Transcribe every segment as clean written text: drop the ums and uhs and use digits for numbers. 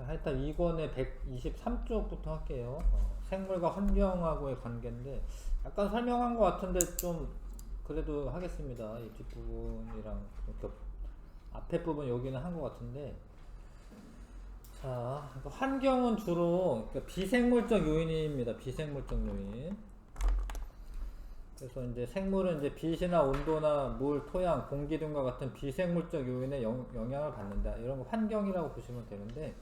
하여튼 이권의 123쪽부터 할게요. 생물과 환경하고의 관계인데 약간 설명한 것 같은데 좀 그래도 하겠습니다. 이 뒷부분이랑 앞에 부분 여기는 한 것 같은데, 자, 환경은 주로 비생물적 요인입니다. 비생물적 요인. 그래서 이제 생물은 이제 빛이나 온도나 물, 토양, 공기 등과 같은 비생물적 요인에 영향을 받는다. 이런 거 환경이라고 보시면 되는데,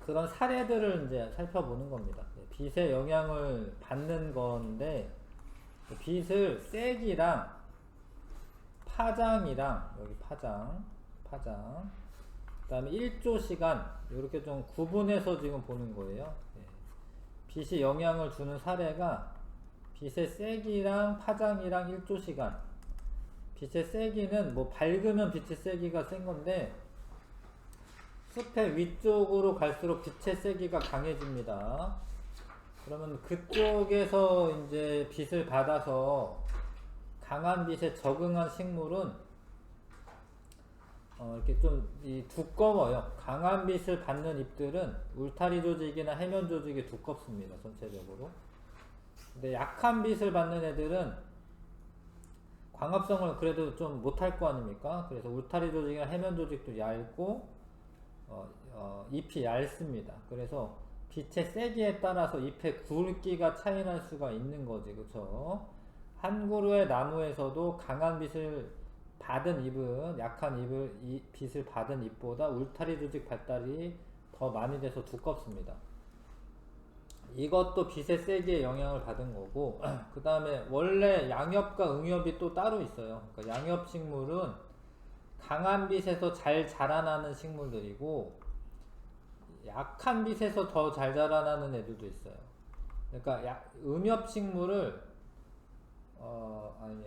그런 사례들을 이제 살펴보는 겁니다. 빛의 영향을 받는 건데, 빛을 세기랑 파장이랑, 여기 파장, 그 다음에 1조 시간, 이렇게 좀 구분해서 지금 보는 거예요. 빛이 영향을 주는 사례가 빛의 세기랑 파장이랑 1조 시간. 빛의 세기는 뭐 밝으면 빛의 세기가 센 건데, 숲의 위쪽으로 갈수록 빛의 세기가 강해집니다. 그러면 그쪽에서 이제 빛을 받아서 강한 빛에 적응한 식물은 이렇게 좀 두꺼워요. 강한 빛을 받는 잎들은 울타리 조직이나 해면 조직이 두껍습니다. 전체적으로. 근데 약한 빛을 받는 애들은 광합성을 그래도 좀 못할 거 아닙니까? 그래서 울타리 조직이나 해면 조직도 얇고 잎이 얇습니다. 그래서 빛의 세기에 따라서 잎의 굵기가 차이날 수가 있는 거지, 그쵸? 한 그루의 나무에서도 강한 빛을 받은 잎은 약한 빛을 받은 잎보다 울타리 조직 발달이 더 많이 돼서 두껍습니다. 이것도 빛의 세기에 영향을 받은 거고, 그 다음에 원래 양엽과 응엽이 또 따로 있어요. 그러니까 양엽 식물은 강한 빛에서 잘 자라나는 식물들이고, 약한 빛에서 더 잘 자라나는 애들도 있어요. 그러니까 음엽 식물을 아니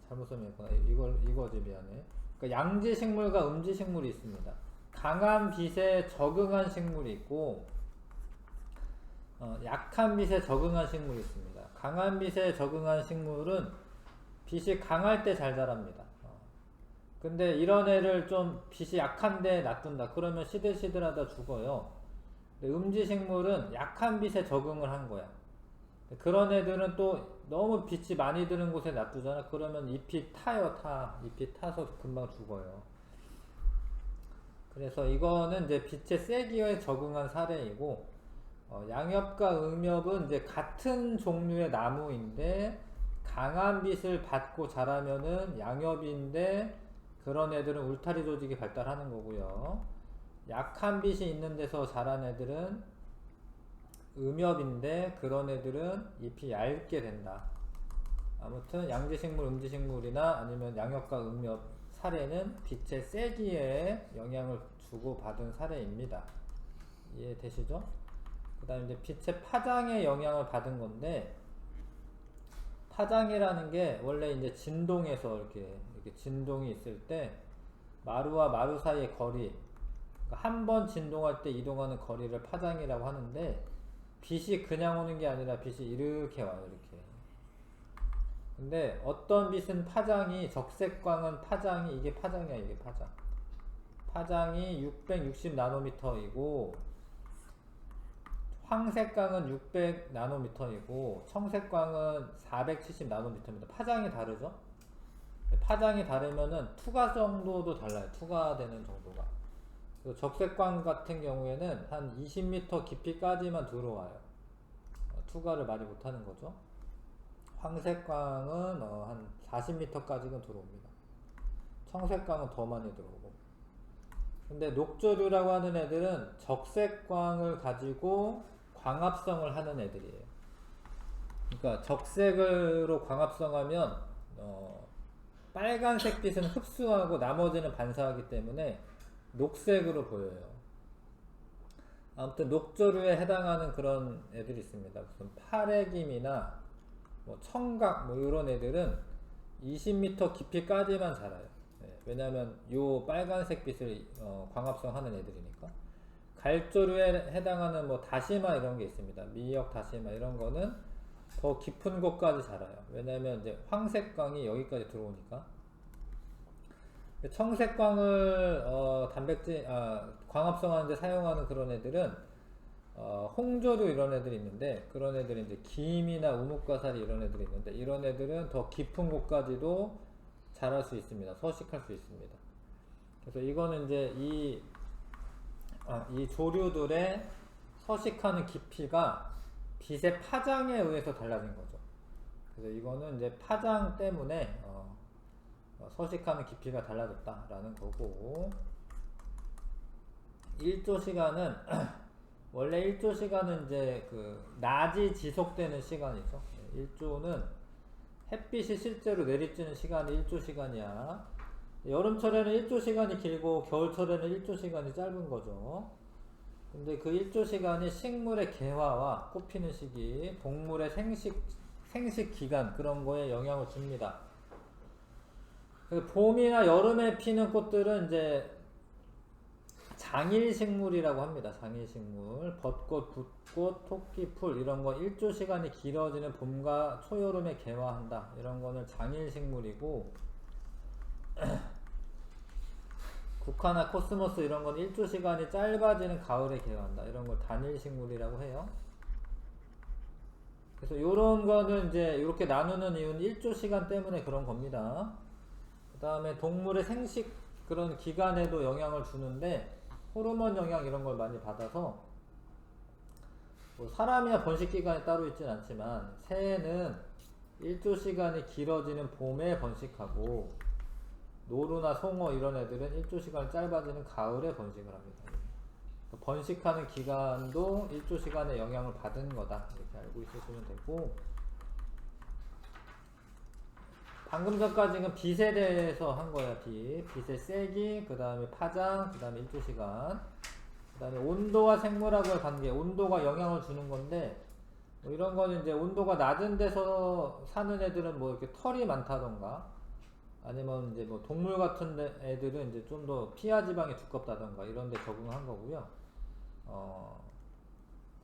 잘못 설명했구나. 이거지, 미안해. 그러니까 양지 식물과 음지 식물이 있습니다. 강한 빛에 적응한 식물이 있고, 약한 빛에 적응한 식물이 있습니다. 강한 빛에 적응한 식물은 빛이 강할 때 잘 자랍니다. 근데 이런 애를 좀 빛이 약한데 놔둔다. 그러면 시들시들하다 죽어요. 음지 식물은 약한 빛에 적응을 한 거야. 그런 애들은 또 너무 빛이 많이 드는 곳에 놔두잖아. 그러면 잎이 타요, 잎이 타서 금방 죽어요. 그래서 이거는 이제 빛의 세기에 적응한 사례이고, 양엽과 음엽은 이제 같은 종류의 나무인데 강한 빛을 받고 자라면은 양엽인데 그런 애들은 울타리 조직이 발달하는 거고요. 약한 빛이 있는 데서 자란 애들은 음엽인데 그런 애들은 잎이 얇게 된다. 아무튼 양지식물, 음지식물이나 아니면 양엽과 음엽 사례는 빛의 세기에 영향을 주고 받은 사례입니다. 이해되시죠? 그 다음에 이제 빛의 파장에 영향을 받은 건데, 파장이라는 게 원래 이제 진동에서 이렇게 진동이 있을 때 마루와 마루 사이의 거리, 그러니까 한 번 진동할 때 이동하는 거리를 파장이라고 하는데, 빛이 그냥 오는 게 아니라 빛이 이렇게 와요, 이렇게. 근데 어떤 빛은 파장이, 적색광은 파장이, 이게 파장이야, 이게 파장. 파장이 660 나노미터이고, 황색광은 600 나노미터이고, 청색광은 470 나노미터입니다. 파장이 다르죠? 파장이 다르면은 투과정도도 달라요. 투과되는 정도가. 적색광 같은 경우에는 한 20m 깊이까지만 들어와요. 투과를 많이 못하는 거죠. 황색광은 한 40m까지는 들어옵니다. 청색광은 더 많이 들어오고. 근데 녹조류라고 하는 애들은 적색광을 가지고 광합성을 하는 애들이에요. 그러니까 적색으로 광합성하면 빨간색 빛은 흡수하고 나머지는 반사하기 때문에 녹색으로 보여요. 아무튼 녹조류에 해당하는 그런 애들이 있습니다. 무슨 파래김이나 뭐 청각 뭐 이런 애들은 20m 깊이까지만 자라요. 왜냐하면 요 빨간색 빛을 광합성하는 애들이니까. 갈조류에 해당하는 뭐 다시마 이런 게 있습니다. 미역 다시마 이런 거는 더 깊은 곳까지 자라요. 왜냐하면 이제 황색광이 여기까지 들어오니까. 청색광을 단백질 광합성하는데 사용하는 그런 애들은 홍조류 이런 애들이 있는데, 그런 애들이 이제 김이나 우뭇가사리 이런 애들이 있는데, 이런 애들은 더 깊은 곳까지도 자랄 수 있습니다. 서식할 수 있습니다. 그래서 이거는 이제 이 조류들의 서식하는 깊이가 빛의 파장에 의해서 달라진 거죠. 그래서 이거는 이제 파장 때문에 서식하는 깊이가 달라졌다라는 거고, 1조 시간은 원래 1조 시간은 이제 그 낮이 지속되는 시간이죠. 1조는 햇빛이 실제로 내리쬐는 시간이 1조 시간이야. 여름철에는 1조 시간이 길고 겨울철에는 1조 시간이 짧은 거죠. 근데 그 1조 시간이 식물의 개화와 꽃피는 시기, 동물의 생식 기간, 그런 거에 영향을 줍니다. 봄이나 여름에 피는 꽃들은 이제 장일식물이라고 합니다. 장일식물. 벚꽃, 붓꽃, 토끼, 풀 이런 거 1조 시간이 길어지는 봄과 초여름에 개화한다. 이런 거는 장일식물이고, 국화나 코스모스 이런 건 1조 시간이 짧아지는 가을에 개화한다. 이런 걸 단일식물이라고 해요. 그래서 요런 거는 이제 이렇게 나누는 이유는 1조 시간 때문에 그런 겁니다. 그 다음에 동물의 생식 그런 기간에도 영향을 주는데, 호르몬 영향 이런 걸 많이 받아서, 뭐 사람이야 번식 기간이 따로 있진 않지만 새는 1조 시간이 길어지는 봄에 번식하고, 노루나 송어 이런 애들은 1조 시간이 짧아지는 가을에 번식을 합니다. 번식하는 기간도 1조 시간의 영향을 받은 거다, 이렇게 알고 있으시면 되고, 방금 전까지는 빛에 대해서 한 거야. 빛의 세기, 그 다음에 파장, 그 다음에 1조 시간, 그 다음에 온도와 생물학의 관계, 온도가 영향을 주는 건데, 뭐 이런 거는 이제 온도가 낮은 데서 사는 애들은 뭐 이렇게 털이 많다던가, 아니면 이제 뭐 동물 같은 애들은 이제 좀 더 피하 지방이 두껍다던가 이런 데 적응한 거고요.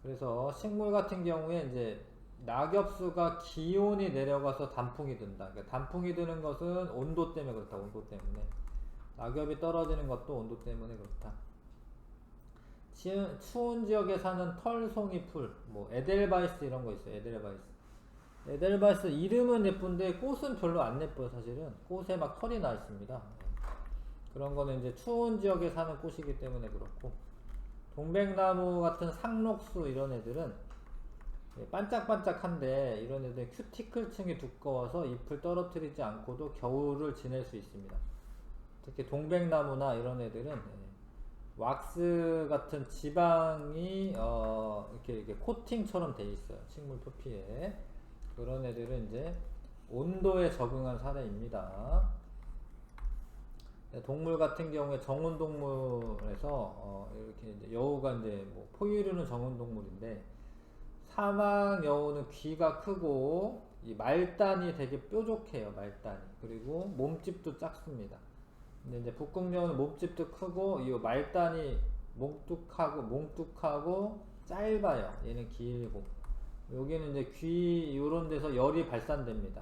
그래서 식물 같은 경우에 이제 낙엽수가 기온이 내려가서 단풍이 든다. 그러니까 단풍이 드는 것은 온도 때문에 그렇다. 온도 때문에. 낙엽이 떨어지는 것도 온도 때문에 그렇다. 추운 지역에 사는 털송이 풀, 뭐 에델바이스 이런 거 있어요. 에델바이스. 에델바이스 이름은 예쁜데 꽃은 별로 안 예뻐요. 사실은 꽃에 막 털이 나 있습니다. 그런 거는 이제 추운 지역에 사는 꽃이기 때문에 그렇고, 동백나무 같은 상록수 이런 애들은 반짝반짝한데, 이런 애들 큐티클층이 두꺼워서 잎을 떨어뜨리지 않고도 겨울을 지낼 수 있습니다. 특히 동백나무나 이런 애들은 왁스 같은 지방이 이렇게 코팅처럼 돼 있어요. 식물 표피에. 그런 애들은 이제 온도에 적응한 사례입니다. 동물 같은 경우에 정원동물에서 이렇게 이제 여우가 이제 뭐 포유류는 정원동물인데, 사막 여우는 귀가 크고 이 말단이 되게 뾰족해요. 말단이. 그리고 몸집도 작습니다. 근데 이제 북극 여우는 몸집도 크고 이 말단이 몽뚝하고 짧아요. 얘는 길고. 여기는 이제 귀 요런 데서 열이 발산됩니다.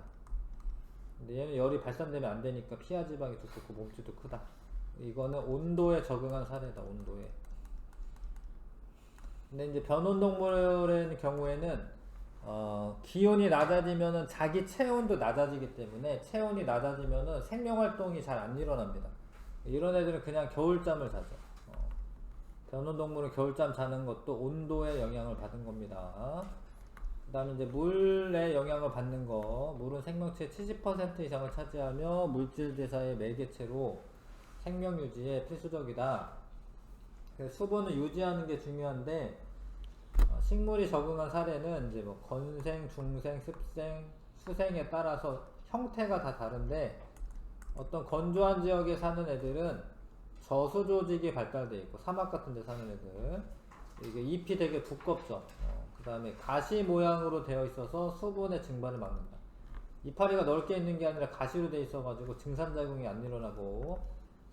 근데 얘는 열이 발산되면 안 되니까 피하 지방이 두껍고 몸집도 크다. 이거는 온도에 적응한 사례다. 온도에. 근데 이제 변온동물의 경우에는 기온이 낮아지면은 자기 체온도 낮아지기 때문에, 체온이 낮아지면은 생명활동이 잘 안 일어납니다. 이런 애들은 그냥 겨울잠을 자죠. 변온동물은 겨울잠 자는 것도 온도에 영향을 받은 겁니다. 그 다음에 이제 물에 영향을 받는 거, 물은 생명체의 70% 이상을 차지하며 물질 대사의 매개체로 생명 유지에 필수적이다. 수분을 유지하는 게 중요한데, 식물이 적응한 사례는 이제 뭐 건생, 중생, 습생, 수생에 따라서 형태가 다 다른데, 어떤 건조한 지역에 사는 애들은 저수 조직이 발달되어 있고, 사막 같은 데 사는 애들 이게 잎이 되게 두껍죠. 그 다음에 가시 모양으로 되어 있어서 수분의 증발을 막는다. 이파리가 넓게 있는 게 아니라 가시로 되어 있어 가지고 증산작용이 안 일어나고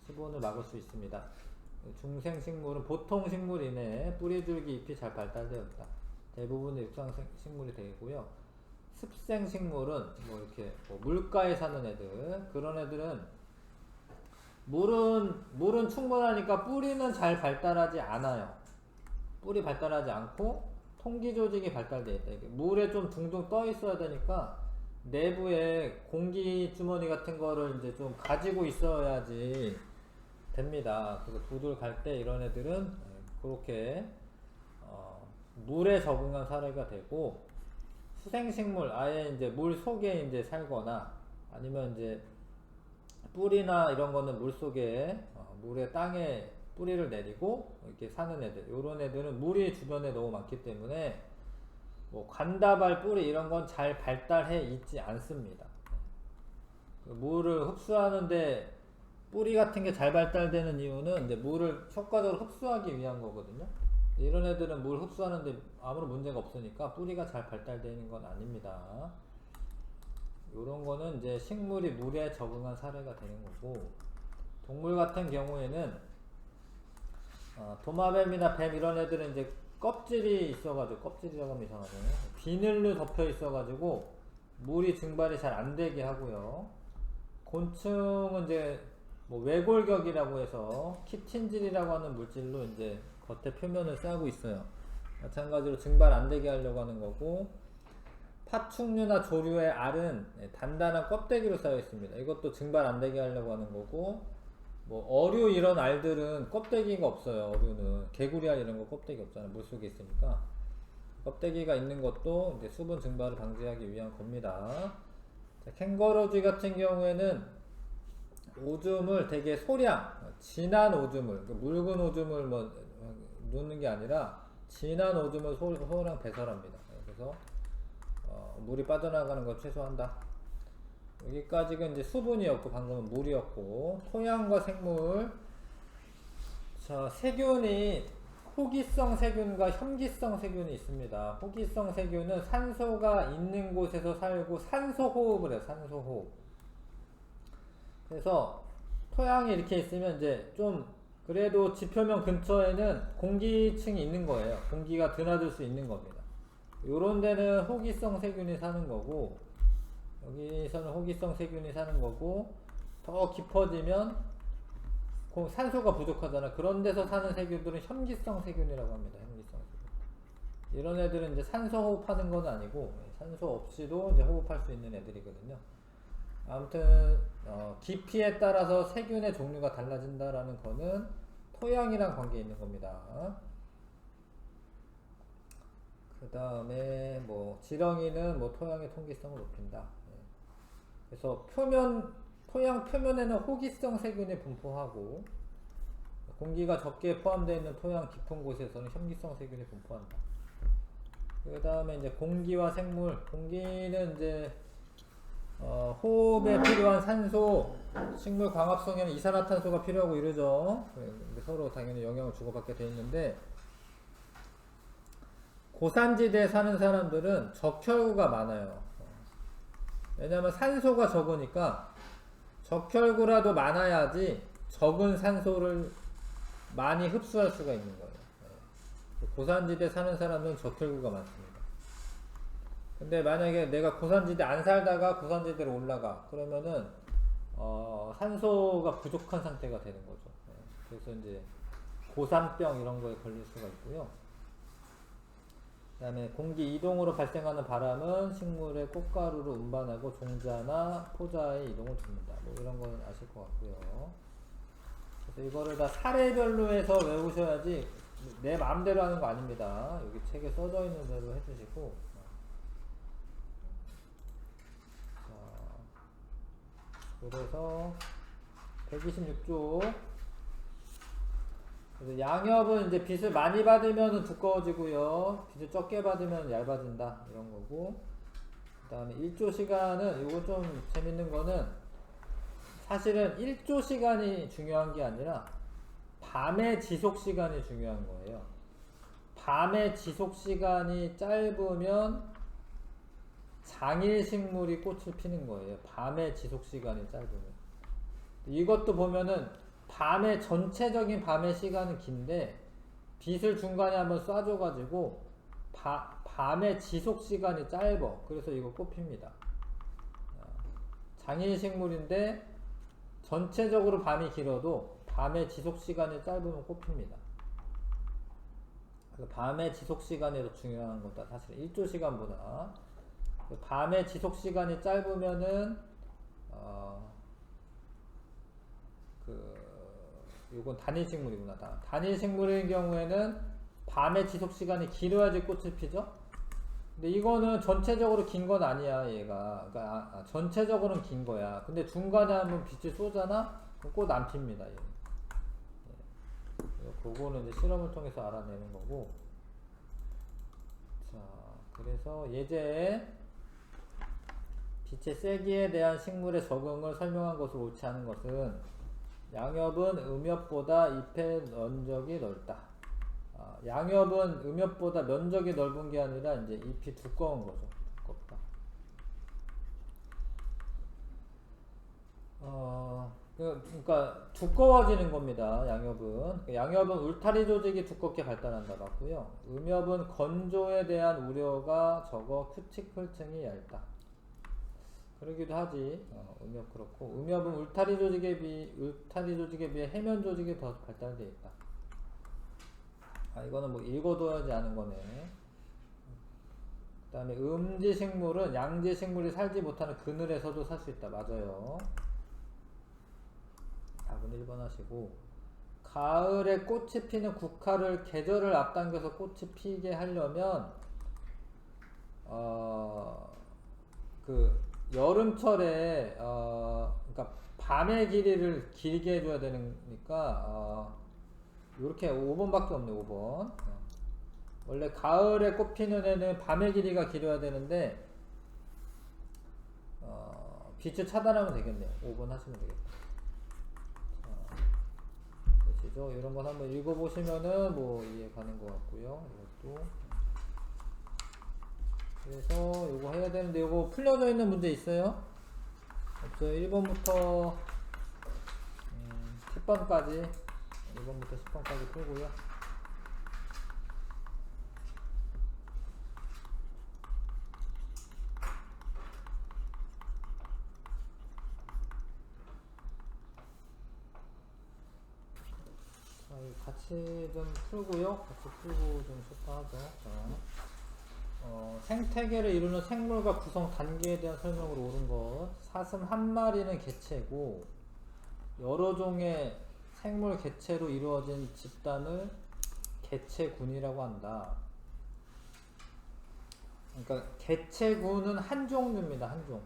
수분을 막을 수 있습니다. 중생식물은 보통 식물 이내에 뿌리, 줄기, 잎이 잘 발달되어 있다. 대부분의 육상식물이 되고요. 습생식물은 뭐 이렇게 뭐 물가에 사는 애들, 그런 애들은 물은 충분하니까 뿌리는 잘 발달하지 않아요. 뿌리 발달하지 않고 통기 조직이 발달되어 있다. 이게 물에 좀 둥둥 떠 있어야 되니까 내부에 공기 주머니 같은 거를 이제 좀 가지고 있어야지 됩니다. 그래서 부두를 갈 때 이런 애들은 그렇게 물에 적응한 사례가 되고, 수생식물 아예 이제 물 속에 이제 살거나 아니면 이제 뿌리나 이런 거는 물 속에 물에 땅에 뿌리를 내리고 이렇게 사는 애들, 요런 애들은 물이 주변에 너무 많기 때문에 뭐 관다발 뿌리 이런 건 잘 발달해 있지 않습니다. 그 물을 흡수하는데 뿌리 같은 게 잘 발달되는 이유는 이제 물을 효과적으로 흡수하기 위한 거거든요. 이런 애들은 물 흡수하는데 아무런 문제가 없으니까 뿌리가 잘 발달되는 건 아닙니다. 요런 거는 이제 식물이 물에 적응한 사례가 되는 거고, 동물 같은 경우에는 도마뱀이나 뱀 이런 애들은 이제 껍질이 있어가지고, 껍질이라고 하면 이상하네, 비늘로 덮여 있어가지고 물이 증발이 잘 안 되게 하고요. 곤충은 이제 뭐 외골격이라고 해서 키틴질이라고 하는 물질로 이제 겉에 표면을 싸고 있어요. 마찬가지로 증발 안 되게 하려고 하는 거고, 파충류나 조류의 알은 단단한 껍데기로 쌓여 있습니다. 이것도 증발 안 되게 하려고 하는 거고, 뭐 어류 이런 알들은 껍데기가 없어요. 어류는 개구리 알 이런 거 껍데기 없잖아요. 물속에 있으니까. 껍데기가 있는 것도 이제 수분 증발을 방지하기 위한 겁니다. 자, 캥거루쥐 같은 경우에는 오줌을 되게 소량, 진한 오줌을, 묽은 오줌을 뭐 놓는 게 아니라 진한 오줌을 소량 배설합니다. 그래서 물이 빠져나가는 걸 최소화한다. 여기까지가 이제 수분이었고, 방금은 물이었고, 토양과 생물. 자, 세균이 호기성 세균과 혐기성 세균이 있습니다. 호기성 세균은 산소가 있는 곳에서 살고 산소 호흡을 해요. 산소 호흡. 그래서 토양이 이렇게 있으면 이제 좀 그래도 지표면 근처에는 공기층이 있는 거예요. 공기가 드나들 수 있는 겁니다. 요런 데는 호기성 세균이 사는 거고, 여기서는 호기성 세균이 사는 거고, 더 깊어지면 산소가 부족하잖아. 그런 데서 사는 세균들은 혐기성 세균이라고 합니다. 혐기성 세균. 이런 애들은 이제 산소 호흡하는 건 아니고 산소 없이도 이제 호흡할 수 있는 애들이거든요. 아무튼 깊이에 따라서 세균의 종류가 달라진다라는 거는 토양이랑 관계 있는 겁니다. 그 다음에 뭐 지렁이는 뭐 토양의 통기성을 높인다. 그래서 토양 표면에는 호기성 세균이 분포하고, 공기가 적게 포함되어 있는 토양 깊은 곳에서는 혐기성 세균이 분포한다. 그 다음에 이제 공기와 생물. 공기는 이제 호흡에 필요한 산소, 식물 광합성에는 이산화탄소가 필요하고 이러죠. 서로 당연히 영향을 주고받게 돼 있는데, 고산지대에 사는 사람들은 적혈구가 많아요. 왜냐면 산소가 적으니까 적혈구라도 많아야지 적은 산소를 많이 흡수할 수가 있는 거예요. 고산지대 사는 사람은 적혈구가 많습니다. 근데 만약에 내가 고산지대 안 살다가 고산지대로 올라가, 그러면은 산소가 부족한 상태가 되는 거죠. 그래서 이제 고산병 이런 거에 걸릴 수가 있고요. 그 다음에 공기 이동으로 발생하는 바람은 식물의 꽃가루를 운반하고 종자나 포자의 이동을 줍니다. 뭐 이런 거는 아실 것 같고요. 그래서 이거를 다 사례별로 해서 외우셔야지 내 마음대로 하는 거 아닙니다. 여기 책에 써져 있는 대로 해주시고. 그래서 126쪽. 그래서 양엽은 이제 빛을 많이 받으면 두꺼워지고요. 빛을 적게 받으면 얇아진다. 이런 거고. 그 다음에 1조 시간은, 이거 좀 재밌는 거는, 사실은 1조 시간이 중요한 게 아니라 밤의 지속 시간이 중요한 거예요. 밤의 지속 시간이 짧으면 장일 식물이 꽃을 피는 거예요. 밤의 지속 시간이 짧으면. 이것도 보면은 밤의 전체적인 밤의 시간은 긴데 빛을 중간에 한번 쏴줘가지고 밤의 지속 시간이 짧아. 그래서 이거 꽃 핍니다. 장일 식물인데 전체적으로 밤이 길어도 밤의 지속시간이 짧으면 꽃핍니다. 그래서 밤의 지속시간이 더 중요한 거다. 사실 일조시간보다 밤의 지속시간이 짧으면은 요건 단일식물이구나. 단일식물의 경우에는 밤의 지속시간이 길어야지 꽃을 피죠. 근데 이거는 전체적으로 긴 건 아니야, 얘가. 그러니까 전체적으로는 긴 거야. 근데 중간에 한번 빛이 쏘잖아? 그럼 꽃 안 핍니다, 얘. 그거는 이제 실험을 통해서 알아내는 거고. 자, 그래서 예제에 빛의 세기에 대한 식물의 적응을 설명한 것으로 옳지 않은 것은 양엽은 음엽보다 잎의 면적이 넓다. 양엽은 음엽보다 면적이 넓은 게 아니라 이제 잎이 두꺼운 거죠. 두껍다. 그러니까 두꺼워지는 겁니다. 양엽은. 양엽은 울타리 조직이 두껍게 발달한다 맞고요. 음엽은 건조에 대한 우려가 적어 큐티클층이 얇다. 그러기도 하지. 음엽 그렇고. 음엽은 울타리 조직에 비해 해면 조직이 더 발달되어 있다. 이거는 뭐 읽어둬야지 아는 거네. 그 다음에 음지식물은 양지식물이 살지 못하는 그늘에서도 살 수 있다. 맞아요. 답은 1번 하시고, 가을에 꽃이 피는 국화를 계절을 앞당겨서 꽃이 피게 하려면 여름철에 그러니까 밤의 길이를 길게 해줘야 되니까 요렇게 5번밖에 없네. 5번. 원래 가을에 꽃 피는 애는 밤의 길이가 길어야 되는데 빛을 차단하면 되겠네요. 5번 하시면 되겠다. 되시죠? 이런 건 한번 읽어보시면은 뭐 이해 가는 것 같고요. 이것도. 그래서 요거 해야 되는데 요거 풀려져 있는 문제 있어요? 없어요. 1번부터 10번까지 1번부터 10번까지 풀고요. 같이 좀 풀고요. 같이 풀고 좀 쇼파하죠. 생태계를 이루는 생물과 구성 단계에 대한 설명으로 옳은 것. 사슴 한 마리는 개체고 여러 종의 생물 개체로 이루어진 집단을 개체군이라고 한다. 그러니까 개체군은 한 종류입니다. 한 종.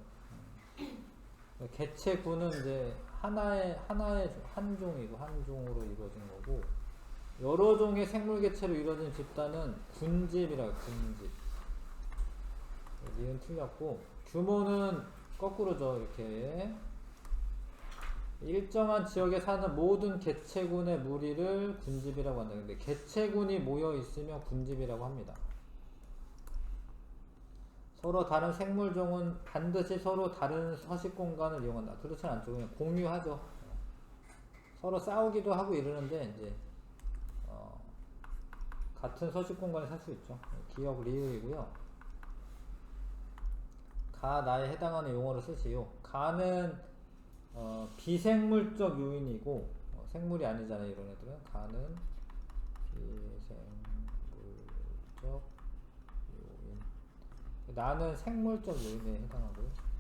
개체군은 이제 하나의 한 종이고 한 종으로 이루어진 거고, 여러 종의 생물 개체로 이루어진 집단은 군집이라고. 군집. 여기는 틀렸고, 규모는 거꾸로죠. 이렇게 일정한 지역에 사는 모든 개체군의 무리를 군집이라고 한다. 근데 개체군이 모여 있으면 군집이라고 합니다. 서로 다른 생물종은 반드시 서로 다른 서식 공간을 이용한다. 그렇지는 않죠. 그냥 공유하죠. 서로 싸우기도 하고 이러는데 이제 같은 서식 공간에 살 수 있죠. 기억 리을이고요. 가 나에 해당하는 용어를 쓰시오. 가는 비생물적 요인이고 생물이 아니잖아요. 이런 애들은. 가는 비생물적 요인. 나는 생물적 요인에 해당하고요.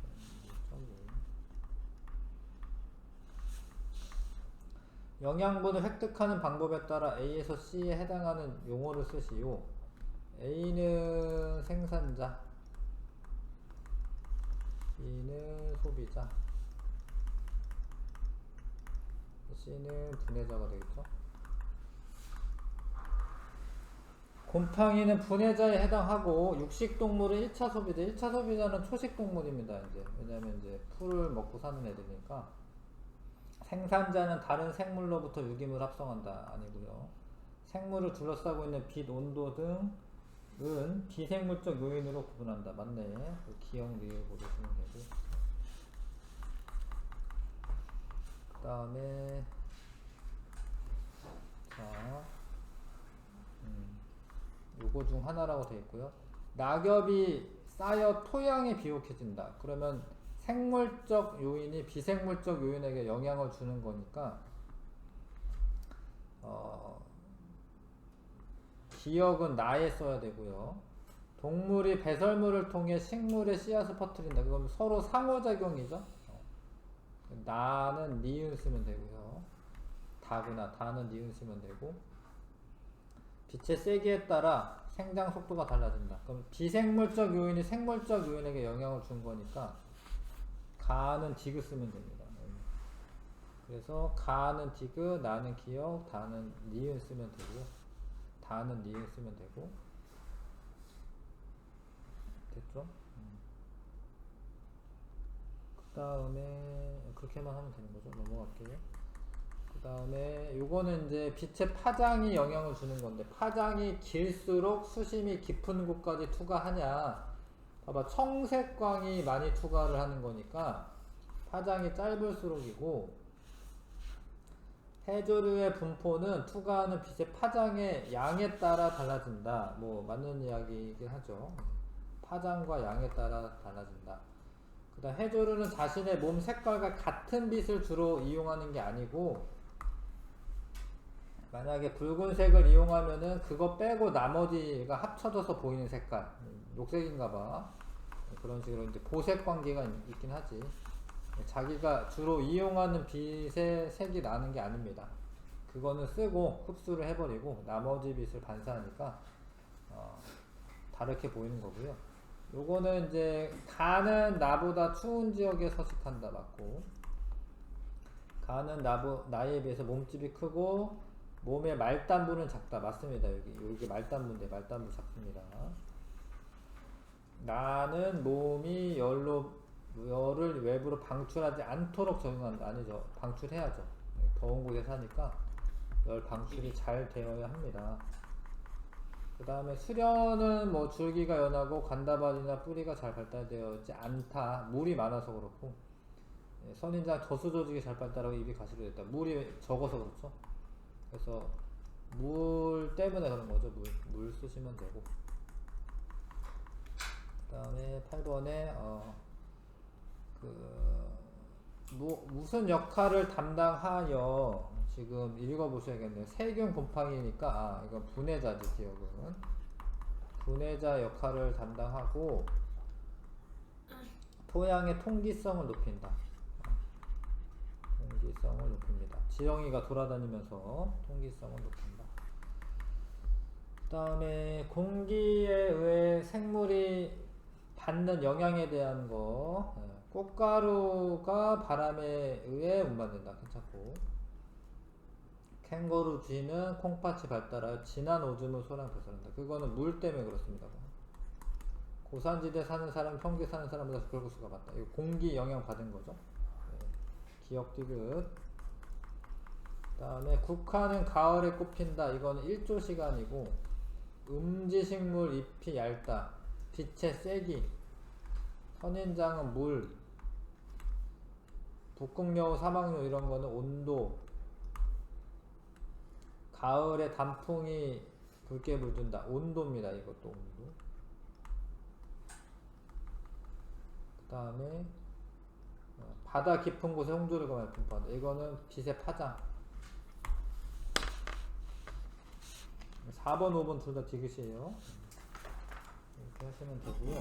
영양분을 획득하는 방법에 따라 A에서 C에 해당하는 용어를 쓰시오. A는 생산자, B는 소비자, C는 분해자가 되겠죠. 곰팡이는 분해자에 해당하고, 육식동물은 1차 소비자. 1차 소비자는 초식동물입니다. 이제 왜냐면 이제 풀을 먹고 사는 애들이니까. 생산자는 다른 생물로부터 유기물을 합성한다. 아니고요. 생물을 둘러싸고 있는 빛, 온도 등은 비생물적 요인으로 구분한다. 맞네. 기억 리을 보시면 되고. 그 다음에 자, 요거 중 하나라고 되어 있고요. 낙엽이 쌓여 토양에 비옥해진다. 그러면 생물적 요인이 비생물적 요인에게 영향을 주는 거니까 기억은 나에 써야 되고요. 동물이 배설물을 통해 식물의 씨앗을 퍼뜨린다. 그건 서로 상호작용이죠. 나는 니은 쓰면 되고요. 다구나 다는 니은 쓰면 되고, 빛의 세기에 따라 생장 속도가 달라진다. 그럼 비생물적 요인이 생물적 요인에게 영향을 준 거니까 가는 디귿 쓰면 됩니다. 그래서 가는 디귿, 나는 기억, 다는 니은 쓰면 되고, 다는 니은 쓰면 되고. 됐죠? 그 다음에 그렇게만 하면 되는 거죠. 넘어갈게요. 그 다음에 요거는 이제 빛의 파장이 영향을 주는 건데, 파장이 길수록 수심이 깊은 곳까지 투과하냐. 봐봐, 청색광이 많이 투과를 하는 거니까 파장이 짧을수록이고, 해조류의 분포는 투과하는 빛의 파장의 양에 따라 달라진다. 뭐 맞는 이야기이긴 하죠. 파장과 양에 따라 달라진다. 그 다음 해조류는 자신의 몸 색깔과 같은 빛을 주로 이용하는 게 아니고, 만약에 붉은색을 이용하면은 그거 빼고 나머지가 합쳐져서 보이는 색깔, 녹색인가봐, 그런 식으로 이제 보색 관계가 있긴 하지. 자기가 주로 이용하는 빛의 색이 나는 게 아닙니다. 그거는 쓰고 흡수를 해버리고 나머지 빛을 반사하니까 다르게 보이는 거고요. 요거는 이제 가는 나보다 추운 지역에 서식한다 맞고, 가는 나에 비해서 몸집이 크고 몸의 말단부는 작다 맞습니다. 여기 말단부인데 말단부 작습니다. 나는 몸이 열을 외부로 방출하지 않도록 적용한다. 아니죠, 방출해야죠. 더운 곳에 사니까 열 방출이 잘 되어야 합니다. 그 다음에 수련은 뭐 줄기가 연하고 관다발이나 뿌리가 잘 발달되어 있지 않다. 물이 많아서 그렇고, 선인장 저수 조직이 잘 발달하고 입이 가시로 됐다. 물이 적어서 그렇죠. 그래서 물 때문에 그런 거죠. 물 쓰시면 되고. 그 다음에 8번에 무슨 역할을 담당하여, 지금 읽어보셔야겠네요. 세균 곰팡이니까 이건 분해자지. 기억은 분해자 역할을 담당하고 토양의 통기성을 높인다. 통기성을 높입니다. 지렁이가 돌아다니면서 통기성을 높인다. 그 다음에 공기에 의해 생물이 받는 영향에 대한 거, 꽃가루가 바람에 의해 운반된다. 괜찮고, 캥거루 쥐는 콩팥이 발달하여 진한 오줌을 소량 배설한다. 그거는 물 때문에 그렇습니다. 고산지대 사는 사람, 평지 사는 사람보다 벽수가 많다. 이거 공기 영향 받은 거죠. 기억 디귿. 그 다음에 국화는 가을에 꽃핀다. 이거는 1조 시간이고, 음지식물 잎이 얇다. 빛의 세기. 선인장은 물. 북극여우, 사막여우 이런 거는 온도. 가을에 단풍이 붉게 물든다. 온도입니다. 이것도 온도. 그 다음에 바다 깊은 곳에 홍조류가 많이 분포한다. 이거는 빛의 파장. 4번, 5번 둘 다 디귿이에요. 이렇게 하시면 되고요.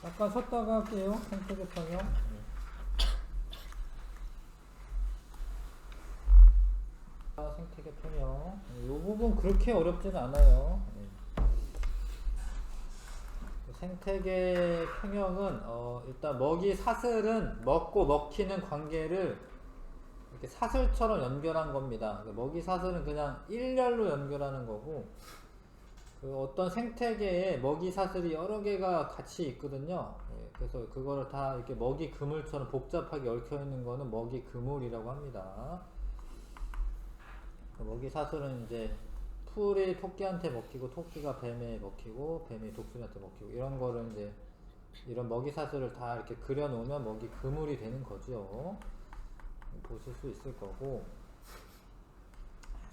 잠깐 쉬었다가 할게요. 생태계 평형. 생태계 평형. 이 부분 그렇게 어렵지는 않아요. 생태계 평형은 일단 먹이 사슬은 먹고 먹히는 관계를 이렇게 사슬처럼 연결한 겁니다. 먹이 사슬은 그냥 일렬로 연결하는 거고, 어떤 생태계에 먹이 사슬이 여러 개가 같이 있거든요. 그래서 그거를 다 이렇게 먹이 그물처럼 복잡하게 얽혀 있는 거는 먹이 그물이라고 합니다. 먹이 사슬은 이제 풀이 토끼한테 먹히고, 토끼가 뱀에 먹히고, 뱀이 독수리한테 먹히고, 이런 거를 이제 이런 먹이 사슬을 다 이렇게 그려 놓으면 먹이 그물이 되는 거죠. 보실 수 있을 거고,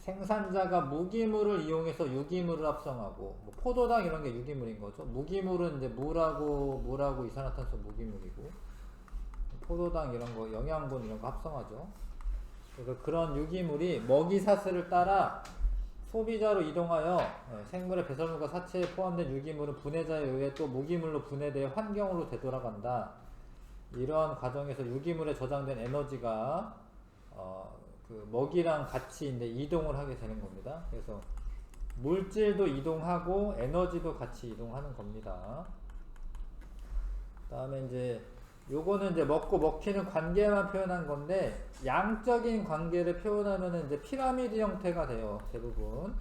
생산자가 무기물을 이용해서 유기물을 합성하고, 뭐 포도당 이런 게 유기물인 거죠. 무기물은 이제 물하고 이산화탄소 무기물이고, 포도당 이런 거, 영양분 이런 거 합성하죠. 그래서 그런 유기물이 먹이사슬을 따라 소비자로 이동하여 생물의 배설물과 사체에 포함된 유기물은 분해자에 의해 또 무기물로 분해되어 환경으로 되돌아간다. 이러한 과정에서 유기물에 저장된 에너지가 그 먹이랑 같이 이제 이동을 하게 되는 겁니다. 그래서 물질도 이동하고 에너지도 같이 이동하는 겁니다. 다음에 이제 요거는 이제 먹고 먹히는 관계만 표현한 건데, 양적인 관계를 표현하면은 이제 피라미드 형태가 돼요, 대부분.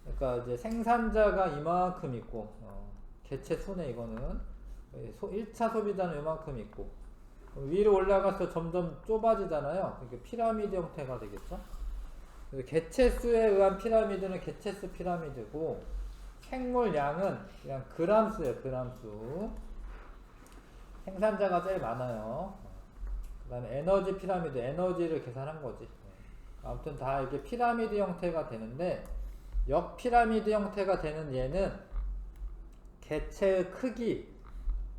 그러니까 이제 생산자가 이만큼 있고, 개체 수네 이거는. 1차 소비자는 이만큼 있고, 위로 올라가서 점점 좁아지잖아요. 그러니까 피라미드 형태가 되겠죠. 그래서 개체수에 의한 피라미드는 개체수 피라미드고, 생물량은 그냥 그람수예요, 그람수. 생산자가 제일 많아요. 그 다음에 에너지 피라미드, 에너지를 계산한 거지. 아무튼 다 이게 피라미드 형태가 되는데, 역피라미드 형태가 되는 얘는 개체의 크기,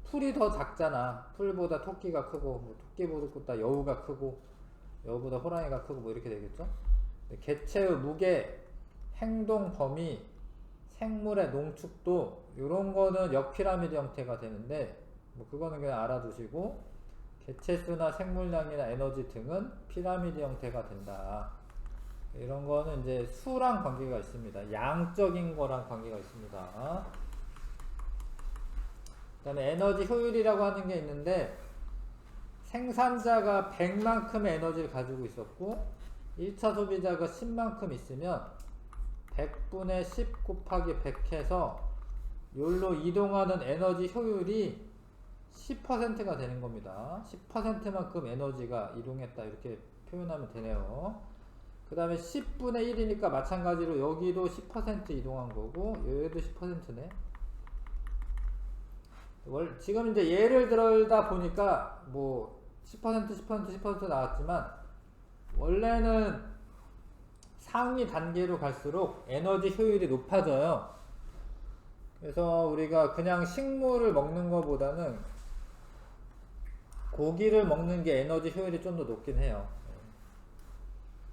풀이 더 작잖아. 풀보다 토끼가 크고, 뭐 토끼보다 여우가 크고, 여우보다 호랑이가 크고, 뭐 이렇게 되겠죠. 개체의 무게, 행동 범위, 생물의 농축도, 이런 거는 역피라미드 형태가 되는데, 뭐 그거는 그냥 알아두시고, 개체수나 생물량이나 에너지 등은 피라미드 형태가 된다. 이런 거는 이제 수랑 관계가 있습니다. 양적인 거랑 관계가 있습니다. 그 다음에 에너지 효율이라고 하는 게 있는데, 생산자가 100만큼의 에너지를 가지고 있었고 1차 소비자가 10만큼 있으면 100분의 10 곱하기 100 해서 요로 이동하는 에너지 효율이 10%가 되는 겁니다. 10%만큼 에너지가 이동했다, 이렇게 표현하면 되네요. 그 다음에 10분의 1이니까 마찬가지로 여기도 10% 이동한 거고, 여기도 10%네. 지금 이제 예를 들다 보니까 뭐 10% 나왔지만, 원래는 상위 단계로 갈수록 에너지 효율이 높아져요. 그래서 우리가 그냥 식물을 먹는 것보다는 고기를 먹는 게 에너지 효율이 좀 더 높긴 해요.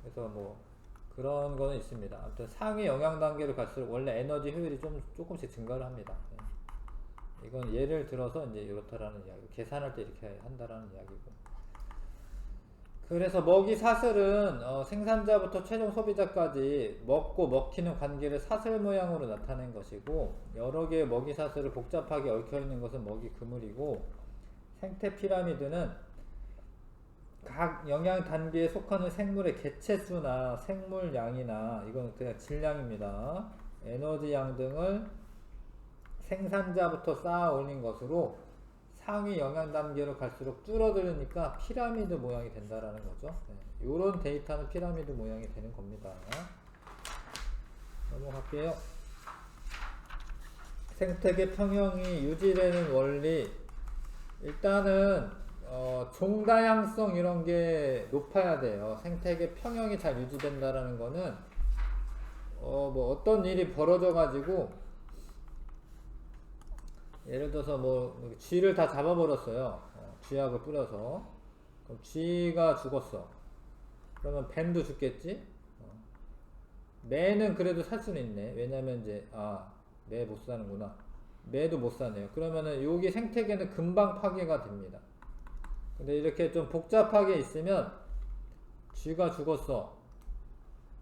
그래서 뭐 그런 거는 있습니다. 아무튼 상위 영양 단계로 갈수록 원래 에너지 효율이 조금씩 증가를 합니다. 이건 예를 들어서 이제 이렇다라는 이야기, 계산할 때 이렇게 한다라는 이야기고. 그래서 먹이 사슬은 생산자부터 최종 소비자까지 먹고 먹히는 관계를 사슬 모양으로 나타낸 것이고, 여러 개의 먹이 사슬을 복잡하게 얽혀 있는 것은 먹이 그물이고, 생태 피라미드는 각 영양 단계에 속하는 생물의 개체수나 생물량이나, 이건 그냥 질량입니다, 에너지 양 등을 생산자부터 쌓아 올린 것으로 상위 영양 단계로 갈수록 줄어들으니까 피라미드 모양이 된다라는 거죠. 요런 데이터는 피라미드 모양이 되는 겁니다. 넘어갈게요. 생태계 평형이 유지되는 원리. 일단은 종다양성 이런 게 높아야 돼요. 생태계 평형이 잘 유지된다라는 거는 뭐 어떤 일이 벌어져 가지고, 예를 들어서 뭐 쥐를 다 잡아버렸어요. 쥐약을 뿌려서. 그럼 쥐가 죽었어. 그러면 뱀도 죽겠지? 매는 그래도 살 수는 있네. 왜냐면 이제 매 못 사는구나. 매도 못 사네요. 그러면은 여기 생태계는 금방 파괴가 됩니다. 근데 이렇게 좀 복잡하게 있으면, 쥐가 죽었어.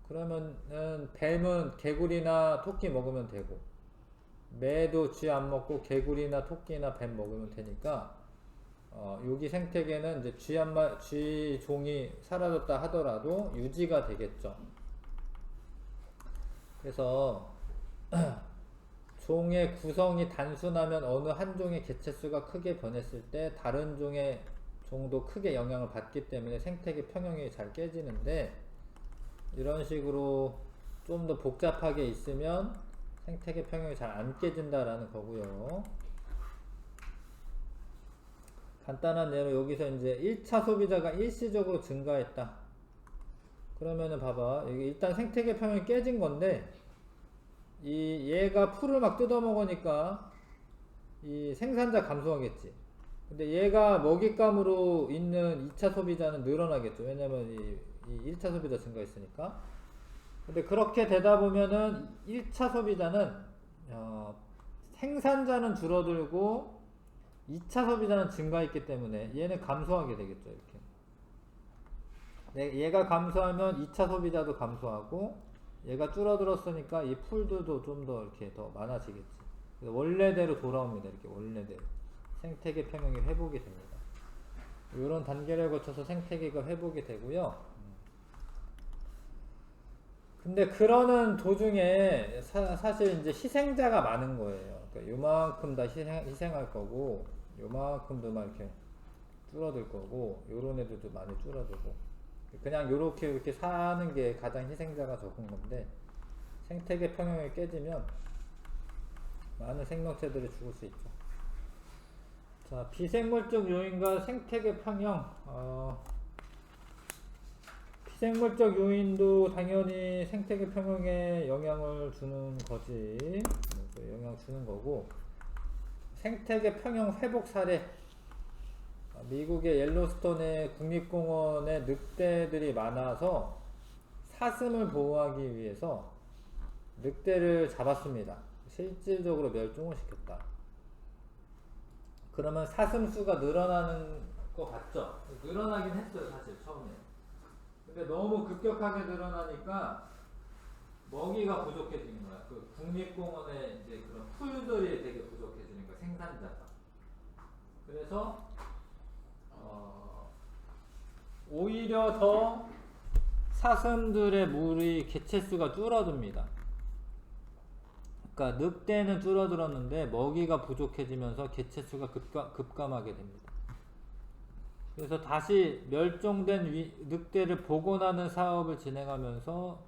그러면은 뱀은 개구리나 토끼 먹으면 되고, 매도 쥐 안 먹고 개구리나 토끼나 뱀 먹으면 되니까, 여기 생태계는 이제 쥐 종이 사라졌다 하더라도 유지가 되겠죠. 그래서 종의 구성이 단순하면 어느 한 종의 개체수가 크게 변했을 때 다른 종의 종도 크게 영향을 받기 때문에 생태계 평형이 잘 깨지는데, 이런 식으로 좀 더 복잡하게 있으면 생태계 평형이 잘 안 깨진다라는 거고요. 간단한 예로 여기서 이제 1차 소비자가 일시적으로 증가했다. 그러면은 봐봐. 여기 일단 생태계 평형이 깨진 건데, 얘가 풀을 막 뜯어먹으니까 이 생산자 감소하겠지. 근데 얘가 먹잇감으로 있는 2차 소비자는 늘어나겠죠. 왜냐면 이 1차 소비자 증가했으니까. 근데 그렇게 되다 보면은 1차 소비자는 생산자는 줄어들고 2차 소비자는 증가했기 때문에 얘는 감소하게 되겠죠. 이렇게. 얘가 감소하면 2차 소비자도 감소하고 얘가 줄어들었으니까 이 풀들도 좀 더 이렇게 더 많아지겠지. 원래대로 돌아옵니다. 이렇게 원래대로. 생태계 평형이 회복이 됩니다. 이런 단계를 거쳐서 생태계가 회복이 되고요. 근데 그러는 도중에 사실 이제 희생자가 많은 거예요. 그러니까 요만큼 다 희생할 거고, 요만큼도 막 이렇게 줄어들 거고, 요런 애들도 많이 줄어들고. 그냥 요렇게 이렇게 사는 게 가장 희생자가 적은 건데, 생태계 평형이 깨지면 많은 생명체들이 죽을 수 있죠. 자, 비생물적 요인과 생태계 평형. 비생물적 요인도 당연히 생태계 평형에 영향을 주는 거지. 영향 주는 거고. 생태계 평형 회복 사례. 미국의 옐로스톤의 국립공원에 늑대들이 많아서 사슴을 보호하기 위해서 늑대를 잡았습니다. 실질적으로 멸종을 시켰다. 그러면 사슴 수가 늘어나는 것 같죠? 늘어나긴 했어요, 사실 처음에. 근데 너무 급격하게 늘어나니까 먹이가 부족해지는 거야. 그 국립공원에 이제 그런 풀들이 되게 부족해지는 거야, 생산자가. 그래서 오히려 더 사슴들의 무리 개체수가 줄어듭니다. 그러니까 늑대는 줄어들었는데 먹이가 부족해지면서 개체수가 급감하게 됩니다. 그래서 다시 멸종된 늑대를 복원하는 사업을 진행하면서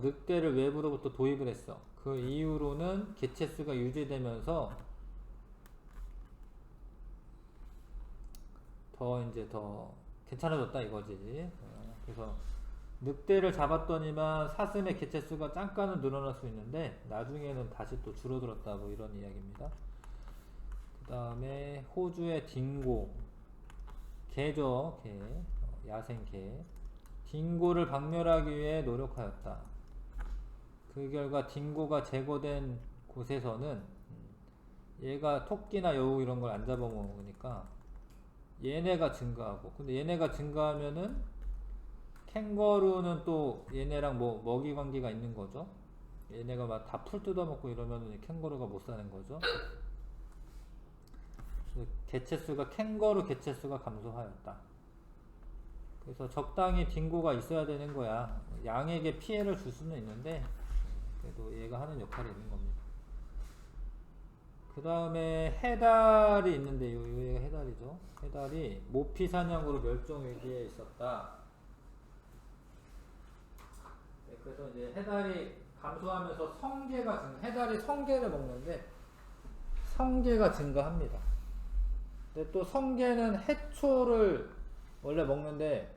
늑대를 외부로부터 도입을 했어. 그 이후로는 개체수가 유지되면서 더 괜찮아졌다 이거지. 그래서 늑대를 잡았더니만 사슴의 개체수가 잠깐은 늘어날 수 있는데 나중에는 다시 또 줄어들었다 뭐 이런 이야기입니다. 그 다음에 호주의 딩고, 개죠. 개, 야생 개. 딩고를 박멸하기 위해 노력하였다. 그 결과 딩고가 제거된 곳에서는 얘가 토끼나 여우 이런 걸 안 잡아먹으니까 얘네가 증가하고, 근데 얘네가 증가하면은 캥거루는 또 얘네랑 뭐 먹이 관계가 있는 거죠. 얘네가 막 다 풀 뜯어먹고 이러면은 캥거루가 못 사는 거죠. 개체수가 캥거루 개체수가 감소하였다. 그래서 적당히 딩고가 있어야 되는 거야. 양에게 피해를 줄 수는 있는데 그래도 얘가 하는 역할이 있는 겁니다. 그 다음에 해달이 있는데 여기가 해달이죠. 해달이 모피 사냥으로 멸종 위기에 있었다. 네, 그래서 이제 해달이 감소하면서 해달이 성게를 먹는데 성게가 증가합니다. 근데 또 성게는 해초를 원래 먹는데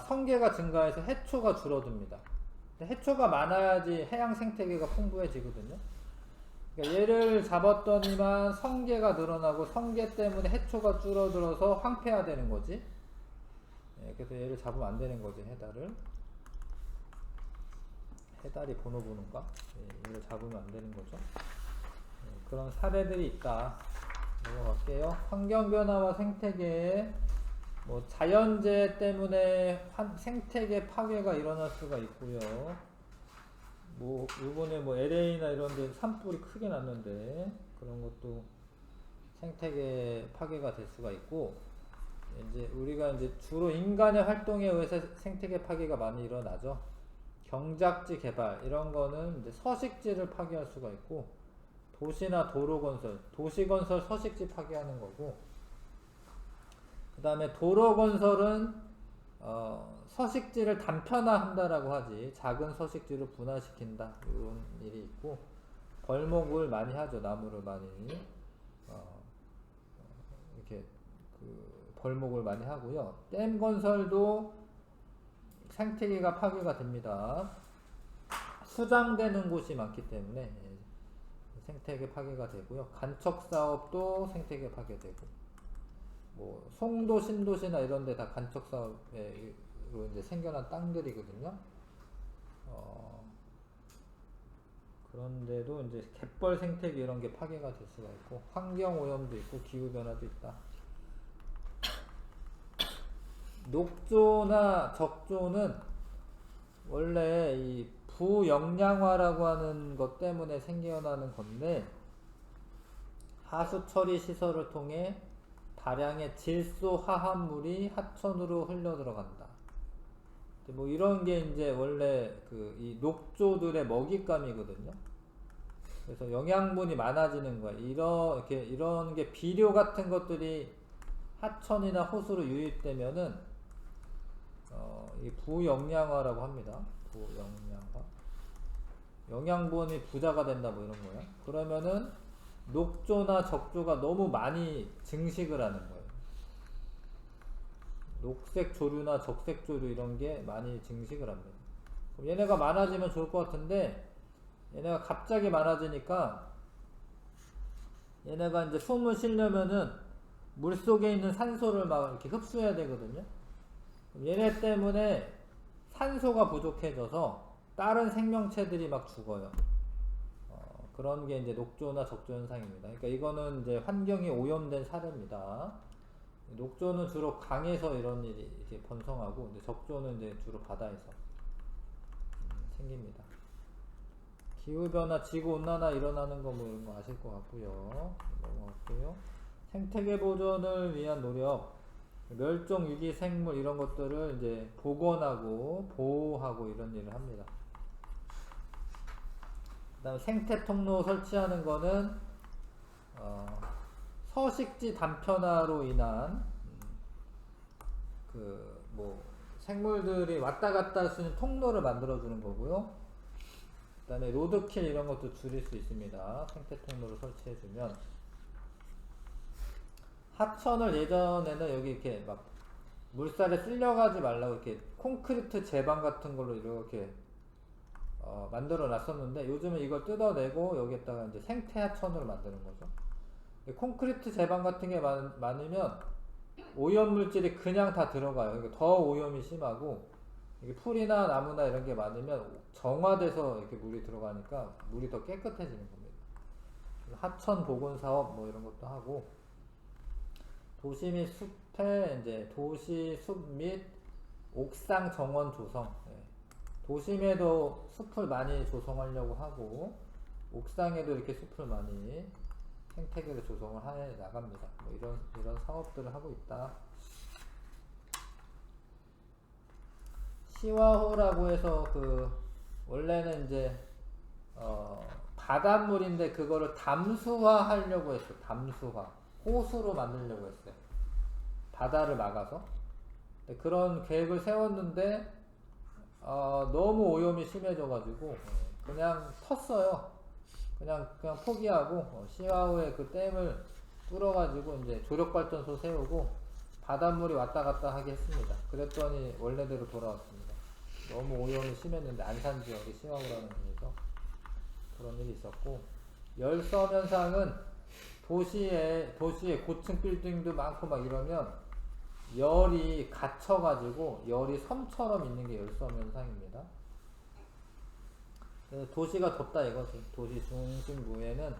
성게가 증가해서 해초가 줄어듭니다. 해초가 많아야지 해양 생태계가 풍부해지거든요. 그러니까 얘를 잡았더니만 성게가 늘어나고 성게 때문에 해초가 줄어들어서 황폐화되는 거지. 예, 그래서 얘를 잡으면 안 되는 거지, 해달을. 해달이 번호 보는가? 예, 얘를 잡으면 안 되는 거죠. 예, 그런 사례들이 있다. 넘어갈게요. 환경변화와 생태계, 뭐 자연재해 때문에 생태계 파괴가 일어날 수가 있고요. 뭐 이번에 뭐 LA나 이런 데 산불이 크게 났는데 그런 것도 생태계 파괴가 될 수가 있고, 이제 우리가 이제 주로 인간의 활동에 의해서 생태계 파괴가 많이 일어나죠. 경작지 개발 이런 거는 이제 서식지를 파괴할 수가 있고, 도시나 도로 건설, 도시 건설 서식지 파괴하는 거고, 그 다음에 도로 건설은 서식지를 단편화한다라고 하지, 작은 서식지로 분화시킨다 이런 일이 있고, 벌목을 많이 하죠. 나무를 많이 이렇게 벌목을 많이 하고요. 댐 건설도 생태계가 파괴가 됩니다. 수장되는 곳이 많기 때문에 생태계 파괴가 되고요. 간척 사업도 생태계 파괴되고, 뭐 송도, 신도시나 이런 데 다 간척 사업으로 이제 생겨난 땅들이거든요. 그런데도 이제 갯벌 생태계 이런 게 파괴가 될 수가 있고, 환경 오염도 있고, 기후 변화도 있다. 녹조나 적조는 원래 이 부영양화라고 하는 것 때문에 생겨나는 건데, 하수 처리 시설을 통해 다량의 질소 화합물이 하천으로 흘러 들어간다. 뭐 이런 게 이제 원래 그 이 녹조들의 먹잇감이거든요. 그래서 영양분이 많아지는 거야. 이런 게 비료 같은 것들이 하천이나 호수로 유입되면은 이 부영양화라고 합니다. 부영양화. 영양분이 부자가 된다 뭐 이런 거야. 그러면은 녹조나 적조가 너무 많이 증식을 하는 거예요. 녹색 조류나 적색 조류 이런 게 많이 증식을 합니다. 그럼 얘네가 많아지면 좋을 것 같은데, 얘네가 갑자기 많아지니까 얘네가 이제 숨을 쉬려면은 물 속에 있는 산소를 막 이렇게 흡수해야 되거든요. 그럼 얘네 때문에 산소가 부족해져서 다른 생명체들이 막 죽어요. 그런 게 이제 녹조나 적조 현상입니다. 그러니까 이거는 이제 환경이 오염된 사례입니다. 녹조는 주로 강에서 이런 일이 이렇게 번성하고, 이제 적조는 이제 주로 바다에서 생깁니다. 기후변화, 지구온난화 일어나는 거 뭐 이런 거 아실 것 같고요. 넘어갈게요. 생태계 보존을 위한 노력, 멸종 위기 생물 이런 것들을 이제 복원하고 보호하고 이런 일을 합니다. 그 다음 생태 통로 설치하는 거는 서식지 단편화로 인한 그 뭐 생물들이 왔다 갔다 할 수 있는 통로를 만들어 주는 거고요. 그 다음에 로드킬 이런 것도 줄일 수 있습니다. 생태 통로를 설치해 주면. 하천을 예전에는 여기 이렇게 막 물살에 쓸려가지 말라고 이렇게 콘크리트 제방 같은 걸로 이렇게 만들어 놨었는데, 요즘은 이걸 뜯어내고 여기에다가 이제 생태 하천으로 만드는 거죠. 콘크리트 제방 같은 게 많으면 오염물질이 그냥 다 들어가요. 그러니까 더 오염이 심하고, 이게 풀이나 나무나 이런 게 많으면 정화돼서 이렇게 물이 들어가니까 물이 더 깨끗해지는 겁니다. 하천 복원 사업 뭐 이런 것도 하고, 도시 및 숲에 이제 도시 숲 및 옥상 정원 조성. 도심에도 숲을 많이 조성하려고 하고, 옥상에도 이렇게 숲을 많이 생태계를 조성을 해 나갑니다. 뭐 이런 사업들을 하고 있다. 시화호라고 해서 원래는 이제 바닷물인데 그거를 담수화 하려고 했어. 담수화. 호수로 만들려고 했어요. 바다를 막아서. 그런 계획을 세웠는데 너무 오염이 심해져가지고 그냥 텄어요. 그냥 포기하고 시화호에 그 댐을 뚫어가지고 이제 조력발전소 세우고 바닷물이 왔다 갔다 하게 했습니다. 그랬더니 원래대로 돌아왔습니다. 너무 오염이 심했는데, 안산 지역이 시화호라는 데서 그런 일이 있었고, 열섬 현상은 도시에 고층 빌딩도 많고 막 이러면 열이 갇혀가지고 열이 섬처럼 있는 게 열섬 현상입니다. 도시가 덥다 이거지. 도시 중심부에는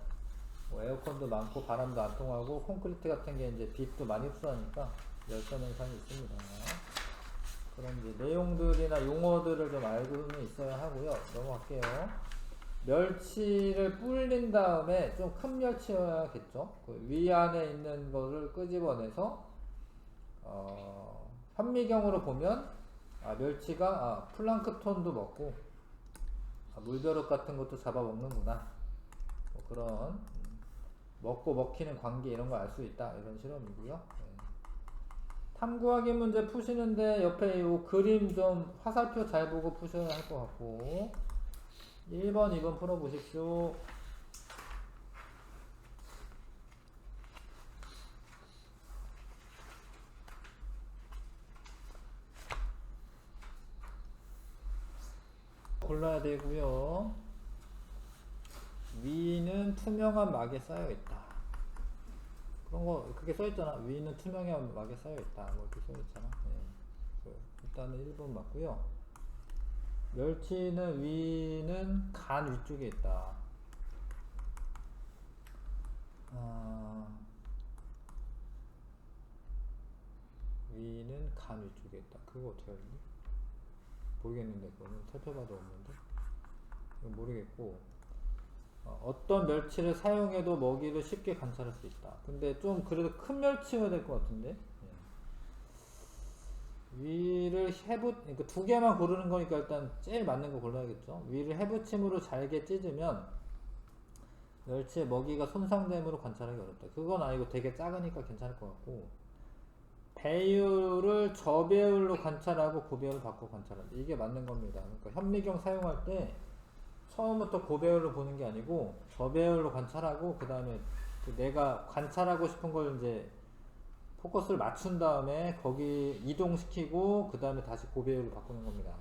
뭐 에어컨도 많고 바람도 안 통하고 콘크리트 같은 게 이제 빛도 많이 흡수하니까 열섬 현상이 있습니다. 그런 이제 내용들이나 용어들을 좀 알고는 있어야 하고요. 넘어갈게요. 멸치를 불린 다음에 좀 큰 멸치여야겠죠. 그 위 안에 있는 거를 끄집어내서 현미경으로 보면 멸치가 플랑크톤도 먹고 물벼룩 같은 것도 잡아먹는구나. 뭐 그런 먹고 먹히는 관계 이런 거 알 수 있다. 이런 실험이고요. 탐구하기 문제 푸시는데 옆에 이 그림 좀 화살표 잘 보고 푸셔야 할 것 같고, 1번, 2번 풀어보십시오. 골라야 되고요. 위는 투명한 막에 쌓여 있다. 그런 거 그렇게 써 있잖아. 위는 투명한 막에 쌓여 있다. 뭐 이렇게 써 있잖아. 네. 일단은 1번 맞고요. 멸치는 위는 간 위쪽에 있다. 위는 간 위쪽에 있다. 그거 어떻게 알지? 모르겠는데 그거는 살펴봐도 없는데 이건 모르겠고, 어떤 멸치를 사용해도 먹이를 쉽게 관찰할 수 있다. 근데 좀 그래도 큰 멸치여야 될 것 같은데. 위를 그러니까 두 개만 고르는 거니까 일단 제일 맞는 거 골라야겠죠. 위를 해부침으로 잘게 찢으면 멸치의 먹이가 손상됨으로 관찰하기 어렵다. 그건 아니고 되게 작으니까 괜찮을 것 같고, 배율을 저배율로 관찰하고 고배율을 바꿔 관찰한다. 이게 맞는 겁니다. 그러니까 현미경 사용할 때 처음부터 고배율로 보는 게 아니고 저배율로 관찰하고, 그 다음에 내가 관찰하고 싶은 걸 이제 포커스를 맞춘 다음에 거기 이동시키고 그 다음에 다시 고배율로 바꾸는 겁니다.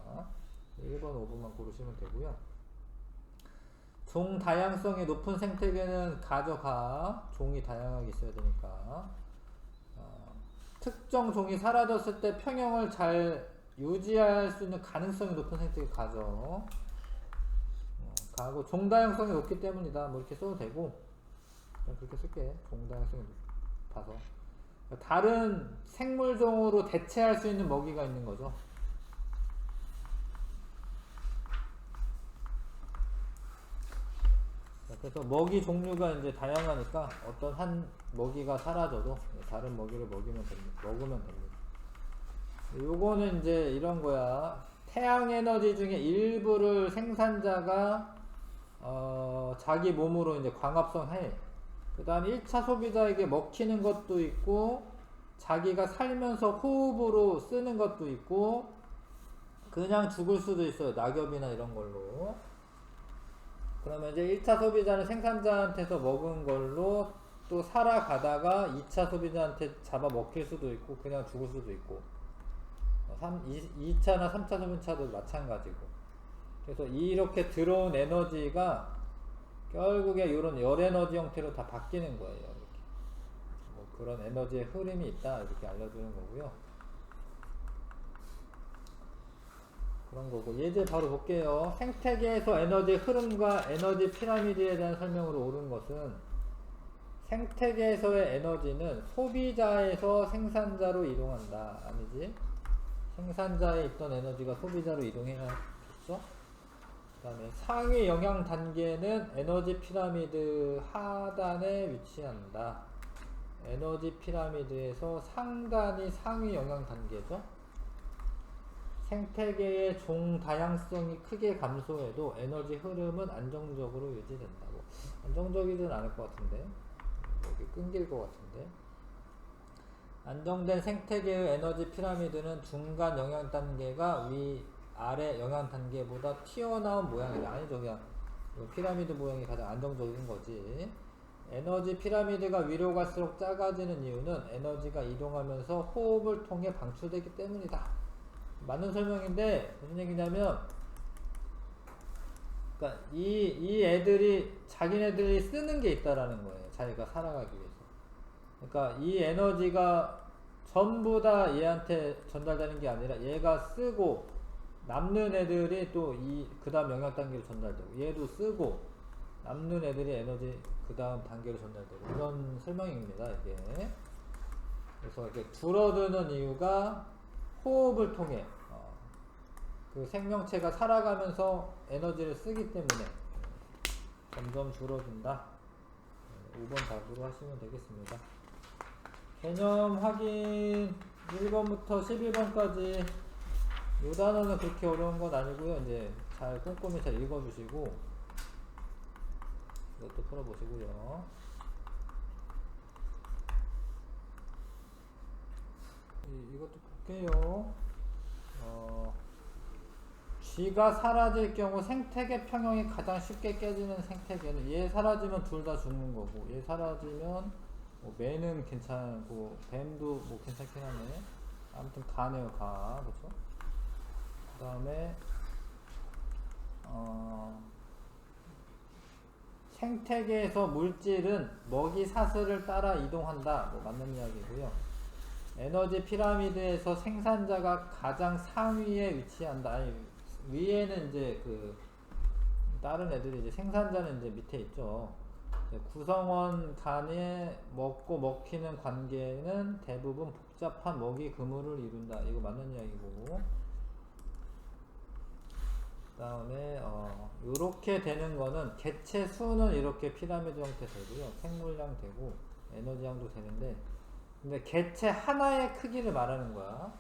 1번, 5번만 고르시면 되고요. 종 다양성이 높은 생태계는 가져가. 종이 다양하게 있어야 되니까. 특정 종이 사라졌을 때 평형을 잘 유지할 수 있는 가능성이 높은 생태계 가져. 가고 종 다양성이 높기 때문이다. 뭐 이렇게 써도 되고, 그냥 그렇게 쓸게. 종 다양성이 높아서. 다른 생물종으로 대체할 수 있는 먹이가 있는 거죠. 그래서 먹이 종류가 이제 다양하니까 어떤 한 먹이가 사라져도 다른 먹이를 먹으면 됩니다. 요거는 이제 이런 거야. 태양 에너지 중에 일부를 생산자가 자기 몸으로 이제 광합성해. 그 다음 1차 소비자에게 먹히는 것도 있고, 자기가 살면서 호흡으로 쓰는 것도 있고, 그냥 죽을 수도 있어요. 낙엽이나 이런 걸로. 그러면 이제 1차 소비자는 생산자한테서 먹은 걸로 또 살아가다가 2차 소비자한테 잡아 먹힐 수도 있고, 그냥 죽을 수도 있고, 2차나 3차 소비자도 마찬가지고. 그래서 이렇게 들어온 에너지가 결국에 이런 열에너지 형태로 다 바뀌는 거예요. 이렇게. 뭐 그런 에너지의 흐름이 있다. 이렇게 알려주는 거고요. 그런 거고. 예제 바로 볼게요. 생태계에서 에너지 흐름과 에너지 피라미드에 대한 설명으로 옳은 것은, 생태계에서의 에너지는 소비자에서 생산자로 이동한다. 아니지? 생산자에 있던 에너지가 소비자로 이동해야겠죠? 그 다음에 상위 영향 단계는 에너지 피라미드 하단에 위치한다. 에너지 피라미드에서 상단이 상위 영향 단계죠. 생태계의 종 다양성이 크게 감소해도 에너지 흐름은 안정적으로 유지된다고. 안정적이진 않을 것 같은데, 여기 끊길 것 같은데. 안정된 생태계의 에너지 피라미드는 중간 영향 단계가 위 아래 영향 단계보다 튀어나온 모양이다. 아니죠. 그냥 피라미드 모양이 가장 안정적인 거지. 에너지 피라미드가 위로 갈수록 작아지는 이유는 에너지가 이동하면서 호흡을 통해 방출되기 때문이다. 맞는 설명인데, 무슨 얘기냐면, 그러니까 이 애들이 자기네들이 쓰는 게 있다라는 거예요. 자기가 살아가기 위해서. 그러니까 이 에너지가 전부 다 얘한테 전달되는 게 아니라 얘가 쓰고 남는 애들이 또 그 다음 영향 단계로 전달되고, 얘도 쓰고 남는 애들이 에너지 그 다음 단계로 전달되고, 이런 설명입니다. 이게. 그래서 이렇게 줄어드는 이유가 호흡을 통해 그 생명체가 살아가면서 에너지를 쓰기 때문에 점점 줄어든다. 5번 답으로 하시면 되겠습니다. 개념 확인 1번부터 11번까지 요 단어는 그렇게 어려운 건 아니고요. 이제 잘 꼼꼼히 잘 읽어주시고 이것도 풀어보시고요. 이것도 볼게요. 쥐가 사라질 경우 생태계 평형이 가장 쉽게 깨지는 생태계는, 얘 사라지면 둘 다 죽는 거고, 얘 사라지면 뭐 매는 괜찮고 뱀도 뭐 괜찮긴 하네. 아무튼 가네요. 가. 그쵸? 그 다음에 생태계에서 물질은 먹이 사슬을 따라 이동한다. 뭐 맞는 이야기고요. 에너지 피라미드에서 생산자가 가장 상위에 위치한다. 아니, 위에는 이제 그 다른 애들이 이제 생산자는 이제 밑에 있죠. 구성원 간에 먹고 먹히는 관계는 대부분 복잡한 먹이 그물을 이룬다. 이거 맞는 이야기고. 그 다음에 요렇게 되는 거는 개체 수는 이렇게 피라미드 형태 되고요. 생물량 되고 에너지량도 되는데, 근데 개체 하나의 크기를 말하는 거야.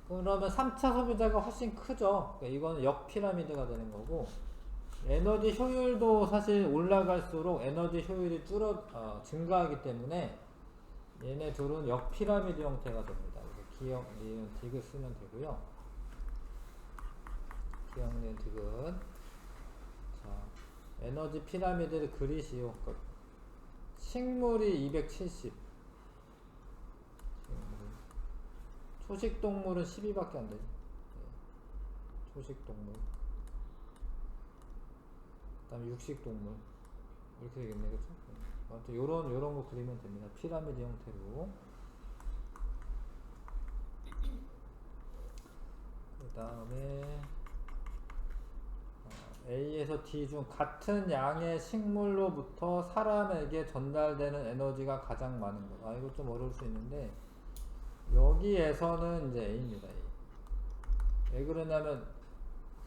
그러면 3차 소비자가 훨씬 크죠. 그러니까 이거는 역피라미드가 되는 거고, 에너지 효율도 사실 올라갈수록 에너지 효율이 증가하기 때문에 얘네 둘은 역피라미드 형태가 됩니다. 그래서 기억, 니은, 디귿 쓰면 되고요. 기억, 니은, 디귿. 자, 에너지 피라미드를 그리시오. 식물이 270. 초식 동물은 12밖에 안 되죠. 초식 동물. 그 다음에 육식 동물. 이렇게 되겠네, 그쵸? 아무튼 요런 거 그리면 됩니다. 피라미드 형태로. 그 다음에 A에서 D 중 같은 양의 식물로부터 사람에게 전달되는 에너지가 가장 많은 것. 아, 이거 좀 어려울 수 있는데, 여기에서는 이제 A입니다. A. 왜 그러냐면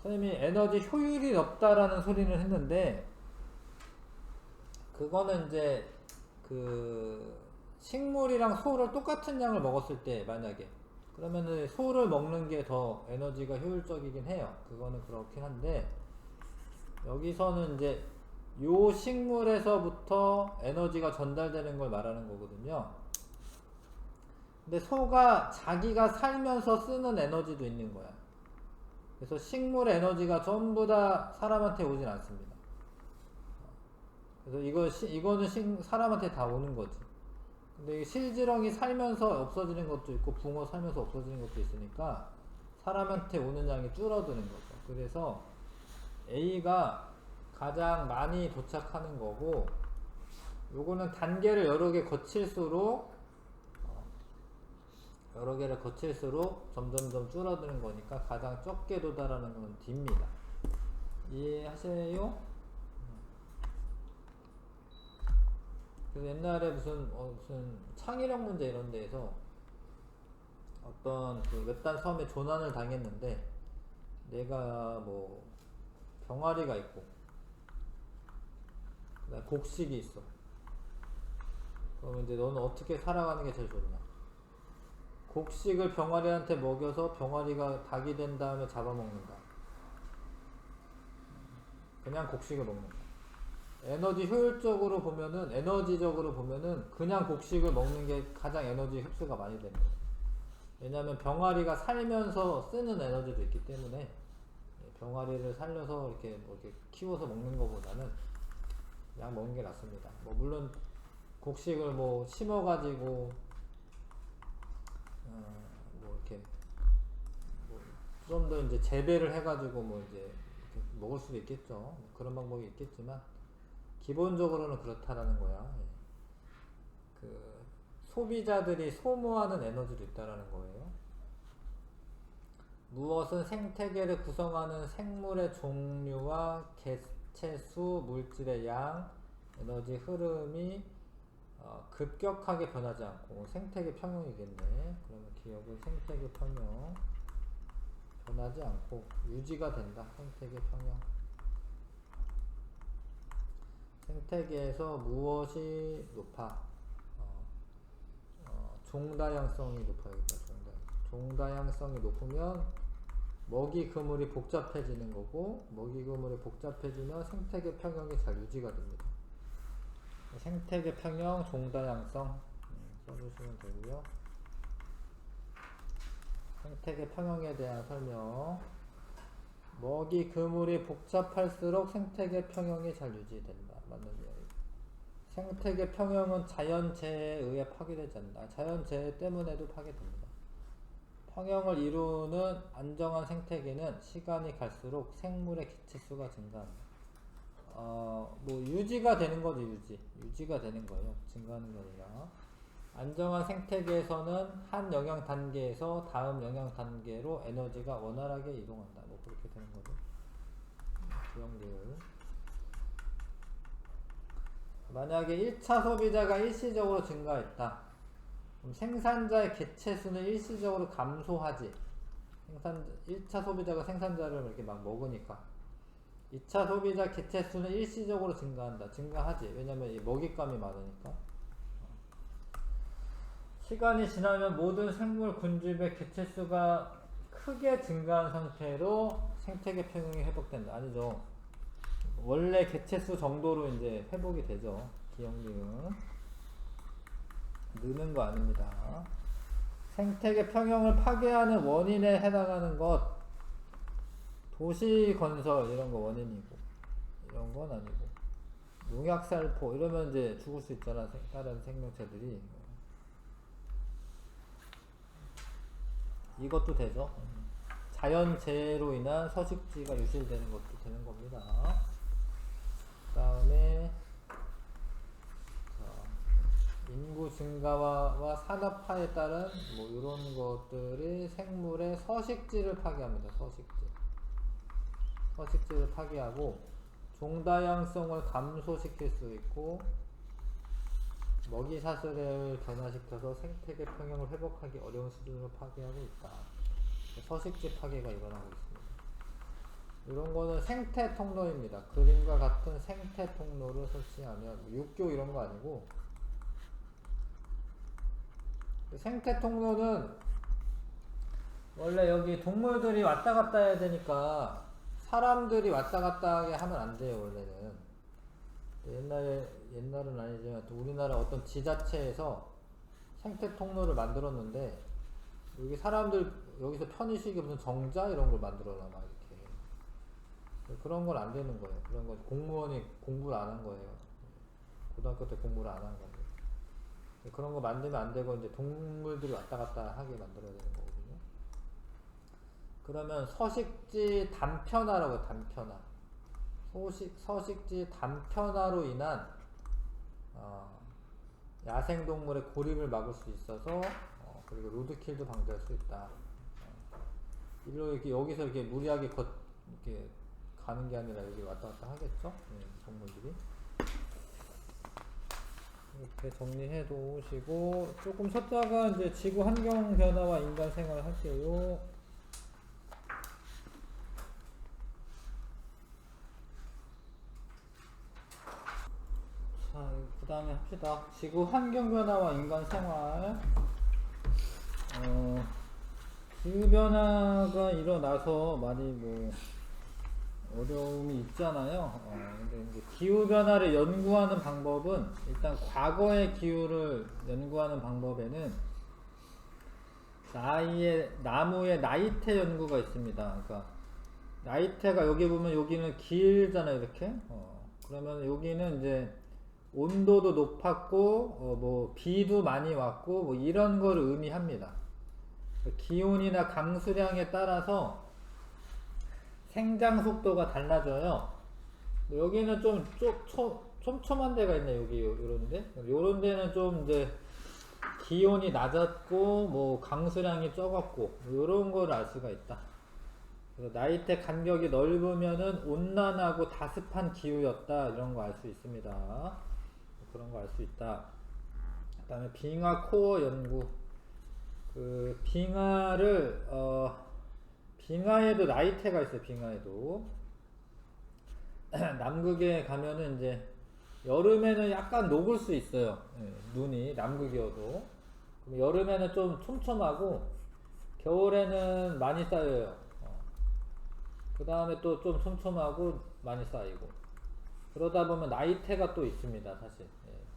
선생님이 에너지 효율이 높다라는 소리는 했는데, 그거는 이제 그 식물이랑 소를 똑같은 양을 먹었을 때 만약에 그러면은 소를 먹는 게 더 에너지가 효율적이긴 해요. 그거는 그렇긴 한데, 여기서는 이제 요 식물에서부터 에너지가 전달되는 걸 말하는 거거든요. 근데 소가 자기가 살면서 쓰는 에너지도 있는 거야. 그래서 식물의 에너지가 전부 다 사람한테 오진 않습니다. 그래서 이거는 사람한테 다 오는 거지. 근데 이 실지렁이 살면서 없어지는 것도 있고 붕어 살면서 없어지는 것도 있으니까 사람한테 오는 양이 줄어드는 거죠. 그래서 A가 가장 많이 도착하는 거고, 요거는 단계를 여러 개를 거칠수록 점점점 줄어드는 거니까 가장 적게 도달하는 건 D입니다. 이해하세요? 그래서 옛날에 무슨 창의력 문제 이런 데에서 어떤 그 외딴 섬에 조난을 당했는데, 내가 뭐 병아리가 있고 그다음에 곡식이 있어. 그러면 이제 너는 어떻게 살아가는 게 제일 좋나? 곡식을 병아리한테 먹여서 병아리가 닭이 된 다음에 잡아먹는다. 그냥 곡식을 먹는다. 에너지적으로 보면은 그냥 곡식을 먹는 게 가장 에너지 흡수가 많이 되는 거예요. 왜냐하면 병아리가 살면서 쓰는 에너지도 있기 때문에 병아리를 살려서 이렇게 키워서 먹는 것보다는 그냥 먹는 게 낫습니다. 뭐 물론 곡식을 뭐 심어가지고 뭐 이렇게 좀 더 이제 재배를 해가지고 뭐 이제 이렇게 먹을 수도 있겠죠. 그런 방법이 있겠지만 기본적으로는 그렇다라는 거야. 그 소비자들이 소모하는 에너지도 있다라는 거예요. 무엇은 생태계를 구성하는 생물의 종류와 개체 수, 물질의 양, 에너지 흐름이 급격하게 변하지 않고, 생태계 평형이겠네. 그러면 기억은 생태계 평형, 변하지 않고 유지가 된다. 생태계 평형. 생태계에서 무엇이 높아? 종다양성이 높아야겠다. 종다양성이 높으면 먹이 그물이 복잡해지는 거고, 먹이 그물이 복잡해지면 생태계 평형이 잘 유지가 됩니다. 생태계 평형, 종다양성 써주시면 되고요. 생태계 평형에 대한 설명. 먹이 그물이 복잡할수록 생태계 평형이 잘 유지된다. 맞는 이야기. 생태계 평형은 자연재해에 의해 파괴되지 않는다. 자연재해 때문에도 파괴됩니다. 평형을 이루는 안정한 생태계는 시간이 갈수록 생물의 개체수가 증가한다. 뭐 유지가 되는 거죠. 유지가 되는 거예요. 증가하는 게 아니라. 안정한 생태계에서는 한 영향 단계에서 다음 영향 단계로 에너지가 원활하게 이동한다. 뭐 그렇게 되는 거죠. 기억률. 만약에 1차 소비자가 일시적으로 증가했다. 그럼 생산자의 개체수는 일시적으로 감소하지. 1차 소비자가 생산자를 이렇게 막 먹으니까. 2차 소비자 개체수는 일시적으로 증가한다. 증가하지. 왜냐면 이 먹잇감이 많으니까. 시간이 지나면 모든 생물 군집의 개체수가 크게 증가한 상태로 생태계 평형이 회복된다. 아니죠. 원래 개체수 정도로 이제 회복이 되죠. 기억력은 느는 거 아닙니다. 생태계 평형을 파괴하는 원인에 해당하는 것, 도시 건설 이런 거 원인이고, 이런 건 아니고, 농약살포 이러면 이제 죽을 수 있잖아. 다른 생명체들이. 이것도 되죠. 자연재해로 인한 서식지가 유실되는 것도 되는 겁니다. 그 다음에 인구 증가와 산업화에 따른 뭐 이런 것들이 생물의 서식지를 파괴합니다. 서식지를 파괴하고 종다양성을 감소시킬 수 있고 먹이 사슬을 변화시켜서 생태계 평형을 회복하기 어려운 수준으로 파괴하고 있다. 서식지 파괴가 일어나고 있습니다. 이런 거는 생태 통로입니다. 그림과 같은 생태 통로를 설치하면 육교 이런 거 아니고, 생태 통로는 원래 여기 동물들이 왔다 갔다 해야 되니까 사람들이 왔다 갔다 하게 하면 안 돼요. 원래는 옛날은 아니지만 또 우리나라 어떤 지자체에서 생태 통로를 만들었는데, 여기 사람들 여기서 편의시기 무슨 정자 이런 걸 만들어놔 막 이렇게. 그런 건 안 되는 거예요. 그런 건 공무원이 공부를 안 한 거예요. 고등학교 때 공부를 안 한 거예요. 그런 거 만들면 안 되고 이제 동물들이 왔다 갔다 하게 만들어야 되는 거거든요. 그러면 서식지 단편화라고 해요. 단편화. 서식지 단편화로 인한 야생동물의 고립을 막을 수 있어서 그리고 로드킬도 방지할 수 있다. 이렇게 여기서 이렇게 무리하게 이렇게 가는 게 아니라 여기 왔다 갔다 하겠죠? 동물들이. 이렇게 정리해 놓으시고 조금 쉬었다가 이제 지구 환경 변화와 인간 생활 할게요. 자, 그 다음에 합시다. 지구 환경 변화와 인간 생활. 기후 변화가 일어나서 많이 뭐 어려움이 있잖아요. 근데 이제 기후 변화를 연구하는 방법은 일단 과거의 기후를 연구하는 방법에는 나무의 나이테 연구가 있습니다. 그러니까 나이테가 여기 보면 여기는 길잖아요, 이렇게. 그러면 여기는 이제 온도도 높았고 뭐 비도 많이 왔고 뭐 이런 거를 의미합니다. 기온이나 강수량에 따라서 생장 속도가 달라져요. 여기는 좀 촘촘한 데가 있네. 여기 요런데. 요런 데는 좀 이제 기온이 낮았고 뭐 강수량이 적었고 요런 걸 알 수가 있다. 그래서 나이테 간격이 넓으면은 온난하고 다습한 기후였다. 이런 거 알 수 있습니다. 그런 거 알 수 있다. 그 다음에 빙하 코어 연구. 그 빙하를 빙하에도 나이테가 있어요. 빙하에도 남극에 가면은 이제 여름에는 약간 녹을 수 있어요. 눈이 남극이어도. 여름에는 좀 촘촘하고 겨울에는 많이 쌓여요. 그 다음에 또 좀 촘촘하고 많이 쌓이고. 그러다 보면 나이테가 또 있습니다. 사실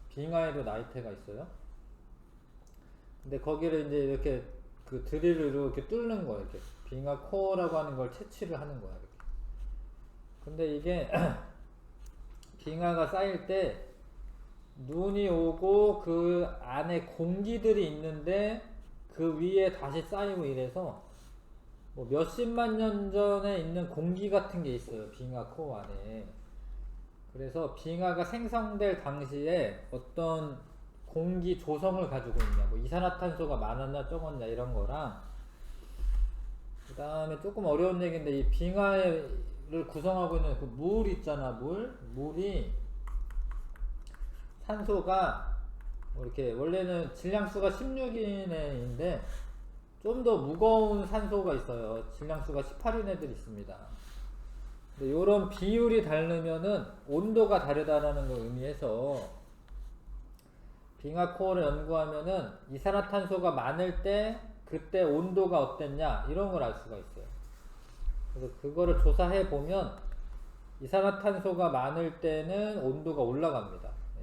빙하에도 나이테가 있어요. 근데 거기를 이제 이렇게 그 드릴로 이렇게 뚫는 거예요. 이렇게 빙하 코어라고 하는 걸 채취를 하는 거야. 이렇게. 근데 이게 빙하가 쌓일 때 눈이 오고 그 안에 공기들이 있는데 그 위에 다시 쌓이고 이래서 뭐 몇십만 년 전에 있는 공기 같은 게 있어요. 빙하 코어 안에. 그래서 빙하가 생성될 당시에 어떤 공기 조성을 가지고 있냐, 뭐 이산화탄소가 많았냐 적었냐 이런 거랑, 그 다음에 조금 어려운 얘기인데, 이 빙하를 구성하고 있는 그 물 있잖아, 물이 산소가 뭐 이렇게 원래는 질량수가 16인인데 좀 더 무거운 산소가 있어요. 질량수가 18인 애들이 있습니다. 이런 비율이 다르면은 온도가 다르다라는 걸 의미해서, 빙하 코어를 연구하면은 이산화탄소가 많을 때 그때 온도가 어땠냐 이런 걸 알 수가 있어요. 그래서 그거를 조사해 보면 이산화탄소가 많을 때는 온도가 올라갑니다. 네.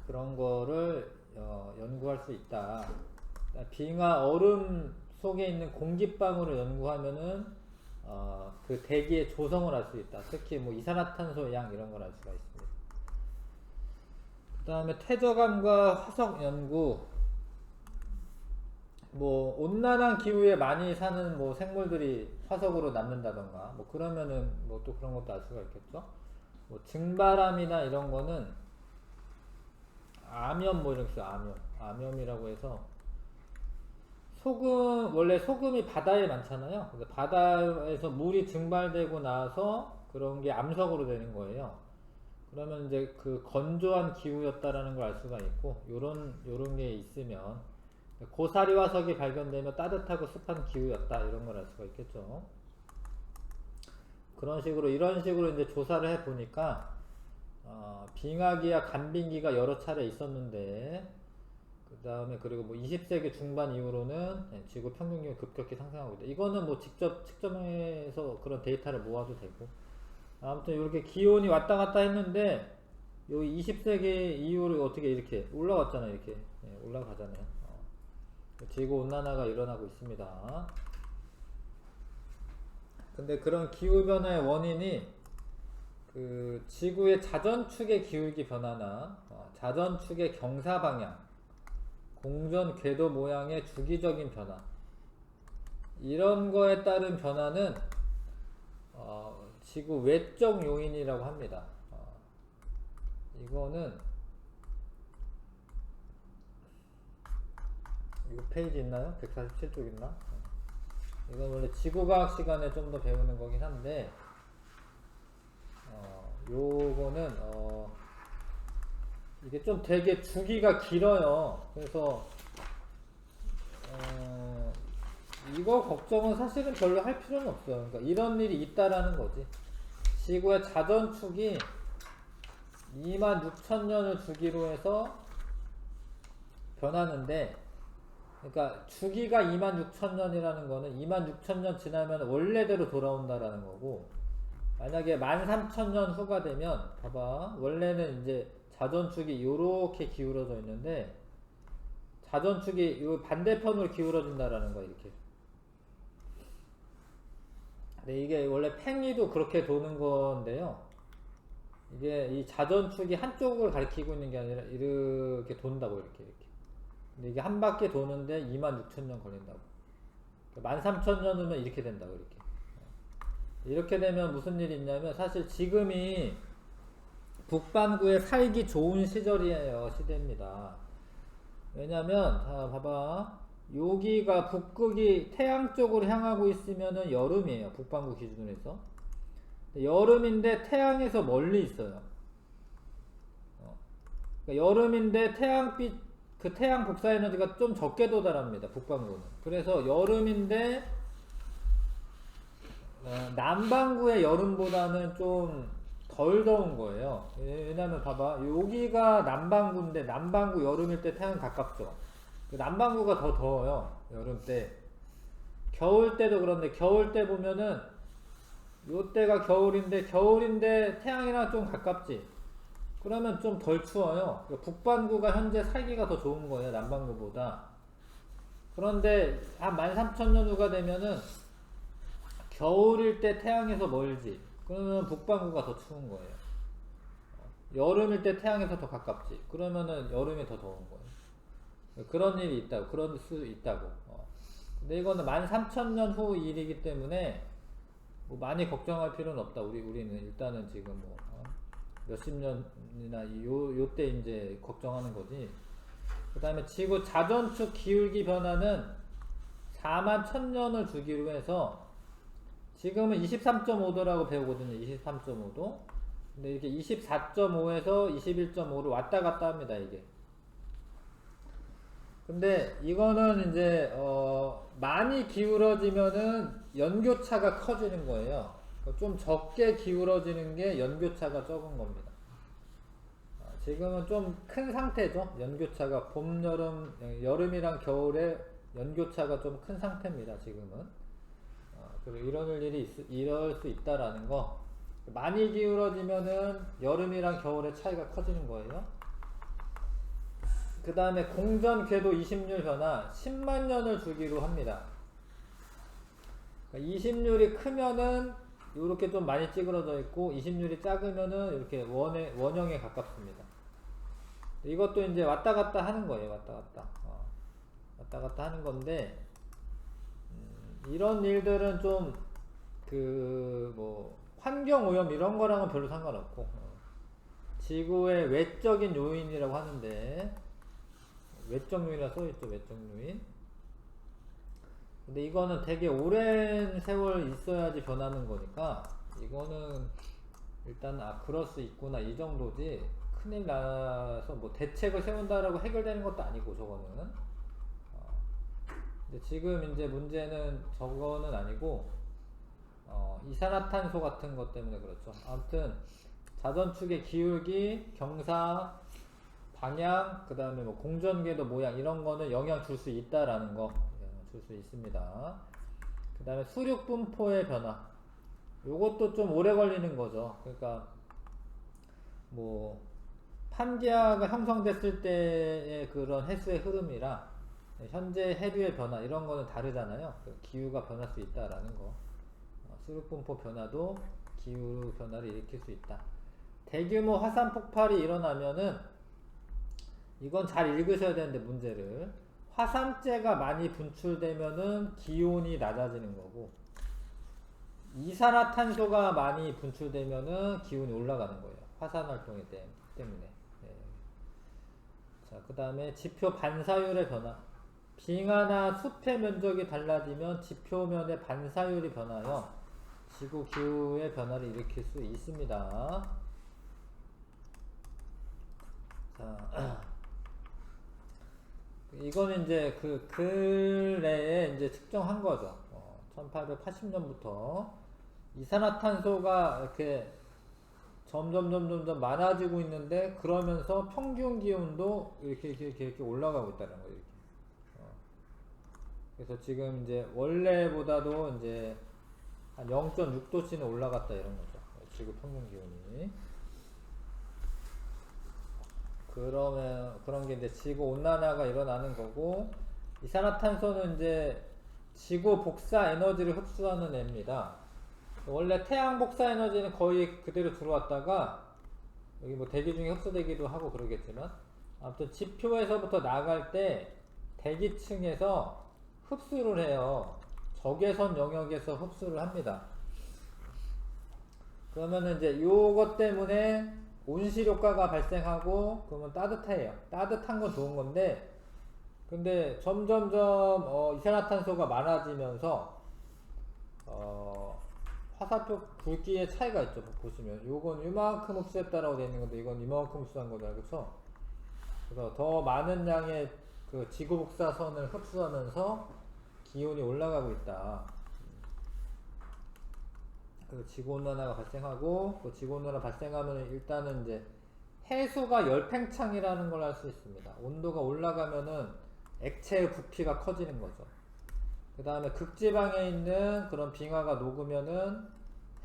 그런 거를 연구할 수 있다. 빙하 얼음 속에 있는 공기방울을 연구하면은 그 대기의 조성을 알 수 있다. 특히 뭐 이산화탄소 양 이런 걸 알 수가 있습니다. 그 다음에 퇴적암과 화석 연구, 뭐 온난한 기후에 많이 사는 뭐 생물들이 화석으로 남는다던가 뭐 그러면은 뭐 또 그런 것도 알 수가 있겠죠. 뭐 증바람이나 이런 거는 암염 뭐 이런 게 있어요. 암염이라고 해서, 원래 소금이 바다에 많잖아요. 그래서 바다에서 물이 증발되고 나서 그런 게 암석으로 되는 거예요. 그러면 이제 그 건조한 기후였다라는 걸 알 수가 있고, 요런 게 있으면 고사리 화석이 발견되면 따뜻하고 습한 기후였다 이런 걸 알 수가 있겠죠. 이런 식으로 이제 조사를 해 보니까 빙하기와 간빙기가 여러 차례 있었는데, 그 다음에 그리고 뭐 20세기 중반 이후로는 지구 평균 기온이 급격히 상승하고 있다. 이거는 뭐 직접 측정해서 그런 데이터를 모아도 되고, 아무튼 이렇게 기온이 왔다 갔다 했는데 여기 20세기 이후로 어떻게 이렇게 올라갔잖아요. 이렇게 올라가잖아요. 지구 온난화가 일어나고 있습니다. 근데 그런 기후변화의 원인이 그 지구의 자전축의 기울기 변화나 자전축의 경사방향, 공전 궤도 모양의 주기적인 변화, 이런 거에 따른 변화는 지구 외적 요인이라고 합니다. 이거는 이거 페이지 있나요? 147쪽 있나? 이건 원래 지구과학 시간에 좀 더 배우는 거긴 한데, 요거는 이게 좀 되게 주기가 길어요. 그래서 이거 걱정은 사실은 별로 할 필요는 없어요. 그러니까 이런 일이 있다라는 거지. 지구의 자전축이 26,000년을 주기로 해서 변하는데, 그러니까 주기가 26,000년이라는 거는 26,000년 지나면 원래대로 돌아온다라는 거고, 만약에 13,000년 후가 되면, 봐봐, 원래는 이제 자전축이 요렇게 기울어져 있는데 자전축이 요 반대편으로 기울어진다라는 거야, 이렇게. 근데 이게 원래 팽이도 그렇게 도는 건데요, 이게 이 자전축이 한쪽을 가리키고 있는 게 아니라 이렇게 돈다고, 이렇게. 근데 이게 한 바퀴 도는데 26,000년 걸린다고. 13,000년이면 이렇게 된다고, 이렇게. 이렇게 되면 무슨 일이 있냐면, 사실 지금이 북반구에 살기 좋은 시대입니다. 왜냐면, 봐봐. 여기가 북극이 태양 쪽으로 향하고 있으면은 여름이에요. 북반구 기준으로 해서. 여름인데 태양에서 멀리 있어요. 그러니까 여름인데 태양 복사 에너지가 좀 적게 도달합니다. 북반구는. 그래서 여름인데 남반구의 여름보다는 좀 덜 더운 거예요. 왜냐면 봐봐, 여기가 남반구인데 남반구 여름일 때 태양 가깝죠. 남반구가 더 더워요, 여름 때. 겨울 때도 그런데, 겨울 때 보면은 요때가 겨울인데 태양이랑 좀 가깝지. 그러면 좀 덜 추워요. 북반구가 현재 살기가 더 좋은 거예요, 남반구보다. 그런데 한 13,000년 후가 되면은 겨울일 때 태양에서 멀지. 그러면 북반구가 더 추운 거예요. 여름일 때 태양에서 더 가깝지. 그러면은 여름이 더 더운 거예요. 그런 일이 있다고, 그런 수 있다고. 근데 이거는 13,000년 후 일이기 때문에 뭐 많이 걱정할 필요는 없다. 우리는 일단은 지금 뭐 몇십 년이나 요때 이제 걱정하는 거지. 그 다음에 지구 자전축 기울기 변화는 41,000년을 주기로 해서 지금은 23.5도라고 배우거든요. 23.5도. 근데 이렇게 24.5에서 21.5로 왔다 갔다 합니다. 이게. 근데 이거는 이제 많이 기울어지면은 연교차가 커지는 거예요. 좀 적게 기울어지는 게 연교차가 적은 겁니다. 지금은 좀 큰 상태죠. 연교차가 봄, 여름, 여름이랑 겨울에 연교차가 좀 큰 상태입니다. 지금은. 그리고 이럴 수 있다라는 거. 많이 기울어지면은 여름이랑 겨울의 차이가 커지는 거예요. 그 다음에 공전 궤도 이심률 변화 10만 년을 주기로 합니다. 그러니까 이심률이 크면은 이렇게 좀 많이 찌그러져 있고 이심률이 작으면은 이렇게 원형에 가깝습니다. 이것도 이제 왔다 갔다 하는 거예요. 왔다 갔다 하는 건데 이런 일들은 좀 뭐 환경 오염 이런 거랑은 별로 상관없고 지구의 외적인 요인이라고 하는데 외적 요인이라 써있죠. 외적 요인. 근데 이거는 되게 오랜 세월 있어야지 변하는 거니까 이거는 일단 그럴 수 있구나 이 정도지 큰일 나서 뭐 대책을 세운다라고 해결되는 것도 아니고 저거는 근데 지금 이제 문제는 저거는 아니고 이산화탄소 같은 것 때문에 그렇죠. 아무튼 자전축의 기울기, 경사, 방향, 그 다음에 뭐 공전궤도 모양 이런 거는 영향 줄 수 있다라는 거 줄 수 있습니다. 그 다음에 수륙 분포의 변화 요것도 좀 오래 걸리는 거죠. 그러니까 뭐 판기하가 형성됐을 때의 그런 해수의 흐름이랑 현재 해류의 변화 이런 거는 다르잖아요. 기후가 변할 수 있다라는 거. 수륙 분포 변화도 기후 변화를 일으킬 수 있다. 대규모 화산 폭발이 일어나면은 이건 잘 읽으셔야 되는데 문제를 화산재가 많이 분출되면은 기온이 낮아지는 거고 이산화탄소가 많이 분출되면은 기온이 올라가는 거예요. 화산 활동 때문에. 자, 그 다음에 지표 반사율의 변화. 빙하나 숲의 면적이 달라지면 지표면의 반사율이 변하여 지구 기후의 변화를 일으킬 수 있습니다. 자, 이거는 이제 그 근래에 이제 측정한 거죠. 1880년부터 이산화탄소가 이렇게 점점 많아지고 있는데 그러면서 평균 기온도 이렇게 올라가고 있다는 거예요. 이렇게. 그래서 지금 이제 원래보다도 이제 한 0.6도씨는 올라갔다 이런 거죠. 지구 평균 기온이. 그러면 그런 게 이제 지구 온난화가 일어나는 거고 이산화탄소는 이제 지구 복사 에너지를 흡수하는 애입니다. 원래 태양 복사 에너지는 거의 그대로 들어왔다가 여기 뭐 대기 중에 흡수되기도 하고 그러겠지만 아무튼 지표에서부터 나갈 때 대기층에서 흡수를 해요. 적외선 영역에서 흡수를 합니다. 그러면은 이제 요것 때문에 온실 효과가 발생하고 그러면 따뜻해요. 따뜻한 건 좋은 건데 근데 점점점 이산화탄소가 많아지면서 화살표 굵기의 차이가 있죠. 보시면 요건 이만큼 흡수했다라고 되어 있는 건데 이건 이만큼 흡수한 거잖아요. 그렇죠? 그래서 더 많은 양의 그 지구 복사선을 흡수하면서 기온이 올라가고 있다. 그 지구온난화가 발생하고 그 지구온난화 발생하면 일단은 이제 해수가 열팽창이라는 걸 알 수 있습니다. 온도가 올라가면은 액체의 부피가 커지는 거죠. 그 다음에 극지방에 있는 그런 빙하가 녹으면은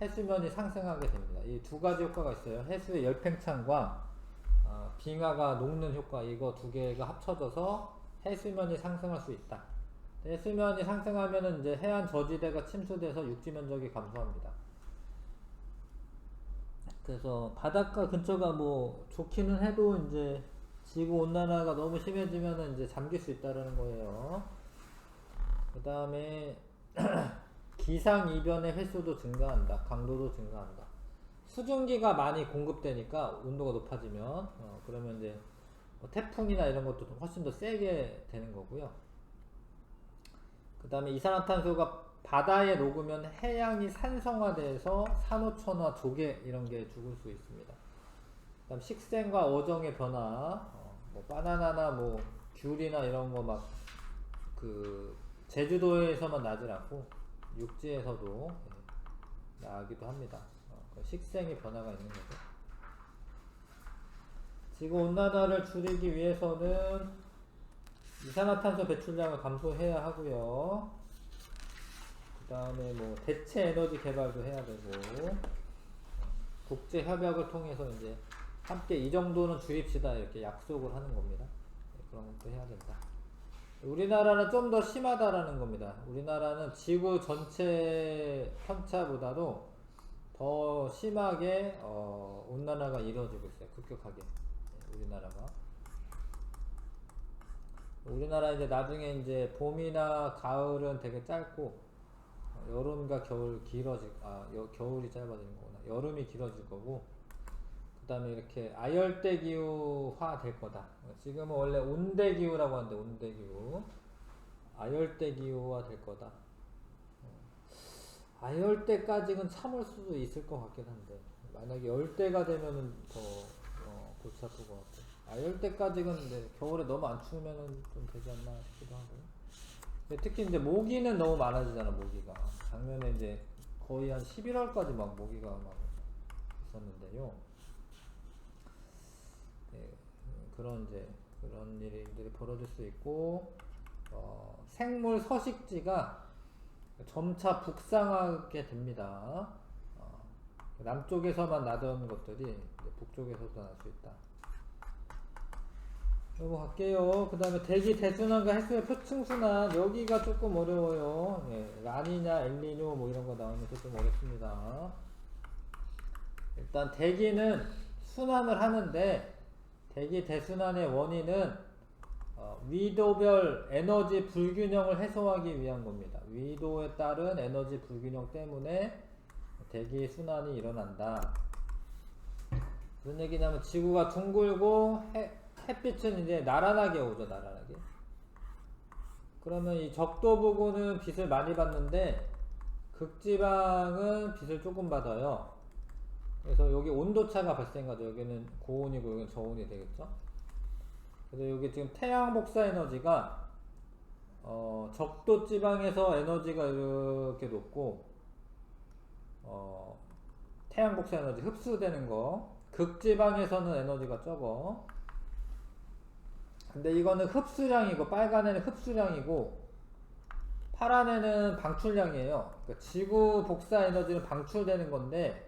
해수면이 상승하게 됩니다. 이 두 가지 효과가 있어요. 해수의 열팽창과 빙하가 녹는 효과 이거 두 개가 합쳐져서 해수면이 상승할 수 있다. 해수면이 상승하면은 이제 해안 저지대가 침수돼서 육지 면적이 감소합니다. 그래서 바닷가 근처가 뭐 좋기는 해도 이제 지구 온난화가 너무 심해지면 이제 잠길 수 있다는 거예요. 그 다음에 기상 이변의 횟수도 증가한다. 강도도 증가한다. 수증기가 많이 공급되니까 온도가 높아지면 그러면 이제 뭐 태풍이나 이런 것도 훨씬 더 세게 되는 거고요. 그 다음에 이산화탄소가 바다에 녹으면 해양이 산성화돼서 산호초나 조개 이런 게 죽을 수 있습니다. 그 다음 식생과 어종의 변화, 뭐 바나나나 뭐 귤이나 이런 거 막 그 제주도에서만 나질 않고 육지에서도 나기도 합니다. 그 식생의 변화가 있는 거죠. 지구 온난화를 줄이기 위해서는 이산화탄소 배출량을 감소해야 하고요. 그 다음에 뭐 대체 에너지 개발도 해야 되고, 국제 협약을 통해서 이제 함께 이 정도는 줄입시다 이렇게 약속을 하는 겁니다. 그런 것도 해야 된다. 우리나라는 좀 더 심하다라는 겁니다. 우리나라는 지구 전체 편차보다도 더 심하게 온난화가 이루어지고 있어요. 급격하게. 우리나라 이제 나중에 이제 봄이나 가을은 되게 짧고 여름과 겨울 겨울이 짧아지는 거구나. 여름이 길어질 거고, 그 다음에 이렇게 아열대 기후화 될 거다. 지금은 원래 온대 기후라고 하는데 온대 기후, 아열대 기후화 될 거다. 아열대까지는 참을 수도 있을 것 같긴 한데, 만약에 열대가 되면은 더 골치 아플 것 같고, 아열대까지는 겨울에 너무 안 추우면은 좀 되지 않나 싶기도 하고. 특히 이제 모기는 너무 많아지잖아. 모기가 작년에 이제 거의 한 11월까지 막 모기가 막 있었는데요. 네, 그런 일들이 벌어질 수 있고, 생물 서식지가 점차 북상하게 됩니다. 남쪽에서만 나던 것들이 북쪽에서도 날 수 있다. 넘어갈게요. 그 다음에 대기 대순환과 햇수의 표층순환, 여기가 조금 어려워요. 라니냐 엘니뇨 뭐 이런 거 나오면서 좀 어렵습니다. 일단 대기는 순환을 하는데, 대기 대순환의 원인은 위도별 에너지 불균형을 해소하기 위한 겁니다. 위도에 따른 에너지 불균형 때문에 대기 순환이 일어난다. 무슨 얘기냐면 지구가 둥글고 햇빛은 이제 나란하게 오죠. 나란하게. 그러면 이 적도 부근은 빛을 많이 받는데 극지방은 빛을 조금 받아요. 그래서 여기 온도차가 발생하죠. 여기는 고온이고 여기는 저온이 되겠죠. 그래서 여기 지금 태양 복사 에너지가 적도 지방에서 에너지가 이렇게 높고, 태양 복사 에너지 흡수되는 거, 극지방에서는 에너지가 적어. 근데 이거는 흡수량이고, 빨간에는 흡수량이고 파란에는 방출량이에요. 그러니까 지구 복사 에너지는 방출되는 건데,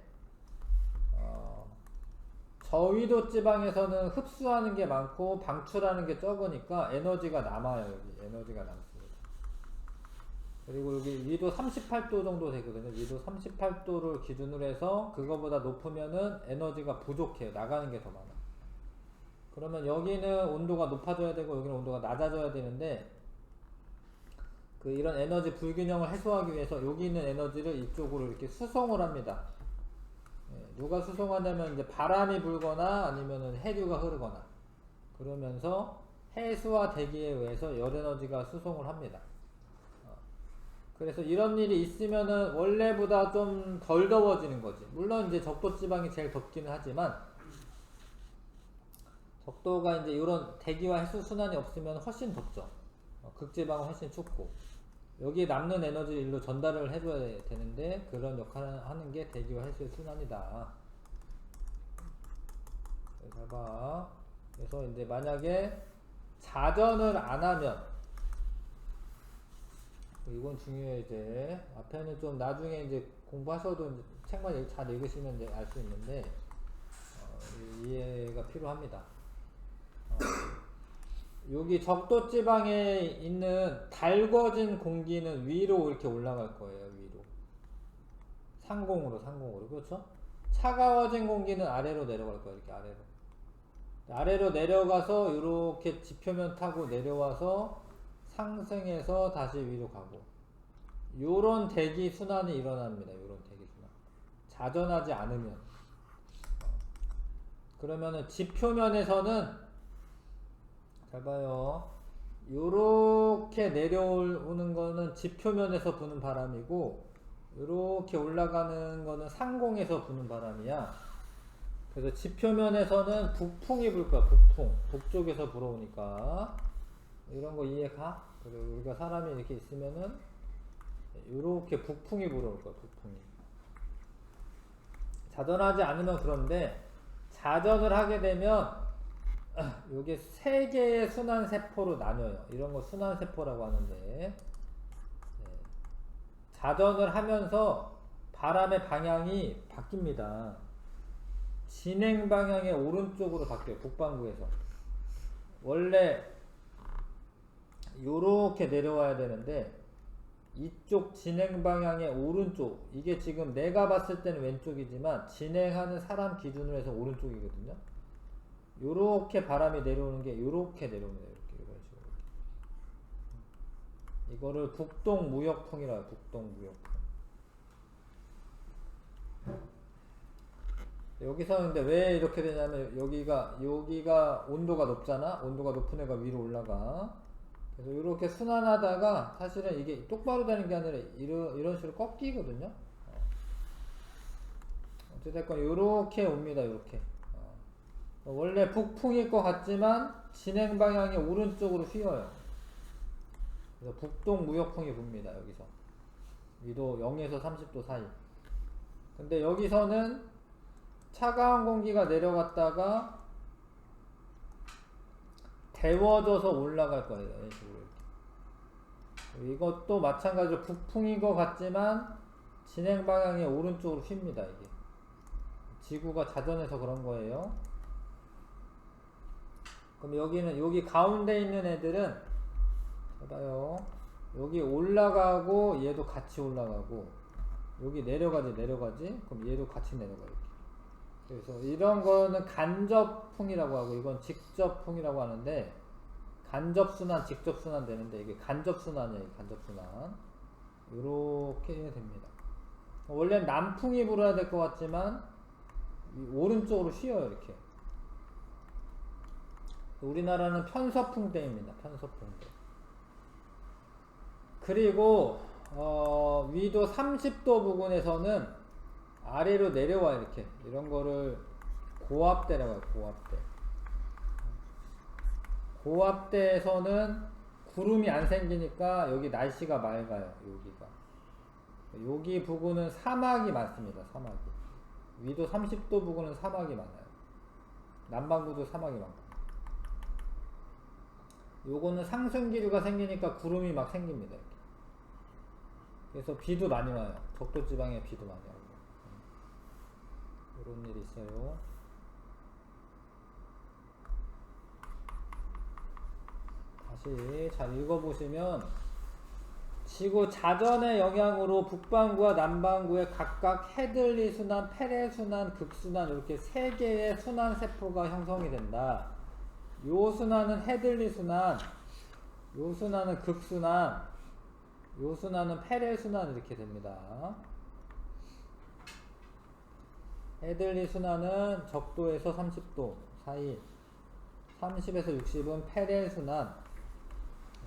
저위도 지방에서는 흡수하는 게 많고 방출하는 게 적으니까 에너지가 남아요. 여기 에너지가 남습니다. 그리고 여기 위도 38도 정도 되거든요. 위도 38도를 기준으로 해서 그거보다 높으면은 에너지가 부족해요. 나가는 게 더 많아. 그러면 여기는 온도가 높아져야 되고 여기는 온도가 낮아져야 되는데, 이런 에너지 불균형을 해소하기 위해서 여기 있는 에너지를 이쪽으로 이렇게 수송을 합니다. 누가 수송하냐면 이제 바람이 불거나 아니면은 해류가 흐르거나, 그러면서 해수와 대기에 의해서 열 에너지가 수송을 합니다. 그래서 이런 일이 있으면은 원래보다 좀 덜 더워지는 거지. 물론 이제 적도 지방이 제일 덥기는 하지만, 적도가 이제 이런 대기와 해수 순환이 없으면 훨씬 덥죠. 극지방은 훨씬 춥고, 여기에 남는 에너지를 일로 전달을 해줘야 되는데 그런 역할을 하는 게 대기와 해수의 순환이다. 잘 봐. 그래서 이제 만약에 자전을 안 하면, 이건 중요해. 이제 앞에는 좀 나중에 이제 공부하셔도 이제 책만 잘 읽으시면 이제 알 수 있는데, 이해가 필요합니다. 여기 적도 지방에 있는 달궈진 공기는 위로 이렇게 올라갈 거예요. 위로 상공으로. 그렇죠? 차가워진 공기는 아래로 내려갈 거예요. 이렇게 아래로. 아래로 내려가서 이렇게 지표면 타고 내려와서 상승해서 다시 위로 가고, 요런 대기 순환이 일어납니다. 요런 대기 순환. 자전하지 않으면. 그러면은 지표면에서는, 잘 봐요. 요렇게 내려오는 거는 지표면에서 부는 바람이고, 요렇게 올라가는 거는 상공에서 부는 바람이야. 그래서 지표면에서는 북풍이 불 거야. 북풍. 북쪽에서 불어오니까. 이런 거 이해가? 그리고 우리가 사람이 이렇게 있으면은 요렇게 북풍이 불어올 거야. 북풍이. 자전하지 않으면 그런데, 자전을 하게 되면 요게 세 개의 순환세포로 나뉘어요. 이런 거 순환세포라고 하는데, 자전을 하면서 바람의 방향이 바뀝니다. 진행 방향의 오른쪽으로 바뀌어요. 북반구에서. 원래 요렇게 내려와야 되는데, 이쪽 진행 방향의 오른쪽, 이게 지금 내가 봤을 때는 왼쪽이지만 진행하는 사람 기준으로 해서 오른쪽이거든요. 요렇게 바람이 내려오는 게 요렇게 내려옵니다. 이렇게 이런 식으로. 이거를 북동무역풍이라고 해요. 북동무역풍. 여기서 근데 왜 이렇게 되냐면, 여기가 온도가 높잖아. 온도가 높은 애가 위로 올라가. 그래서 이렇게 순환하다가 사실은 이게 똑바로 되는 게 아니라 이런 식으로 꺾이거든요. 어찌됐건 이렇게 옵니다. 이렇게. 원래 북풍일 것 같지만 진행 방향이 오른쪽으로 휘어요. 그래서 북동무역풍이 붑니다. 여기서 위도 0에서 30도 사이. 근데 여기서는 차가운 공기가 내려갔다가 데워져서 올라갈 거예요. 이런 식으로. 이것도 마찬가지로 북풍인 것 같지만 진행 방향이 오른쪽으로 휩니다. 이게 지구가 자전해서 그런 거예요. 그럼 여기 가운데 있는 애들은, 봐봐요. 여기 올라가고 얘도 같이 올라가고, 여기 내려가지. 그럼 얘도 같이 내려가요. 그래서 이런 거는 간접풍이라고 하고, 이건 직접풍이라고 하는데, 간접순환, 직접순환 되는데, 이게 간접순환이에요. 간접순환. 요렇게 됩니다. 원래는 남풍이 불어야 될 것 같지만 오른쪽으로 휘어요. 이렇게. 우리나라는 편서풍대입니다. 편서풍대. 그리고 위도 30도 부근에서는 아래로 내려와. 이렇게. 이런 거를 고압대라고 해요. 고압대. 고압대에서는 구름이 안 생기니까 여기 날씨가 맑아요. 여기 부근은 사막이 많습니다. 사막이. 위도 30도 부근은 사막이 많아요. 남반구도 사막이 많고. 요거는 상승기류가 생기니까 구름이 막 생깁니다. 이렇게. 그래서 비도 많이 와요. 적도지방에 비도 많이 와요. 이런 일이 있어요. 다시 잘 읽어보시면, 지구 자전의 영향으로 북반구와 남반구에 각각 헤들리 순환, 페레 순환, 극순환, 이렇게 세 개의 순환 세포가 형성이 된다. 요 순환은 헤들리 순환, 요 순환은 극순환, 요 순환은 페레 순환, 이렇게 됩니다. 헤들리 순환은 적도에서 30도 사이, 30에서 60은 페레 순환,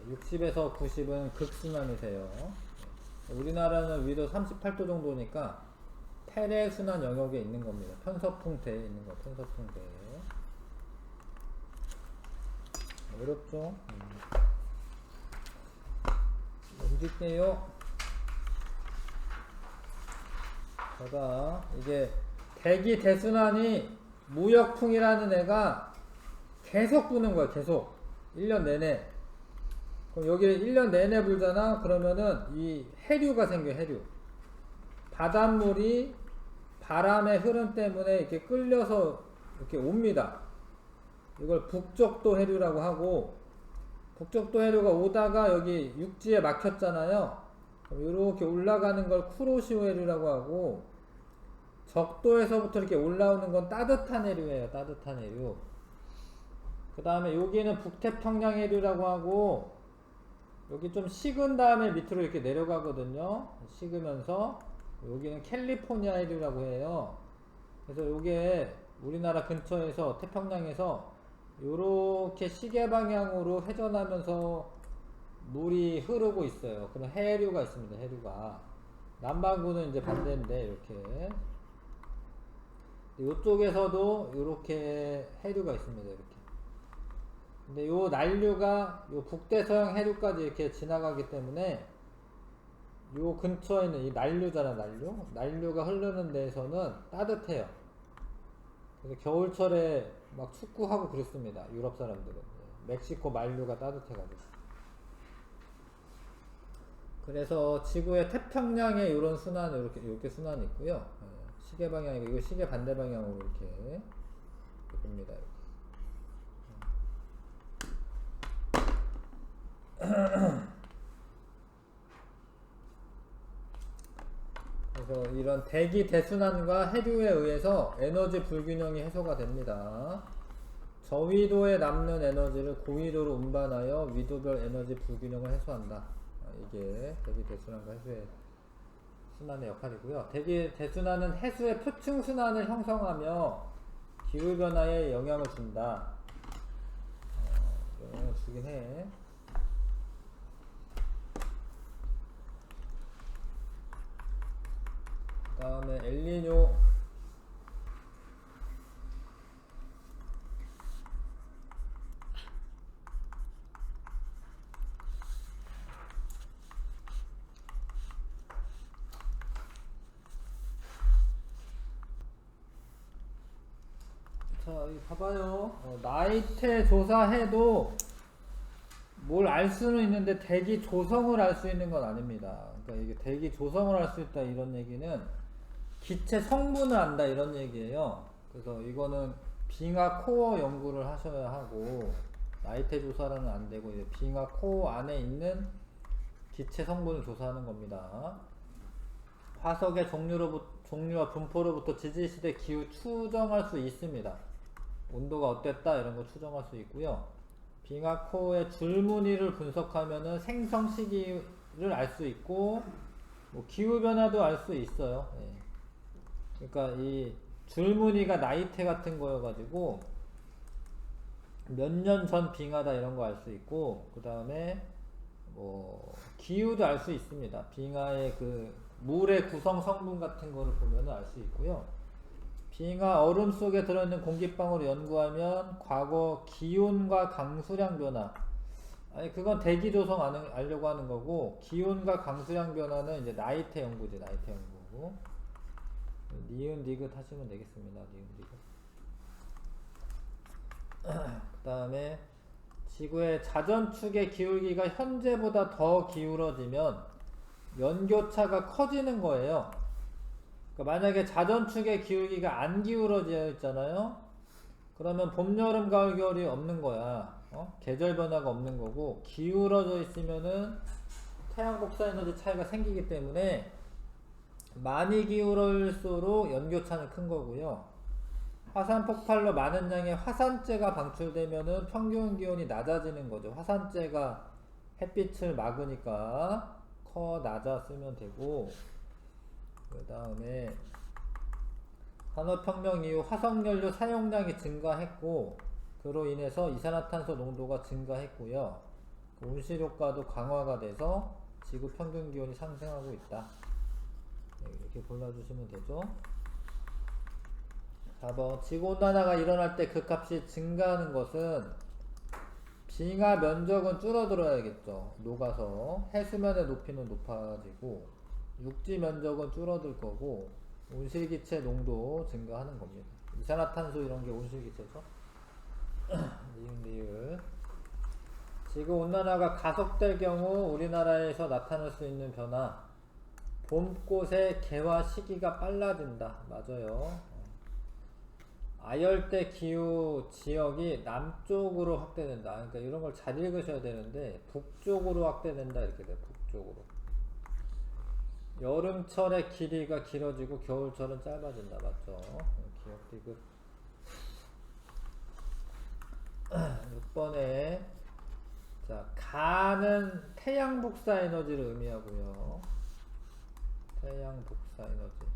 60에서 90은 극순환이세요. 우리나라는 위도 38도 정도니까 페레 순환 영역에 있는 겁니다. 편서풍대에 있는 거, 편서풍대. 어렵죠? 넘길게요. 제가 이게 대기 대순환이 무역풍이라는 애가 계속 부는 거야. 계속 1년 내내. 그럼 여기 1년 내내 불잖아. 그러면은 이 해류가 생겨. 해류. 바닷물이 바람의 흐름 때문에 이렇게 끌려서 이렇게 옵니다. 이걸 북적도 해류라고 하고, 북적도 해류가 오다가 여기 육지에 막혔잖아요. 이렇게 올라가는 걸 쿠로시오 해류라고 하고, 적도에서부터 이렇게 올라오는 건 따뜻한 해류예요. 따뜻한 해류. 그 다음에 여기는 북태평양 해류라고 하고, 여기 좀 식은 다음에 밑으로 이렇게 내려가거든요. 식으면서 여기는 캘리포니아 해류라고 해요. 그래서 요게 우리나라 근처에서 태평양에서 요렇게 시계 방향으로 회전하면서 물이 흐르고 있어요. 그런 해류가 있습니다. 해류가 남반구는 이제 반대인데 이렇게 요쪽에서도 요렇게 해류가 있습니다. 이렇게. 근데 요 난류가 요 북대서양 해류까지 이렇게 지나가기 때문에 요 근처에 있는 이 난류잖아. 난류가 흐르는 데에서는 따뜻해요. 그래서 겨울철에 막 축구하고 그랬습니다. 유럽 사람들은. 멕시코 만류가 따뜻해가지고. 그래서 지구의 태평양에 이런 순환, 이렇게 순환이 있고요. 시계 방향이고, 이거 시계 반대 방향으로 이렇게 봅니다. 그래서 이런 대기 대순환과 해류에 의해서 에너지 불균형이 해소가 됩니다. 저위도에 남는 에너지를 고위도로 운반하여 위도별 에너지 불균형을 해소한다. 이게 대기 대순환과 해수의 순환의 역할이고요. 대기 대순환은 해수의 표층 순환을 형성하며 기후변화에 영향을 준다. 영향을 주긴 해. 그 다음에 엘니뇨. 자, 여기 봐봐요. 나이테 조사해도 뭘 알 수는 있는데 대기 조성을 알 수 있는 건 아닙니다. 그러니까 이게 대기 조성을 알 수 있다 이런 얘기는 기체 성분을 안다 이런 얘기예요. 그래서 이거는 빙하 코어 연구를 하셔야 하고, 나이테 조사로는 안 되고 이제 빙하 코어 안에 있는 기체 성분을 조사하는 겁니다. 화석의 종류와 분포로부터 지질시대 기후 추정할 수 있습니다. 온도가 어땠다 이런 거 추정할 수 있고요. 빙하 코어의 줄무늬를 분석하면은 생성 시기를 알 수 있고, 뭐 기후 변화도 알 수 있어요. 예. 그러니까 이 줄무늬가 나이테 같은 거여가지고 몇 년 전 빙하다 이런 거 알 수 있고, 그 다음에 뭐 기후도 알 수 있습니다. 빙하의 그 물의 구성 성분 같은 거를 보면 알 수 있고요. 빙하 얼음 속에 들어있는 공기방울을 연구하면 과거 기온과 강수량 변화, 아니 그건 대기 조성 알려고 하는 거고, 기온과 강수량 변화는 이제 나이테 연구지. 나이테 연구고. 니은 디귿 하시면 되겠습니다. 니은 디귿. 그 다음에 지구의 자전축의 기울기가 현재보다 더 기울어지면 연교차가 커지는 거예요. 그러니까 만약에 자전축의 기울기가 안 기울어져 있잖아요. 그러면 봄, 여름, 가을, 겨울이 없는 거야. 계절 변화가 없는 거고, 기울어져 있으면은 태양 복사 에너지 차이가 생기기 때문에 많이 기울어질수록 연교차는 큰 거고요. 화산 폭발로 많은 양의 화산재가 방출되면은 평균 기온이 낮아지는 거죠. 화산재가 햇빛을 막으니까 낮아쓰면 되고, 그 다음에 산업혁명 이후 화석연료 사용량이 증가했고, 그로 인해서 이산화탄소 농도가 증가했고요. 그 온실효과도 강화가 돼서 지구 평균 기온이 상승하고 있다. 이렇게 골라주시면 되죠. 4번 지구온난화가 일어날 때 그 값이 증가하는 것은 빙하 면적은 줄어들어야겠죠. 녹아서 해수면의 높이는 높아지고, 육지 면적은 줄어들 거고, 온실기체 농도 증가하는 겁니다. 이산화탄소 이런 게 온실기체죠. 니은 지구온난화가 가속될 경우 우리나라에서 나타날 수 있는 변화, 봄꽃의 개화 시기가 빨라진다. 맞아요. 아열대 기후 지역이 남쪽으로 확대된다. 그러니까 이런 걸 잘 읽으셔야 되는데, 북쪽으로 확대된다 이렇게 돼요. 북쪽으로. 여름철의 길이가 길어지고 겨울철은 짧아진다. 맞죠? 기억 디귿. 6번에 자, 가는 태양 복사 에너지를 의미하고요. 태양 복사 에너지.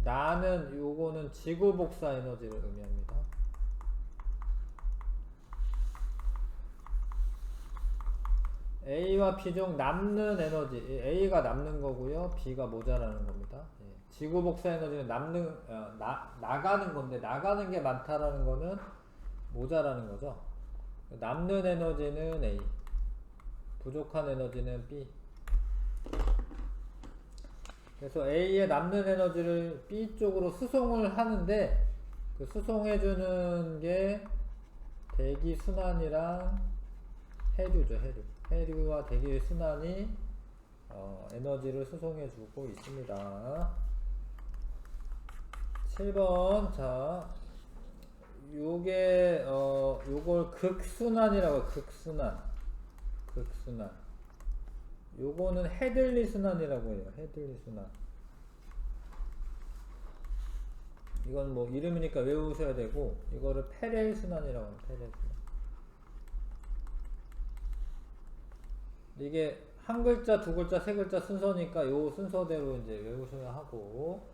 나는 요거는 지구 복사 에너지를 의미합니다. A와 B 중 남는 에너지, A가 남는 거고요, B가 모자라는 겁니다. 지구 복사 에너지는 나가는 건데, 나가는 게 많다라는 거는 모자라는 거죠. 남는 에너지는 A, 부족한 에너지는 B. 그래서 A의 남는 에너지를 B 쪽으로 수송을 하는데, 그 수송해주는 게 대기 순환이랑 해류죠, 해류. 해류와 대기의 순환이 에너지를 수송해주고 있습니다. 7번, 자, 요걸 극순환이라고 해요. 극순환. 요거는 헤들리 순환이라고 해요. 헤들리 순환. 이건 뭐 이름이니까 외우셔야 되고, 이거를 페렐 순환이라고 해요. 페렐 순환. 이게 한 글자, 두 글자, 세 글자 순서니까 요 순서대로 이제 외우셔야 하고,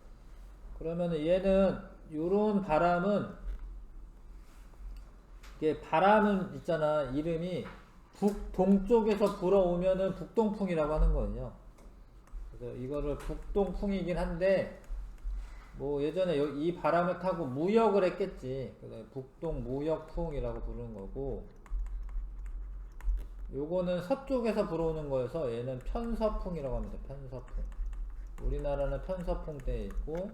그러면은 얘는 요런 바람은, 이게 바람은 있잖아, 이름이 북동쪽에서 불어오면은 북동풍이라고 하는 거예요. 그래서 이거를 북동풍이긴 한데, 뭐 예전에 이 바람을 타고 무역을 했겠지. 그래서 북동 무역풍이라고 부르는 거고, 요거는 서쪽에서 불어오는 거여서 얘는 편서풍이라고 합니다. 편서풍. 우리나라는 편서풍 때 있고,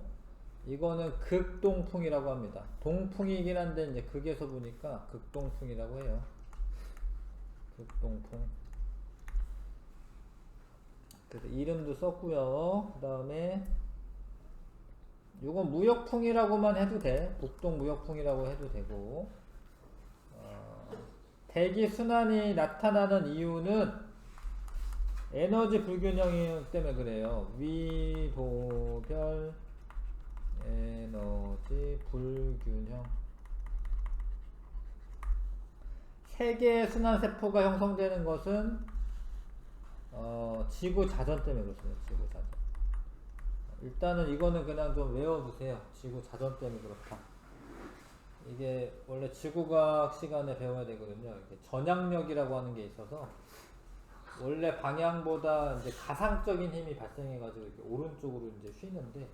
이거는 극동풍이라고 합니다. 동풍이긴 한데 이제 극에서 보니까 극동풍이라고 해요. 극동풍. 그래서 이름도 썼고요. 그 다음에 요건 무역풍이라고만 해도 돼. 북동 무역풍이라고 해도 되고, 대기 순환이 나타나는 이유는 에너지 불균형 때문에 그래요. 위도별 에너지 불균형. 세 개의 순환 세포가 형성되는 것은 지구 자전 때문에 그렇습니다. 지구 자전. 일단은 이거는 그냥 좀 외워두세요. 지구 자전 때문에 그렇다. 이게 원래 지구과학 시간에 배워야 되거든요. 전향력이라고 하는 게 있어서, 원래 방향보다 이제 가상적인 힘이 발생해가지고 이렇게 오른쪽으로 이제 휘는데,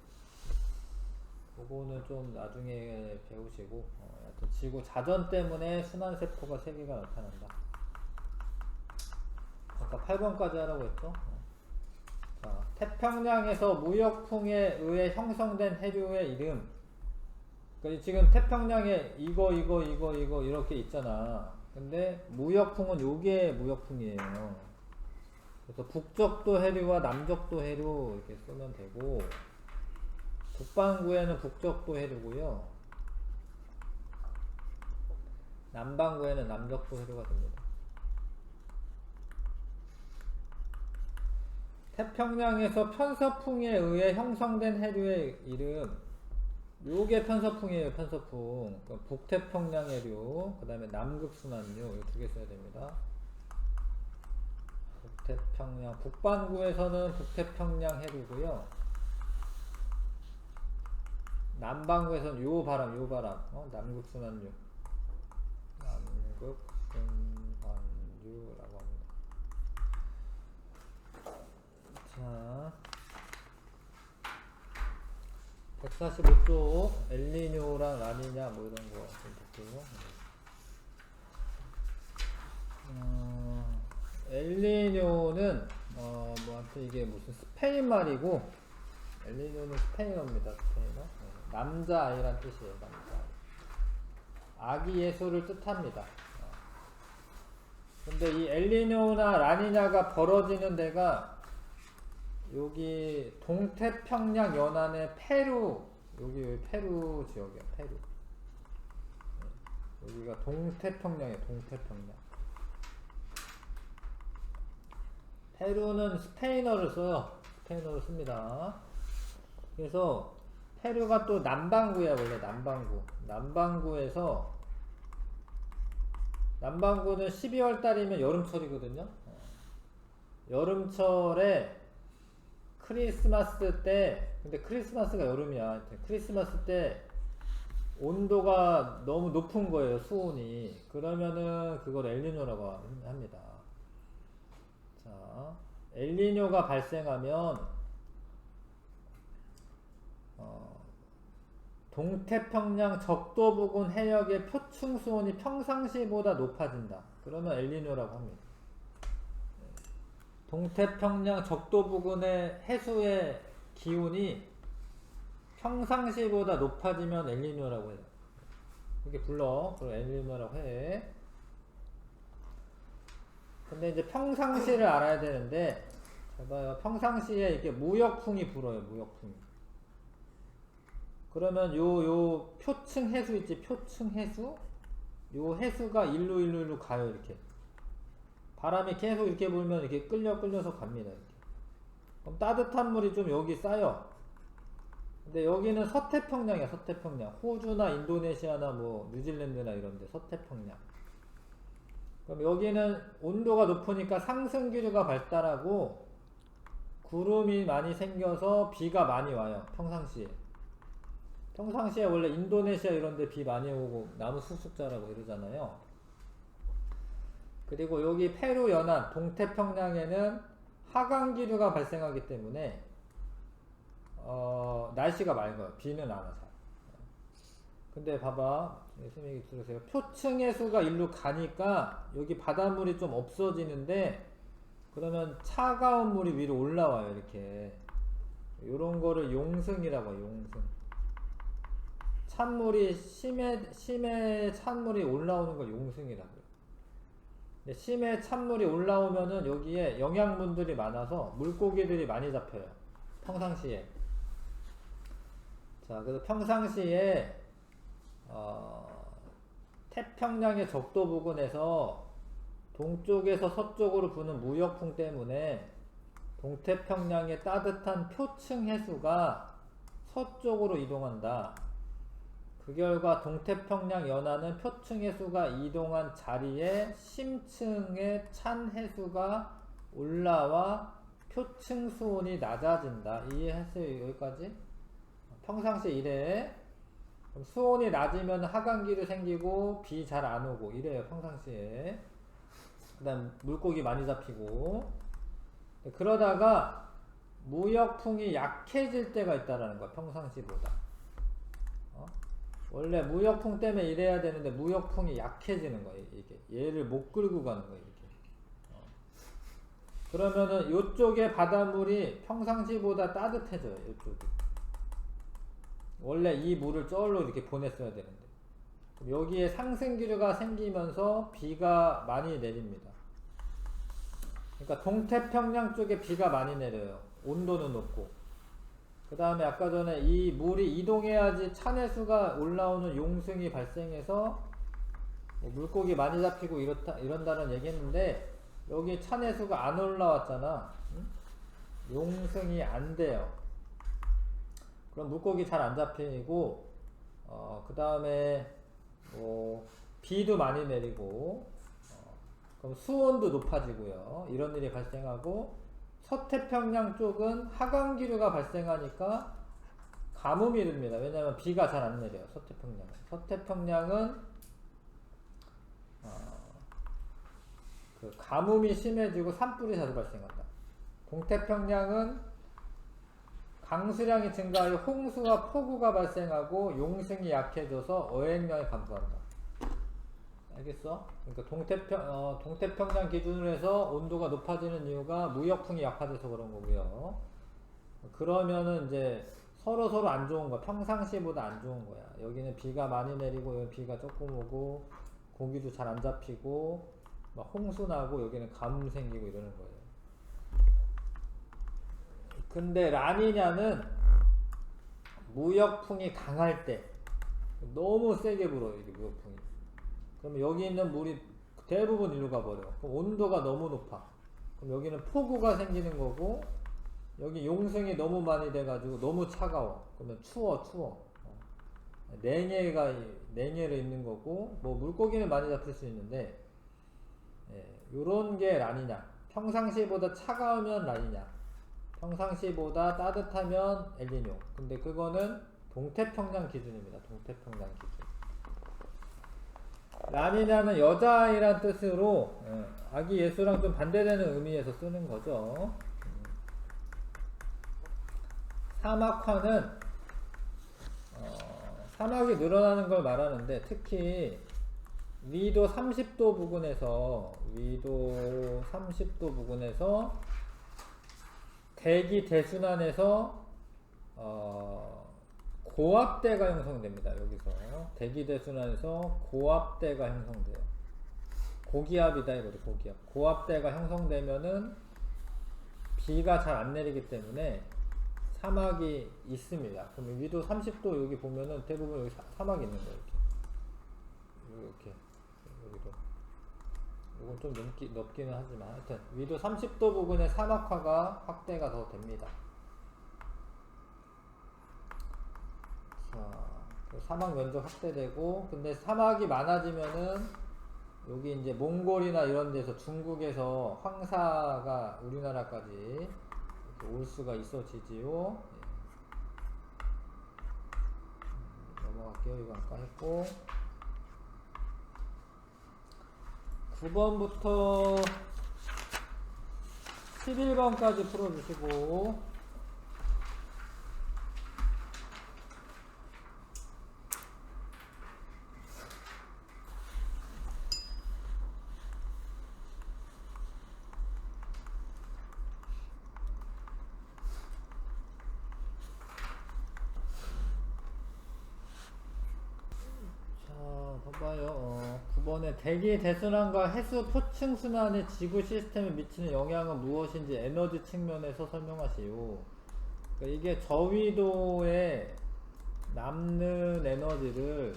그거는 좀 나중에 배우시고, 하여튼 지구 자전 때문에 순환세포가 3개가 나타난다. 아까 8번까지 하라고 했죠? 자, 태평양에서 무역풍에 의해 형성된 해류의 이름. 그러니까 지금 태평양에 이거 이렇게 있잖아. 근데 무역풍은 요게 무역풍이에요. 그래서 북적도 해류와 남적도 해류 이렇게 쓰면 되고, 북반구에는 북적도 해류고요, 남반구에는 남적도 해류가 됩니다. 태평양에서 편서풍에 의해 형성된 해류의 이름, 요게 편서풍이에요. 편서풍. 그러니까 북태평양 해류, 그 다음에 남극순환류, 이 2개 써야 됩니다. 북태평양, 북반구에서는 북태평양 해류고요, 남반구에서는 요 바람, 남극순환류, 남극순환류라고 합니다. 자, 145쪽 엘니뇨랑 라니냐 뭐 이런 거 좀 볼게요. 엘니뇨는 뭐 하여튼 이게 무슨 스페인 말이고, 엘니뇨는 스페인어입니다. 스페인어. 남자 아이란 뜻이에요. 남자 아이. 아기 예수를 뜻합니다. 근데 이 엘니뇨나 라니냐가 벌어지는 데가 여기 동태평양 연안의 페루, 여기 페루 지역이야. 페루. 여기가 동태평양이에요. 동태평양. 페루는 스페인어를 써요. 스페인어를 씁니다. 그래서 페루가 또 남반구야. 원래 남반구에서 남반구는 12월 달이면 여름철이거든요. 여름철에 크리스마스 때, 근데 크리스마스가 여름이야. 크리스마스 때 온도가 너무 높은 거예요, 수온이. 그러면은 그걸 엘니뇨라고 합니다. 자, 엘니뇨가 발생하면 동태평양 적도 부근 해역의 표층 수온이 평상시보다 높아진다. 그러면 엘니뇨라고 합니다. 동태평양 적도 부근의 해수의 기온이 평상시보다 높아지면 엘니뇨라고 해요. 이렇게 불러. 그럼 엘니뇨라고 해. 근데 이제 평상시를 알아야 되는데, 봐봐요. 평상시에 이렇게 무역풍이 불어요. 무역풍이. 그러면 요 표층 해수 있지? 표층 해수? 요 해수가 일로 가요. 이렇게. 바람이 계속 이렇게 불면 이렇게 끌려서 갑니다. 이렇게. 그럼 따뜻한 물이 좀 여기 쌓여. 근데 여기는 서태평양이야. 서태평양. 호주나 인도네시아나 뭐 뉴질랜드나 이런데 서태평양. 그럼 여기는 온도가 높으니까 상승기류가 발달하고 구름이 많이 생겨서 비가 많이 와요. 평상시에. 평상시에 원래 인도네시아 이런데 비 많이 오고 나무 쑥쑥 자라고 이러잖아요. 그리고 여기 페루 연안 동태평양에는 하강기류가 발생하기 때문에 날씨가 맑아요. 비는 안 와서. 근데 봐봐, 선생님이 들으세요. 표층 해수가 일로 가니까 여기 바닷물이 좀 없어지는데, 그러면 차가운 물이 위로 올라와요. 이렇게. 요런 거를 용승이라고 해요. 용승. 찬물이 심해 찬물이 올라오는 걸 용승이라고 해요. 근데 심해 찬물이 올라오면은 여기에 영양분들이 많아서 물고기들이 많이 잡혀요. 평상시에. 자, 그래서 평상시에 태평양의 적도 부근에서 동쪽에서 서쪽으로 부는 무역풍 때문에 동태평양의 따뜻한 표층 해수가 서쪽으로 이동한다. 그 결과 동태평양 연안은 표층 해수가 이동한 자리에 심층의 찬 해수가 올라와 표층 수온이 낮아진다. 이해했어요? 여기까지? 평상시에 이래. 그럼 수온이 낮으면 하강기류 생기고 비 잘 안 오고 이래요. 평상시에. 그 다음 물고기 많이 잡히고. 그러다가 무역풍이 약해질 때가 있다라는 거야. 평상시보다. 원래 무역풍 때문에 이래야 되는데 무역풍이 약해지는 거예요. 이게 얘를 못 끌고 가는 거예요. 이렇게. 그러면은 요쪽에 바닷물이 평상시보다 따뜻해져요. 요쪽이. 원래 이 물을 저기로 이렇게 보냈어야 되는데 여기에 상승기류가 생기면서 비가 많이 내립니다. 그러니까 동태평양 쪽에 비가 많이 내려요. 온도는 높고. 그 다음에 아까 전에 이 물이 이동해야지 찬해수가 올라오는 용승이 발생해서 뭐 물고기 많이 잡히고 이런다는 얘기 했는데, 여기 찬해수가 안 올라왔잖아. 응? 용승이 안 돼요. 그럼 물고기 잘 안 잡히고, 그 다음에 뭐 비도 많이 내리고, 그럼 수온도 높아지고요. 이런 일이 발생하고, 서태평양 쪽은 하강기류가 발생하니까 가뭄이 듭니다. 왜냐하면 비가 잘 안 내려요. 서태평양은. 서태평양은 그 가뭄이 심해지고 산불이 자주 발생한다. 동태평양은 강수량이 증가하여 홍수와 폭우가 발생하고 용승이 약해져서 어획량이 감소한다. 알겠어? 그러니까 동태평양 기준으로 해서 온도가 높아지는 이유가 무역풍이 약화돼서 그런 거고요. 그러면은 이제 서로 안 좋은 거야. 평상시보다 안 좋은 거야. 여기는 비가 많이 내리고 여기 비가 조금 오고 고기도 잘 안 잡히고 막 홍수 나고 여기는 가뭄 생기고 이러는 거예요. 근데 라니냐는 무역풍이 강할 때 너무 세게 불어요. 이게 무역풍이. 그럼 여기 있는 물이 대부분 일로 가버려. 그럼 온도가 너무 높아. 그럼 여기는 폭우가 생기는 거고, 여기 용승이 너무 많이 돼가지고 너무 차가워. 그러면 추워. 냉해를 입는 거고, 뭐 물고기는 많이 잡힐 수 있는데, 요런 게 라니냐. 평상시보다 차가우면 라니냐. 평상시보다 따뜻하면 엘니뇨. 근데 그거는 동태평양 기준입니다. 동태평양 기준. 라니냐는 여자아이란 뜻으로 아기 예수랑 좀 반대되는 의미에서 쓰는 거죠. 사막화는 사막이 늘어나는 걸 말하는데, 특히 위도 30도 부근에서 대기 대순환에서 고압대가 형성됩니다. 여기서 대기 대순환에서 고압대가 형성돼요. 고기압이다 이거죠. 고기압. 고압대가 형성되면은 비가 잘 안 내리기 때문에 사막이 있습니다. 그럼 위도 30도 여기 보면은 대부분 여기 사막이 있는 거예요. 이렇게 여기도. 이건 좀 넓기는 하지만 하여튼 위도 30도 부근의 사막화가 확대가 더 됩니다. 자, 사막 면적 확대되고, 근데 사막이 많아지면은 여기 이제 몽골이나 이런 데서, 중국에서 황사가 우리나라까지 이렇게 올 수가 있어지지요. 넘어갈게요. 이거 아까 했고, 9번부터 11번까지 풀어주시고, 봐봐요. 9번에 대기 대순환과 해수 표층 순환의 지구 시스템에 미치는 영향은 무엇인지 에너지 측면에서 설명하시오. 그러니까 이게 저위도에 남는 에너지를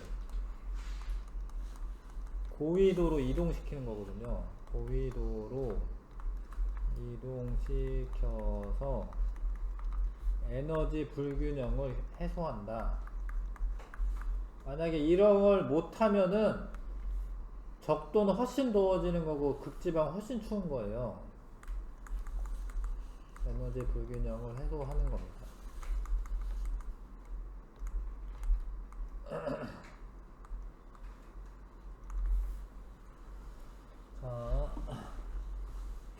고위도로 이동시키는 거거든요. 고위도로 이동시켜서 에너지 불균형을 해소한다. 만약에 이런 걸 못하면은 적도는 훨씬 더워지는 거고 극지방 훨씬 추운 거예요. 에너지 불균형을 해소하는 겁니다. 자,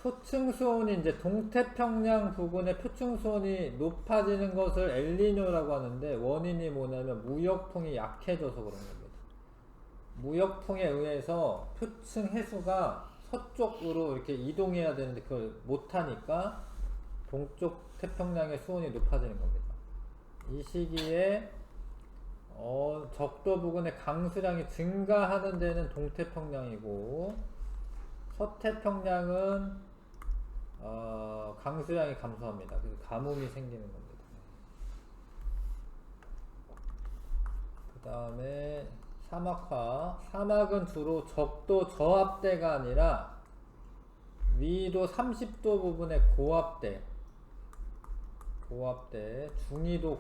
표층수온이 이제 동태평양 부근의 표층수온이 높아지는 것을 엘니뇨라고 하는데, 원인이 뭐냐면 무역풍이 약해져서 그런 겁니다. 무역풍에 의해서 표층 해수가 서쪽으로 이렇게 이동해야 되는데 그걸 못하니까 동쪽 태평양의 수온이 높아지는 겁니다. 이 시기에 적도 부근의 강수량이 증가하는 데는 동태평양이고, 서태평양은 강수량이 감소합니다. 그래서 가뭄이 생기는 겁니다. 그 다음에 사막화. 사막은 주로 적도 저압대가 아니라 위도 30도 부분의 고압대, 중위도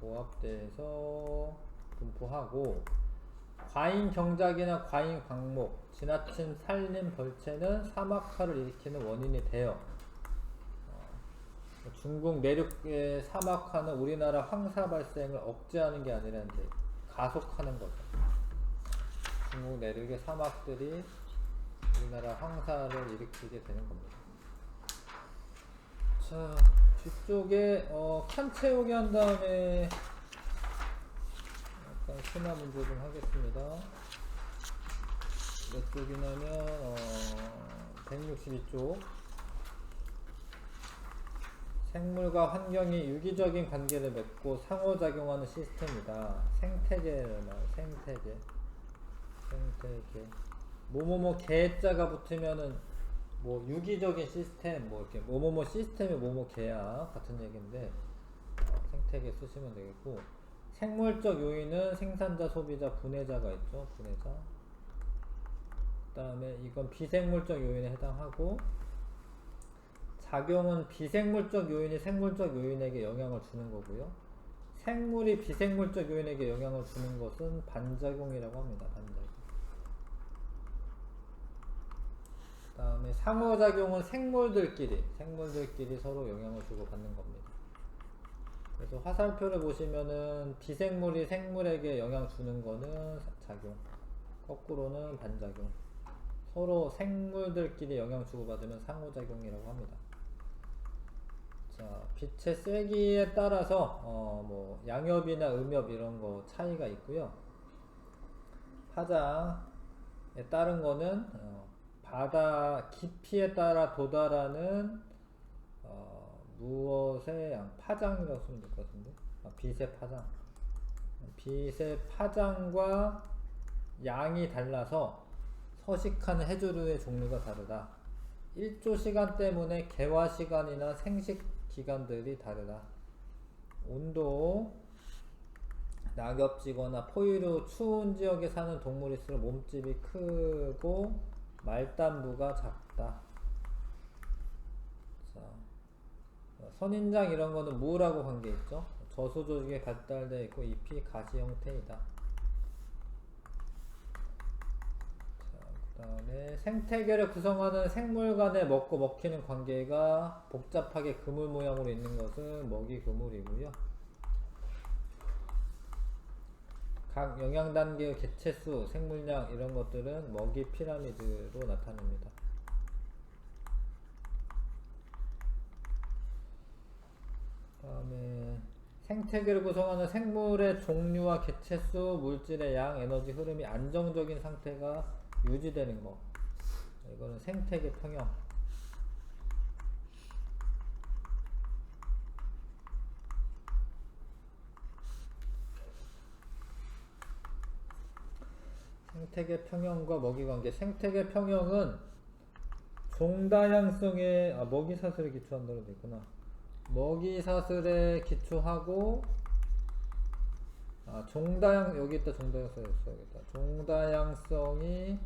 고압대에서 분포하고, 과잉 경작이나 과잉 광목, 지나친 산림 벌채는 사막화를 일으키는 원인이 돼요. 중국 내륙의 사막화는 우리나라 황사 발생을 억제하는 게 아니라 이제 가속하는 거죠. 중국 내륙의 사막들이 우리나라 황사를 일으키게 되는 겁니다. 자, 뒤쪽에 칸 채우기 한 다음에 약간 심화 문제 좀 하겠습니다. 몇 쪽이냐면 162쪽. 생물과 환경이 유기적인 관계를 맺고 상호작용하는 시스템이다. 생태계를 말해요. 생태계. 뭐뭐뭐 계자가 붙으면은 뭐 유기적인 시스템, 뭐 이렇게 뭐뭐뭐 시스템이 뭐뭐 계야 같은 얘기인데 생태계 쓰시면 되겠고, 생물적 요인은 생산자, 소비자, 분해자가 있죠. 분해자. 그 다음에 이건 비생물적 요인에 해당하고, 작용은 비생물적 요인이 생물적 요인에게 영향을 주는 거고요. 생물이 비생물적 요인에게 영향을 주는 것은 반작용이라고 합니다. 반작용. 그 다음에 상호작용은 생물들끼리 서로 영향을 주고 받는 겁니다. 그래서 화살표를 보시면은 비생물이 생물에게 영향 주는 거는 작용, 거꾸로는 반작용. 서로 생물들끼리 영향 주고받으면 상호작용이라고 합니다. 자, 빛의 세기에 따라서 뭐 양엽이나 음엽 이런 거 차이가 있고요. 파장에 따른 거는 바다 깊이에 따라 도달하는 무엇의 양, 파장이라고 쓰면 될 것 같은데, 빛의 파장. 빛의 파장과 양이 달라서 서식하는 해조류의 종류가 다르다. 일조 시간 때문에 개화 시간이나 생식 기간들이 다르다. 온도, 낙엽지거나 포유류 추운 지역에 사는 동물일수록 몸집이 크고 말단부가 작다. 자, 선인장 이런 거는 무라고 관계 있죠. 저수 조직에 발달되어 있고 잎이 가시 형태이다. 그 다음에 생태계를 구성하는 생물 간의 먹고 먹히는 관계가 복잡하게 그물 모양으로 있는 것은 먹이 그물이고요. 각 영양단계의 개체수, 생물량 이런 것들은 먹이 피라미드로 나타납니다. 그 다음에 생태계를 구성하는 생물의 종류와 개체수, 물질의 양, 에너지 흐름이 안정적인 상태가 유지되는 것. 이거는 생태계 평형. 생태계 평형과 먹이관계. 생태계 평형은 종다양성의 먹이사슬에 기초한다고 되어 있구나. 먹이사슬에 기초하고 여기 있다. 종다양성 써야겠다. 종다양성이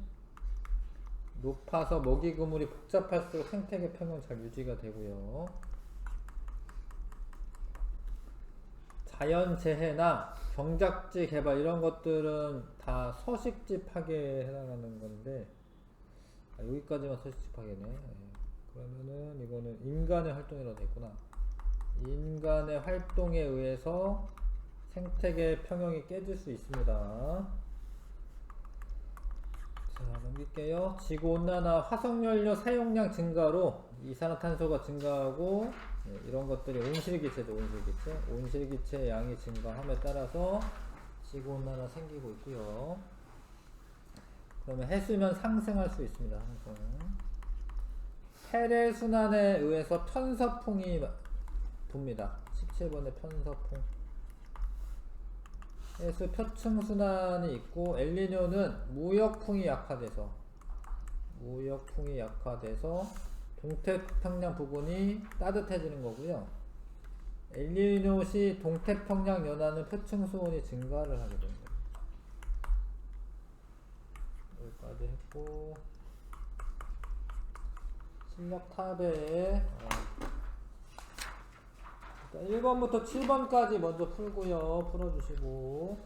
높아서 먹이 그물이 복잡할수록 생태계 평형 잘 유지가 되고요. 자연재해나 경작지 개발 이런 것들은 다 서식지 파괴에 해당하는 건데, 여기까지만 서식지 파괴네. 그러면은 이거는 인간의 활동이라고 되겠구나. 인간의 활동에 의해서 생태계 평형이 깨질 수 있습니다. 자, 넘길게요. 지구온난화, 화석연료 사용량 증가로 이산화탄소가 증가하고, 이런 것들이 온실기체죠. 온실기체 양이 증가함에 따라서 지구온난화 생기고 있고요. 그러면 해수면 상승할 수 있습니다. 상승. 해례순환에 의해서 편서풍이 붑니다. 17번에 편서풍. 해수 표층순환이 있고, 엘니뇨는 무역풍이 약화돼서 동태평양 부근이 따뜻해지는 거고요. 엘니뇨 시 동태평양 연안은 표층수온이 증가를 하게 됩니다. 여기까지 했고, 실력탑에 1번부터 7번까지 먼저 풀고요. 풀어주시고,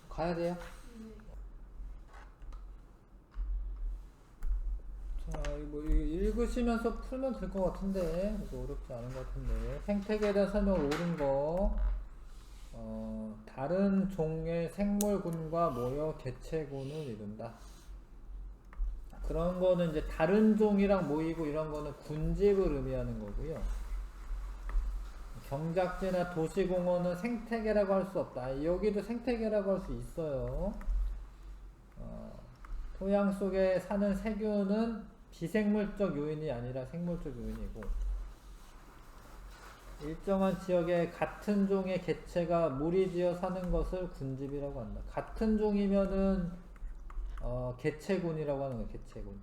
가야 돼요? 자, 이거 읽으시면서 풀면 될 것 같은데, 이거 어렵지 않은 것 같은데. 생태계에 대한 설명 옳은 거, 다른 종의 생물군과 모여 개체군을 이룬다. 그런 거는 이제 다른 종이랑 모이고 이런 거는 군집을 의미하는 거고요. 경작지나 도시공원은 생태계라고 할 수 없다. 여기도 생태계라고 할 수 있어요. 토양 속에 사는 세균은 비생물적 요인이 아니라 생물적 요인이고, 일정한 지역에 같은 종의 개체가 무리지어 사는 것을 군집이라고 한다. 같은 종이면은 개체군이라고 하는 거예요. 개체군.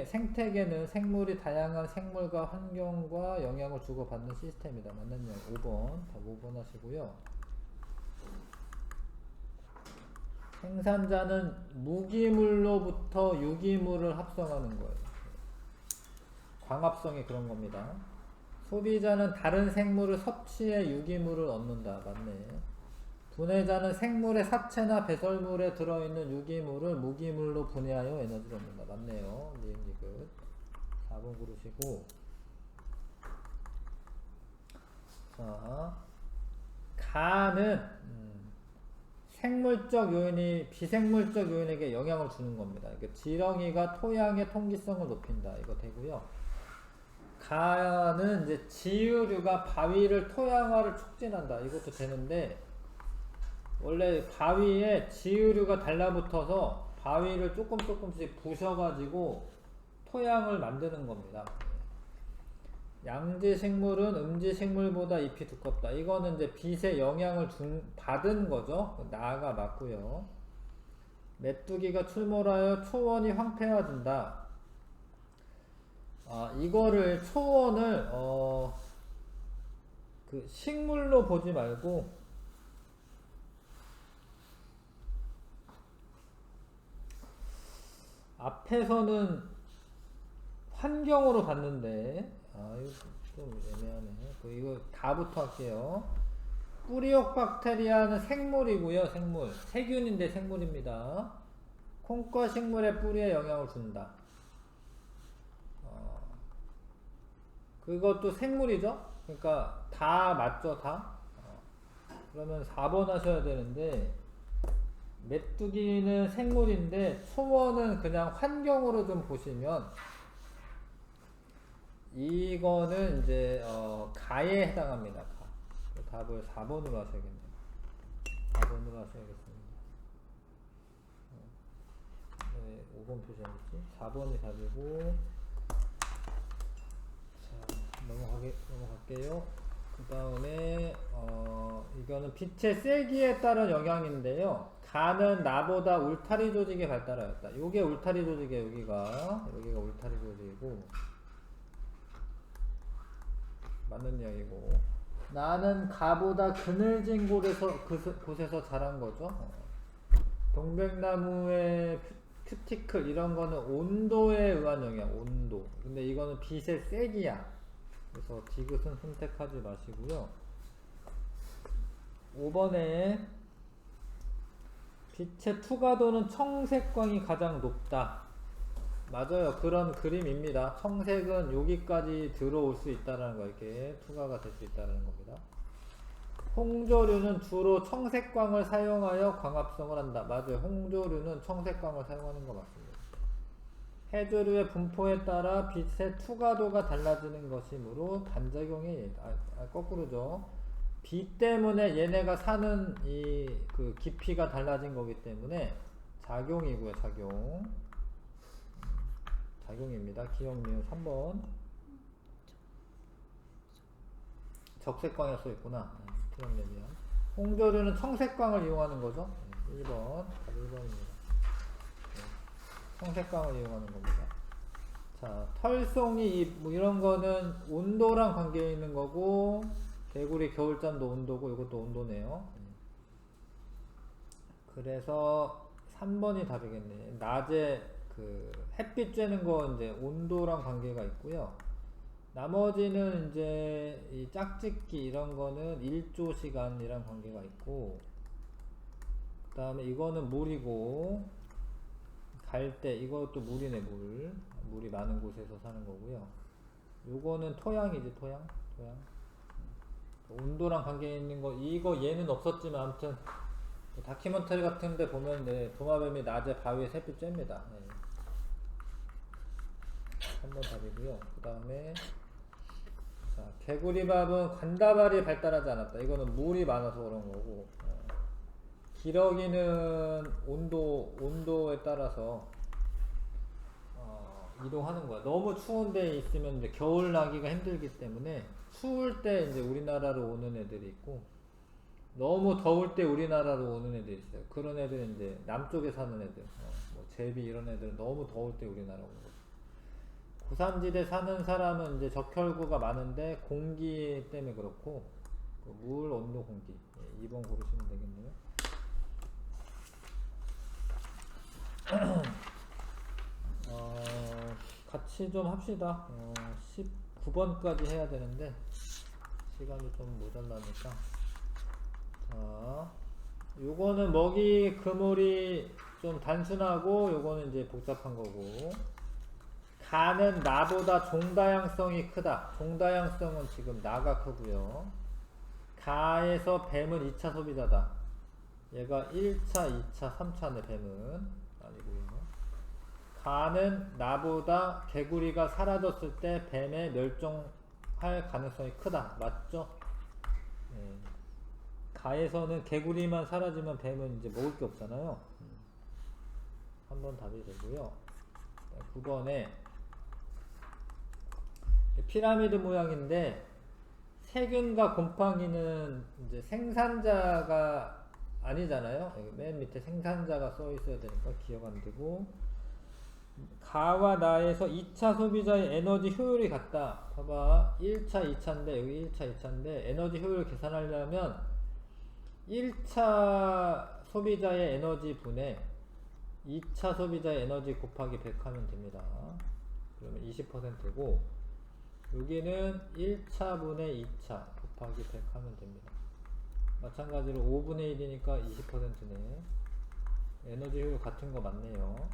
생태계는 생물이 다양한 생물과 환경과 영향을 주고받는 시스템이다. 맞는 요 5번. 다 5번 하시고요. 생산자는 무기물로부터 유기물을 합성하는 거예요. 광합성이 그런 겁니다. 소비자는 다른 생물을 섭취해 유기물을 얻는다. 맞네. 분해자는 생물의 사체나 배설물에 들어있는 유기물을 무기물로 분해하여 에너지를 얻는다. 맞네요. 니은니긋 4번 고르시고. 자, 가는 생물적 요인이 비생물적 요인에게 영향을 주는 겁니다. 그러니까 지렁이가 토양의 통기성을 높인다. 이거 되고요. 가는 이제 지유류가 바위를 토양화를 촉진한다. 이것도 되는데, 원래 바위에 지유류가 달라붙어서 바위를 조금씩 부셔가지고 토양을 만드는 겁니다. 양지식물은 음지식물보다 잎이 두껍다. 이거는 이제 빛의 영향을 받은 거죠. 나가 맞고요. 메뚜기가 출몰하여 초원이 황폐화된다. 이거를 초원을 그 식물로 보지 말고 앞에서는 환경으로 봤는데 이거 좀 애매하네. 이거 다부터 할게요. 뿌리옥 박테리아는 생물이고요. 생물. 세균인데 생물입니다. 콩과 식물의 뿌리에 영향을 준다. 그것도 생물이죠? 그러니까 다 맞죠? 다? 그러면 4번 하셔야 되는데, 메뚜기는 생물인데 초원은 그냥 환경으로 좀 보시면 이거는 이제 가에 해당합니다. 가. 답을 4번으로 하셔야겠네요. 4번으로 하셔야겠습니다. 네, 5번 표시하겠지? 4번이 답이고. 자, 넘어갈게요. 그 다음에 이거는 빛의 세기에 따른 영향인데요. 가는 나보다 울타리 조직이 발달하였다. 요게 울타리 조직이에요. 여기가 울타리 조직이고, 맞는 이야기고, 나는 가보다 그늘진 곳에서 자란 거죠. 동백나무의 큐티클 이런 거는 온도에 의한 영향, 온도. 근데 이거는 빛의 세기야. 그래서 디귿은 선택하지 마시고요. 5번에 빛의 투과도는 청색광이 가장 높다. 맞아요. 그런 그림입니다. 청색은 여기까지 들어올 수 있다는 거, 이렇게 투과가 될 수 있다는 겁니다. 홍조류는 주로 청색광을 사용하여 광합성을 한다. 맞아요. 홍조류는 청색광을 사용하는 거 맞습니다. 해조류의 분포에 따라 빛의 투과도가 달라지는 것이므로 반작용이 거꾸로죠. 빛 때문에 얘네가 사는 그 깊이가 달라진 거기 때문에 작용이고요. 작용입니다. 기억 미음 3번. 적색광에 써 있구나. 틀렸네요. 홍조류는 청색광을 이용하는 거죠. 1번. 1번입니다. 청색광을 이용하는 겁니다. 자, 털송이 뭐 이런 거는 온도랑 관계 있는 거고, 개구리 겨울잠도 온도고, 이것도 온도네요. 그래서 3번이 답이겠네. 낮에 그 햇빛 쬐는 거 이제 온도랑 관계가 있고요. 나머지는 이제 이 짝짓기 이런 거는 일조 시간이랑 관계가 있고, 그 다음에 이거는 물이고, 갈대 이것도 물이네. 물이 많은 곳에서 사는 거고요. 요거는 토양이지. 토양. 온도랑 관계 있는 거, 얘는 없었지만 아무튼 다큐멘터리 같은데 보면 도마뱀이 낮에 바위에 햇빛 쬐입니다. 3번 답이고요. 그 다음에 개구리밥은 관다발이 발달하지 않았다. 이거는 물이 많아서 그런 거고, 기러기는 온도에 따라서 이동하는 거야. 너무 추운 데 있으면 이제 겨울 나기가 힘들기 때문에 추울 때 이제 우리나라로 오는 애들이 있고, 너무 더울 때 우리나라로 오는 애들이 있어요. 그런 애들은 이제 남쪽에 사는 애들, 뭐 제비 이런 애들은 너무 더울 때 우리나라 오는 거죠. 고산지대 사는 사람은 이제 적혈구가 많은데 공기 때문에 그렇고, 물, 온도, 공기. 2번 고르시면 되겠네요. 같이 좀 합시다. 19번까지 해야 되는데 시간이 좀 모자라니까. 자, 요거는 먹이 그물이 좀 단순하고 요거는 이제 복잡한 거고. 가는 나보다 종다양성이 크다. 종다양성은 지금 나가 크고요. 가에서 뱀은 2차 소비자다. 얘가 1차, 2차, 3차인데 뱀은 아니고요. 가는 나보다 개구리가 사라졌을 때 뱀에 멸종할 가능성이 크다. 맞죠? 네. 가에서는 개구리만 사라지면 뱀은 이제 먹을 게 없잖아요. 한번 답이 되고요. 9번에 피라미드 모양인데 세균과 곰팡이는 이제 생산자가 아니잖아요. 맨 밑에 생산자가 써 있어야 되니까 기억 안 되고, 가와 나에서 2차 소비자의 에너지 효율이 같다. 봐봐. 1차, 2차인데, 여기 1차, 2차인데, 에너지 효율을 계산하려면 1차 소비자의 에너지 분의 2차 소비자의 에너지 곱하기 100 하면 됩니다. 그러면 20%고, 여기는 1차 분의 2차 곱하기 100 하면 됩니다. 마찬가지로 5분의 1이니까 20%네. 에너지 효율 같은 거 맞네요.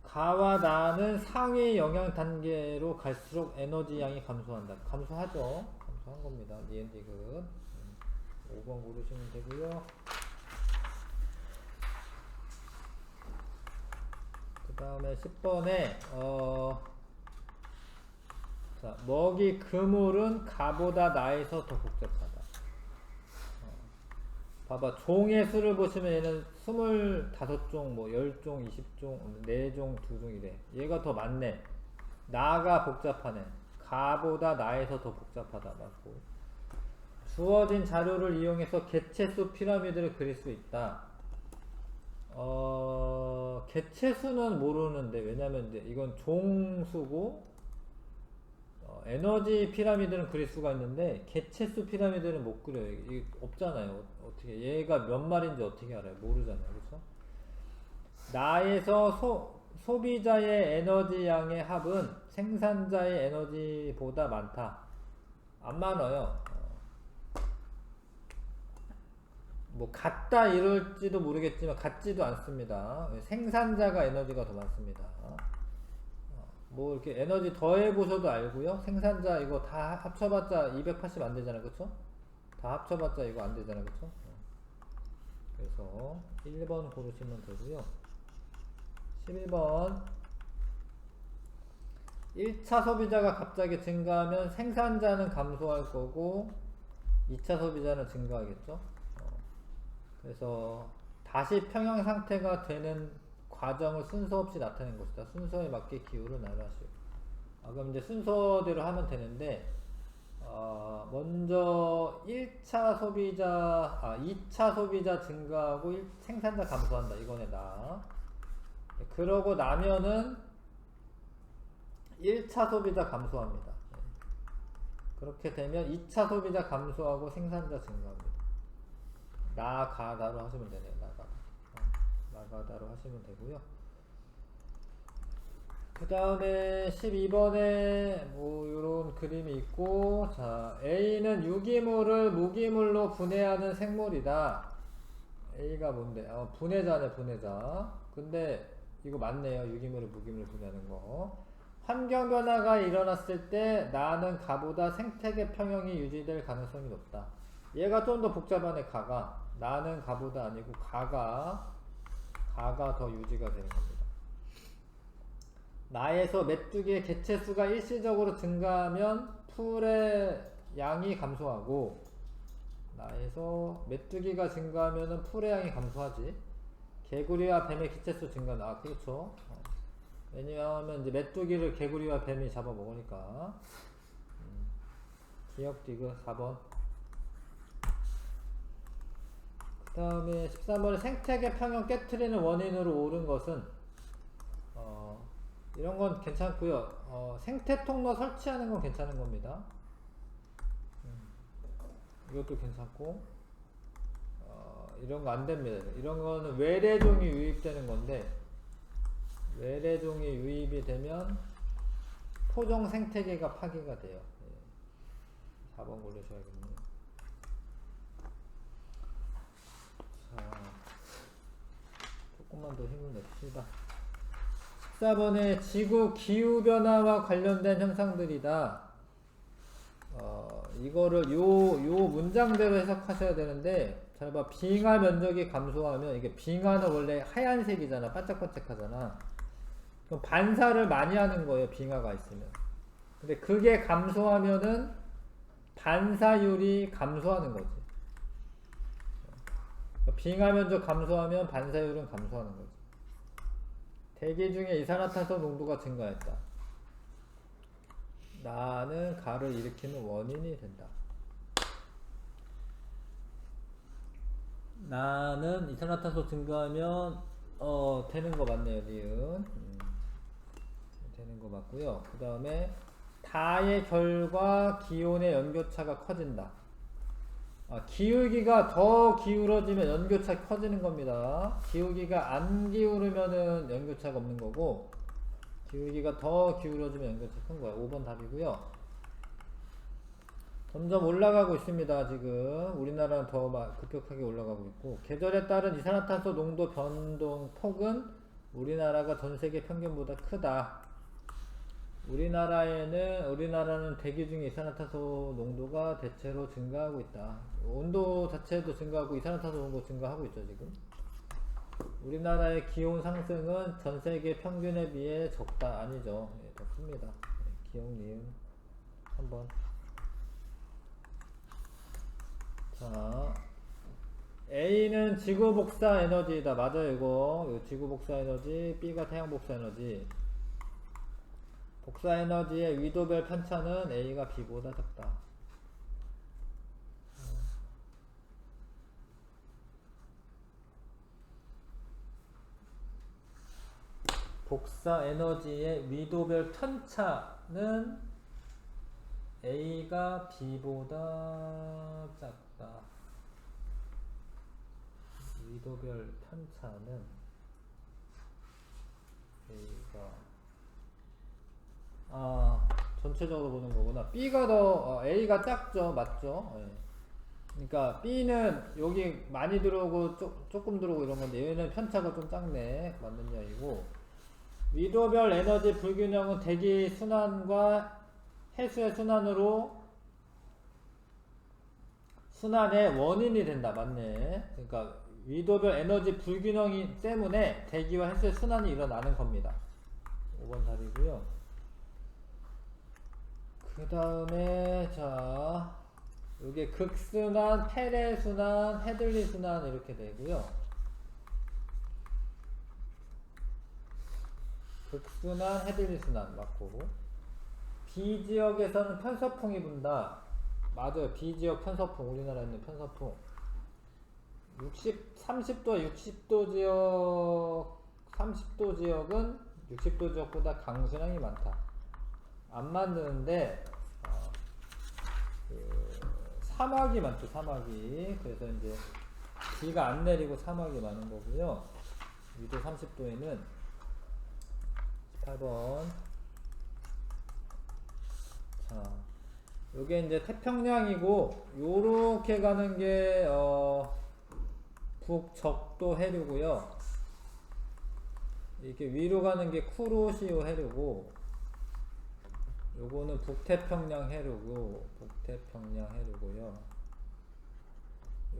가와 나는 상위 영양 단계로 갈수록 에너지 양이 감소한다. 감소하죠. 감소한 겁니다. 니은디귿. 5번 고르시면 되고요. 그 다음에 10번에 자, 먹이 그물은 가보다 나에서 더 복잡하다. 봐봐. 종의 수를 보시면 얘는 25종, 뭐 10종, 20종, 4종, 2종 이래. 얘가 더 많네. 나가 복잡하네. 가보다 나에서 더 복잡하다. 맞고. 주어진 자료를 이용해서 개체수 피라미드를 그릴 수 있다. 개체수는 모르는데, 왜냐면 이제 이건 종수고, 에너지 피라미드는 그릴 수가 있는데 개체수 피라미드는 못 그려요. 이게 없잖아요. 어떻게 얘가 몇 마리인지 어떻게 알아요? 모르잖아요. 그렇죠? 나에서 소비자의 에너지 양의 합은 생산자의 에너지보다 많다. 안 많아요. 뭐 같다 이럴지도 모르겠지만 같지도 않습니다. 생산자가 에너지가 더 많습니다. 뭐 이렇게 에너지 더해 보셔도 알고요. 생산자 이거 다 합쳐봤자 280 안 되잖아요. 그쵸? 다 합쳐봤자 이거 안 되잖아요. 그쵸? 그래서 1번 고르시면 되고요. 11번 1차 소비자가 갑자기 증가하면 생산자는 감소할 거고 2차 소비자는 증가하겠죠. 그래서 다시 평형 상태가 되는 과정을 순서 없이 나타낸 것이다. 순서에 맞게 기호를 나열하시오. 그럼 이제 순서대로 하면 되는데, 먼저 2차 소비자 증가하고 생산자 감소한다. 이거네, 나. 그러고 나면은 1차 소비자 감소합니다. 그렇게 되면 2차 소비자 감소하고 생산자 증가합니다. 나가다로 하시면 되네요. 나가다로 하시면 되고요. 그 다음에 12번에 뭐 요런 그림이 있고, 자, A는 유기물을 무기물로 분해하는 생물이다. A가 뭔데? 분해자네, 분해자. 근데 이거 맞네요. 유기물을 무기물로 분해하는 거. 환경 변화가 일어났을 때 나는 가보다 생태계 평형이 유지될 가능성이 높다. 얘가 좀 더 복잡하네. 가가. 나는 가보다 아니고 가가 더 유지가 되는 겁니다. 나에서 메뚜기의 개체수가 일시적으로 증가하면 풀의 양이 감소하고, 나에서 메뚜기가 증가하면 풀의 양이 감소하지. 개구리와 뱀의 개체수 증가는, 그렇죠. 왜냐하면 이제 메뚜기를 개구리와 뱀이 잡아먹으니까. 기억 디귿 4번. 그 다음에 13번에 생태계 평형 깨트리는 원인으로 옳은 것은, 이런 건 괜찮고요. 생태 통로 설치하는 건 괜찮은 겁니다. 이것도 괜찮고, 이런 거 안 됩니다. 이런 거는 외래종이 유입되는 건데, 외래종이 유입이 되면 토종 생태계가 파괴가 돼요. 4번 고르셔야겠네요. 자, 조금만 더 힘을 냅시다. 14번에 지구 기후변화와 관련된 현상들이다. 이거를 요 문장대로 해석하셔야 되는데, 잘 봐. 빙하 면적이 감소하면, 이게 빙하는 원래 하얀색이잖아. 반짝반짝하잖아. 그럼 반사를 많이 하는 거예요. 빙하가 있으면. 근데 그게 감소하면은 반사율이 감소하는 거지. 빙하 면적 감소하면 반사율은 감소하는 거지. 대기 중에 이산화탄소 농도가 증가했다. 나는 가를 일으키는 원인이 된다. 나는 이산화탄소 증가하면 되는 거 맞네요. 니은 되는 거 맞고요. 그 다음에 다의 결과 기온의 연교차가 커진다. 기울기가 더 기울어지면 연교차 커지는 겁니다. 기울기가 안 기울으면은 연교차가 없는 거고, 기울기가 더 기울어지면 연교차 큰 거야. 5번 답이고요. 점점 올라가고 있습니다. 지금 우리나라는 더 급격하게 올라가고 있고, 계절에 따른 이산화탄소 농도 변동 폭은 우리나라가 전 세계 평균보다 크다. 우리나라는 대기 중에 이산화탄소 농도가 대체로 증가하고 있다. 온도 자체도 증가하고 이산화탄소 농도 증가하고 있죠. 지금 우리나라의 기온 상승은 전 세계 평균에 비해 적다. 아니죠. 더 큽니다. 기온 니은 한번. 자, A는 지구 복사 에너지다. 맞아요. 이거 지구 복사 에너지, B가 태양 복사 에너지. 복사 에너지의 위도별 편차는 A가 B보다 작다. 복사 에너지의 위도별 편차는 A가 B보다 작다. 위도별 편차는 A가 전체적으로 보는 거구나. B가 더 A가 작죠. 맞죠? 네. 그러니까 B는 여기 많이 들어오고 조금 들어오고 이런 건데, 얘는 편차가 좀 작네. 맞는 이야기고, 위도별 에너지 불균형은 대기 순환과 해수의 순환의 원인이 된다. 맞네. 그러니까 위도별 에너지 불균형이 때문에 대기와 해수의 순환이 일어나는 겁니다. 5번 답이고요. 그 다음에 자, 요게 극순환, 페레순환, 헤들리 순환 이렇게 되고요. 극순환, 헤들리 순환 맞고, B지역에서는 편서풍이 분다. 맞아요. B지역 편서풍, 우리나라에 있는 편서풍. 30도, 60도 지역, 30도 지역은 60도 지역보다 강수량이 많다. 안 만드는데 사막이 많죠. 사막이. 그래서 이제 비가 안 내리고 사막이 많은 거고요. 위도 30도에는 18번. 자, 요게 이제 태평양이고, 요렇게 가는 게 북적도 해류고요. 이렇게 위로 가는 게 쿠로시오 해류고, 요거는 북태평양 해류고,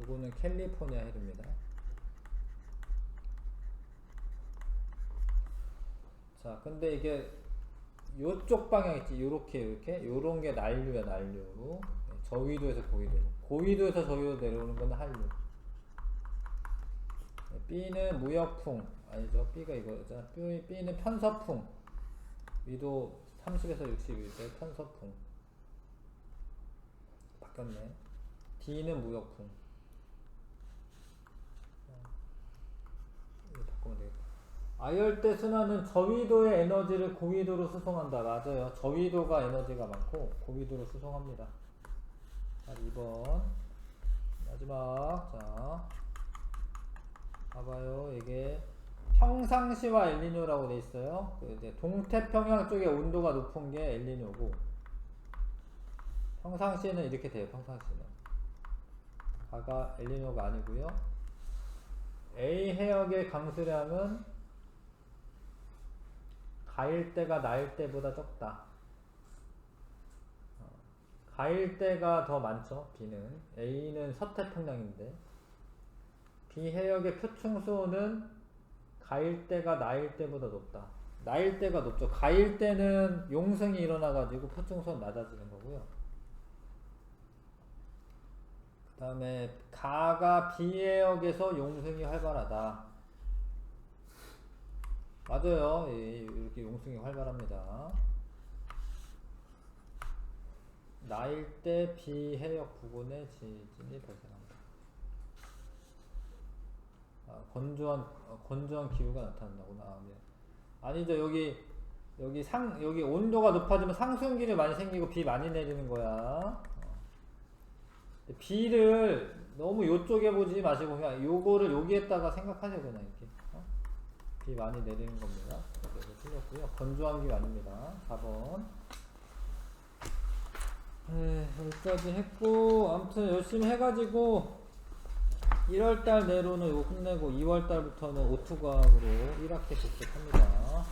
요거는 캘리포니아 해류입니다. 자, 근데 이게 요쪽 방향 있지. 요런 게 난류야. 난류. 저위도에서 고위도로, 고위도에서 저위도 내려오는 건 한류. B는 무역풍 아니죠. B가 이거죠. B는 편서풍. 위도 30에서 60일 편서풍. 바뀌었네. D는 무역풍. 이거 바꾸면 되겠다. 아열대 순환은 저위도의 에너지를 고위도로 수송한다. 맞아요. 저위도가 에너지가 많고 고위도로 수송합니다. 자, 2번 마지막. 자, 봐봐요. 이게 평상시와 엘니뇨라고 돼 있어요. 이제 동태평양 쪽에 온도가 높은 게 엘니뇨고, 평상시에는 이렇게 돼요. 평상시는 가가 엘니뇨가 아니고요. A 해역의 강수량은 가일 때가 나일 때보다 적다. 가일 때가 더 많죠. B는. A는 서태평양인데, B 해역의 표충수는 가일 때가 나일 때보다 높다. 나일 때가 높죠. 가일 때는 용승이 일어나가지고 표충수는 낮아지는 거고요. 그 다음에 가가 B 해역에서 용승이 활발하다. 맞아요. 이렇게 용승이 활발합니다. 나일 때 B 해역 부근에 지진이 발생합니다. 건조한 기후가 나타난다구나. 아니죠. 여기 온도가 높아지면 상수기류 많이 생기고 비 많이 내리는 거야. 비를 너무 요쪽에 보지 마시고 그냥 요거를 여기에다가 생각하세요. 그냥 이렇게. 비 많이 내리는 겁니다. 그래서 틀렸고요. 건조한 기후 아닙니다. 4번. 여기까지 했고, 아무튼 열심히 해가지고 1월달 내로는 이거 끝내고 2월달부터는 오투과학으로 1학기 복습합니다.